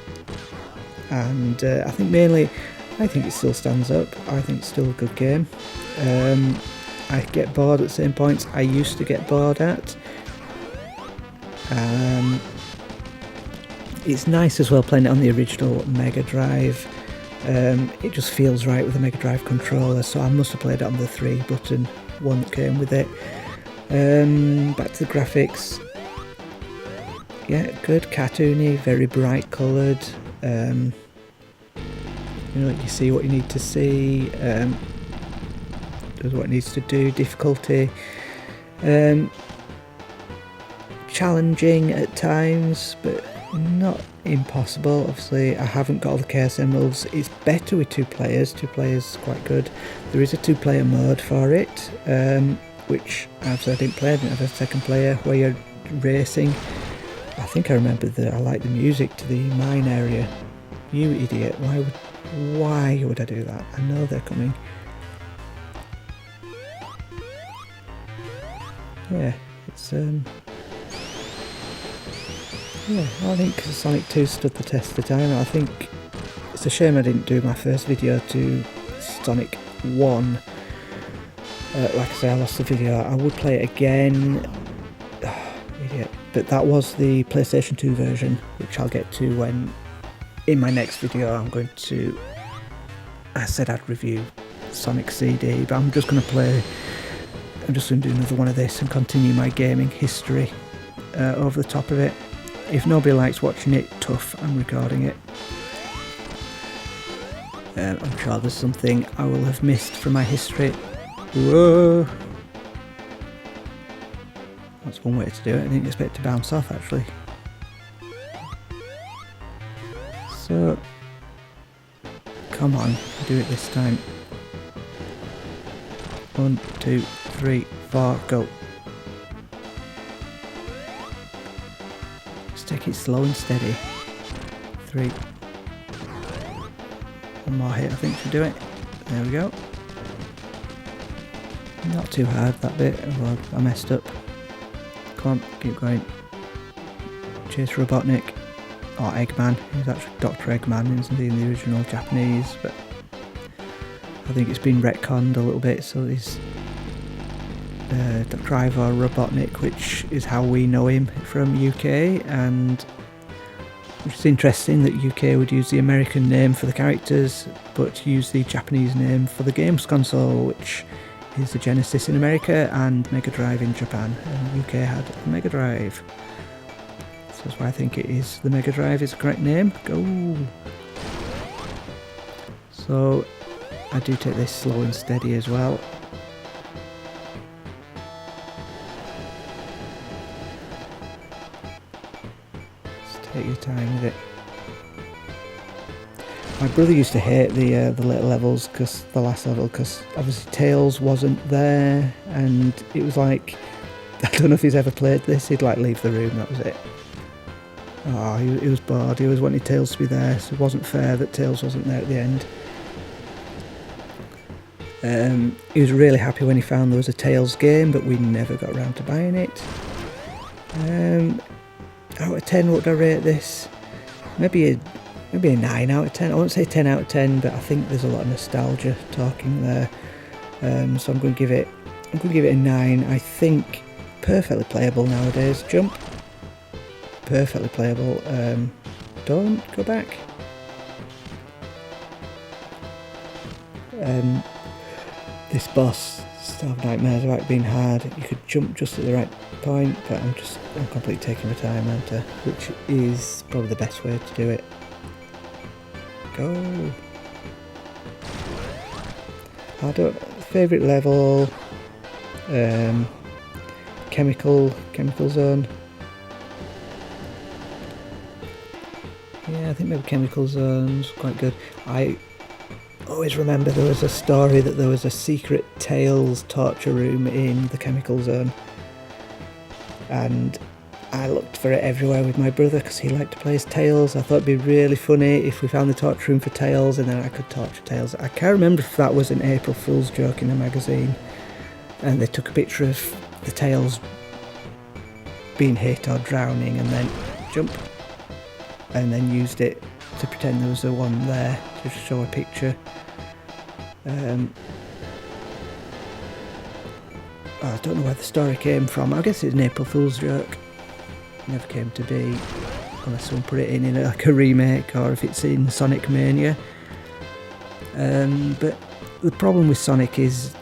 Speaker 1: and I think mainly, I think it still stands up. I think it's still a good game. I get bored at the same points I used to get bored at. It's nice as well playing it on the original Mega Drive. It just feels right with the Mega Drive controller, so I must have played it on the 3-button one that came with it. Back to the graphics. Yeah, good, cartoony, very bright coloured. You see what you need to see. Does what it needs to do. Difficulty. Challenging at times, but not impossible. Obviously I haven't got all the Chaos Emeralds. It's better with 2 players. 2 players is quite good. There is a 2-player mode for it, which obviously I didn't play. I didn't have a second player where you're racing. I think I remember that I like the music to the mine area. You idiot, why would I do that? I know they're coming. Yeah, it's yeah, I think Sonic 2 stood the test of time. I think it's a shame I didn't do my first video to Sonic 1. Like I say, I lost the video. I would play it again. Idiot. But that was the PlayStation 2 version, which I'll get to when, in my next video, I'm going to... I said I'd review Sonic CD, but I'm just going to do another one of this and continue my gaming history over the top of it. If nobody likes watching it, tough, I'm recording it. I'm sure there's something I will have missed from my history. Whoa! That's one way to do it. I didn't expect it to bounce off, actually. So, come on, do it this time. 1, 2, 3, 4, go. Just take it slow and steady. 3. One more hit, I think, should do it. There we go. Not too hard, that bit. Well, I messed up. Come on, keep going. Chase Robotnik. Or Eggman. He's actually Dr. Eggman, isn't he, in the original Japanese, but I think it's been retconned a little bit, so he's Dr. Ivor Robotnik, which is how we know him from UK, and it's interesting that UK would use the American name for the characters, but use the Japanese name for the games console, which is the Genesis in America and Mega Drive in Japan, and UK had a Mega Drive. So that's why I think it is the Mega Drive is the correct name. Go! So I do take this slow and steady as well. Just take your time with it. My brother used to hate the later levels, because the last level, because obviously Tails wasn't there, and it was like, I don't know if he's ever played this, he'd like leave the room, that was it. Oh, he was bored, he always wanted Tails to be there, so it wasn't fair that Tails wasn't there at the end. He was really happy when he found there was a Tails game, but we never got around to buying it. Out of 10, what would I rate this? Maybe a 9 out of 10. I won't say 10 out of 10, but I think there's a lot of nostalgia talking there. So I'm going to give it a 9. I think perfectly playable nowadays. Jump. Perfectly playable. Don't go back. This boss, still have nightmares about it being hard. You could jump just at the right point, but I'm completely taking my time, which is probably the best way to do it. Go. Favourite level, chemical zone. Yeah, I think maybe chemical zone's quite good. I always remember there was a story that there was a secret Tails torture room in the chemical zone, and I looked for it everywhere with my brother because he liked to play as Tails. I thought it'd be really funny if we found the torture room for Tails and then I could torture Tails. I can't remember if that was an April Fool's joke in a magazine and they took a picture of the Tails being hit or drowning and then jump, and then used it to pretend there was a one there to show a picture. I don't know where the story came from. I guess it's an April Fool's joke. Never came to be, unless someone put it in like a remake or if it's in Sonic Mania. But the problem with Sonic is,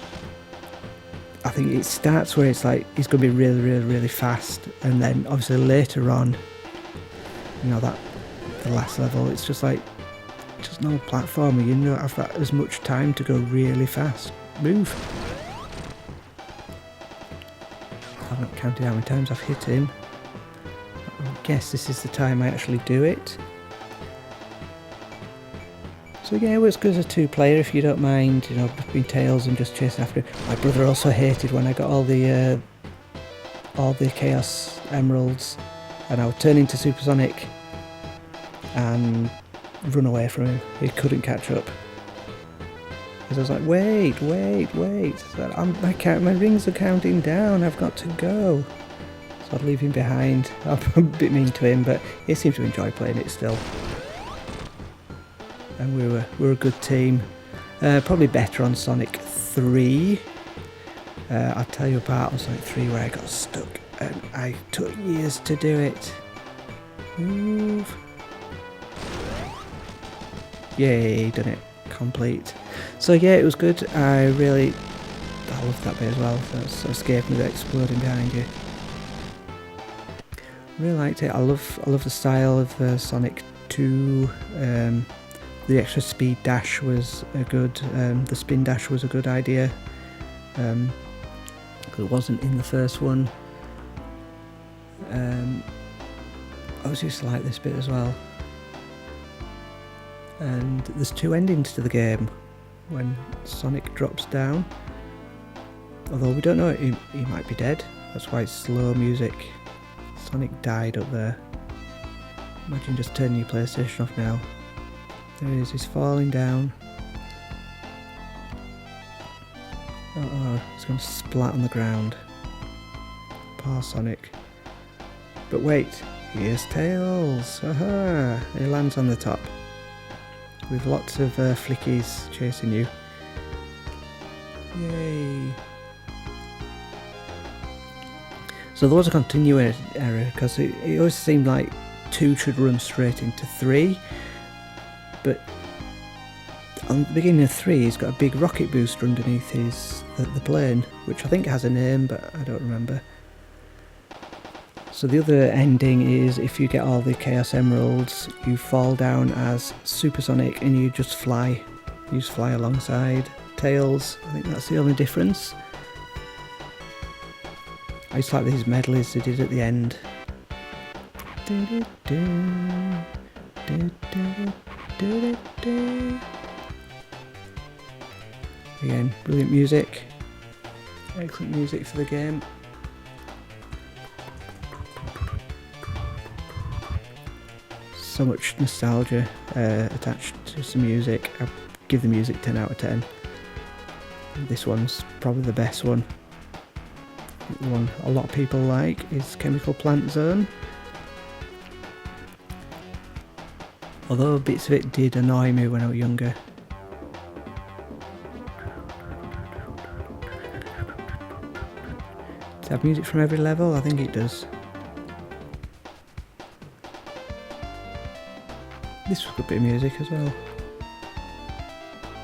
Speaker 1: I think it starts where it's like he's going to be really, really, really fast, and then obviously later on, you know, that the last level, it's just like just no platformer. You don't have that as much time to go really fast. Move. I haven't counted how many times I've hit him. I guess this is the time I actually do it. So yeah, it works good as a two-player if you don't mind, you know, between Tails and just chasing after him. My brother also hated when I got all the Chaos Emeralds and I would turn into Supersonic and run away from him. He couldn't catch up. Because I was like, wait. So my rings are counting down, I've got to go. So I'd leave him behind. I'm a bit mean to him, but he seemed to enjoy playing it still. And we were a good team. Probably better on Sonic 3. I'll tell you about on Sonic 3 where I got stuck and I took years to do it. Move. Yay, done it. Complete. So yeah, it was good. I loved that bit as well. So escaping with it exploding behind you. Really liked it. I love the style of Sonic 2. The extra speed dash was the spin dash was a good idea. It wasn't in the first one. I was used to like this bit as well. And there's two endings to the game when Sonic drops down. Although we don't know, he might be dead. That's why it's slow music. Sonic died up there. Imagine just turning your PlayStation off now. There he is, he's falling down. Uh-oh, he's going to splat on the ground. Poor Sonic. But wait, here's Tails. Aha! He lands on the top. With lots of flickies chasing you. Yay! So there was a continuing error because it always seemed like 2 should run straight into 3, but on the beginning of 3 he's got a big rocket booster underneath the plane, which I think has a name but I don't remember. So the other ending is if you get all the Chaos Emeralds, you fall down as Super Sonic and you just fly. You just fly alongside Tails. I think that's the only difference. I just like these medleys they did at the end. Again, brilliant music. Excellent music for the game. So much nostalgia attached to some music. I'd give the music 10 out of 10. This one's probably the best one. The one a lot of people like is Chemical Plant Zone. Although bits of it did annoy me when I was younger. Does it have music from every level? I think it does. This was a good bit of music as well.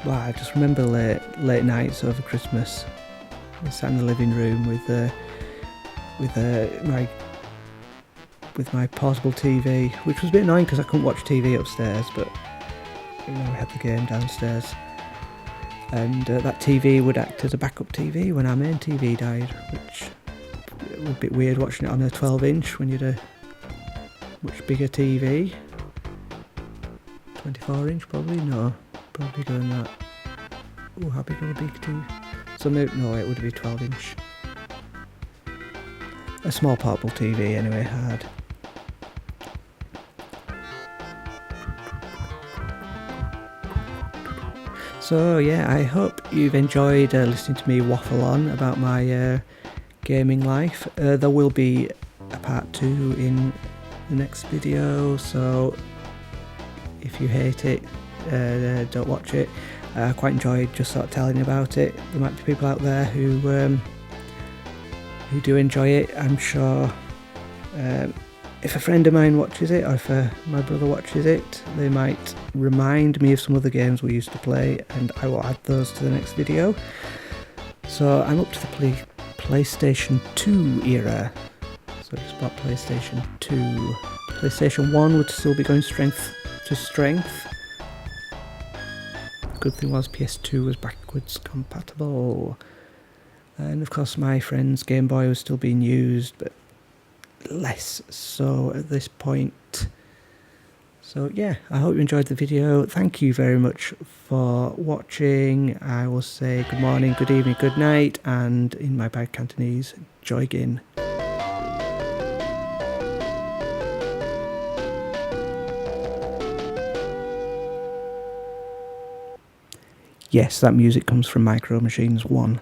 Speaker 1: Wow, I just remember late nights over Christmas. I sat in the living room with my portable TV, which was a bit annoying because I couldn't watch TV upstairs, but we had the game downstairs. And that TV would act as a backup TV when our main TV died, which was a bit weird watching it on a 12-inch when you had a much bigger TV. 24-inch probably? No, probably bigger than that. Oh, how big are the big TV? So maybe, no, it would be 12-inch. A small portable TV anyway, had. So yeah, I hope you've enjoyed listening to me waffle on about my gaming life. There will be a part 2 in the next video, so if you hate it, don't watch it. I quite enjoyed just sort of telling about it. There might be people out there who do enjoy it. I'm sure if a friend of mine watches it, or if my brother watches it, they might remind me of some other games we used to play, and I will add those to the next video. So I'm up to the PlayStation 2 era. So I just bought PlayStation 2. PlayStation 1 would still be going strength to strength. Good thing was PS2 was backwards compatible. And of course my friend's Game Boy was still being used, but less so at this point. So yeah, I hope you enjoyed the video. Thank you very much for watching. I will say good morning, good evening, good night, and in my bad Cantonese, Joy Gin. Yes, that music comes from Micro Machines 1.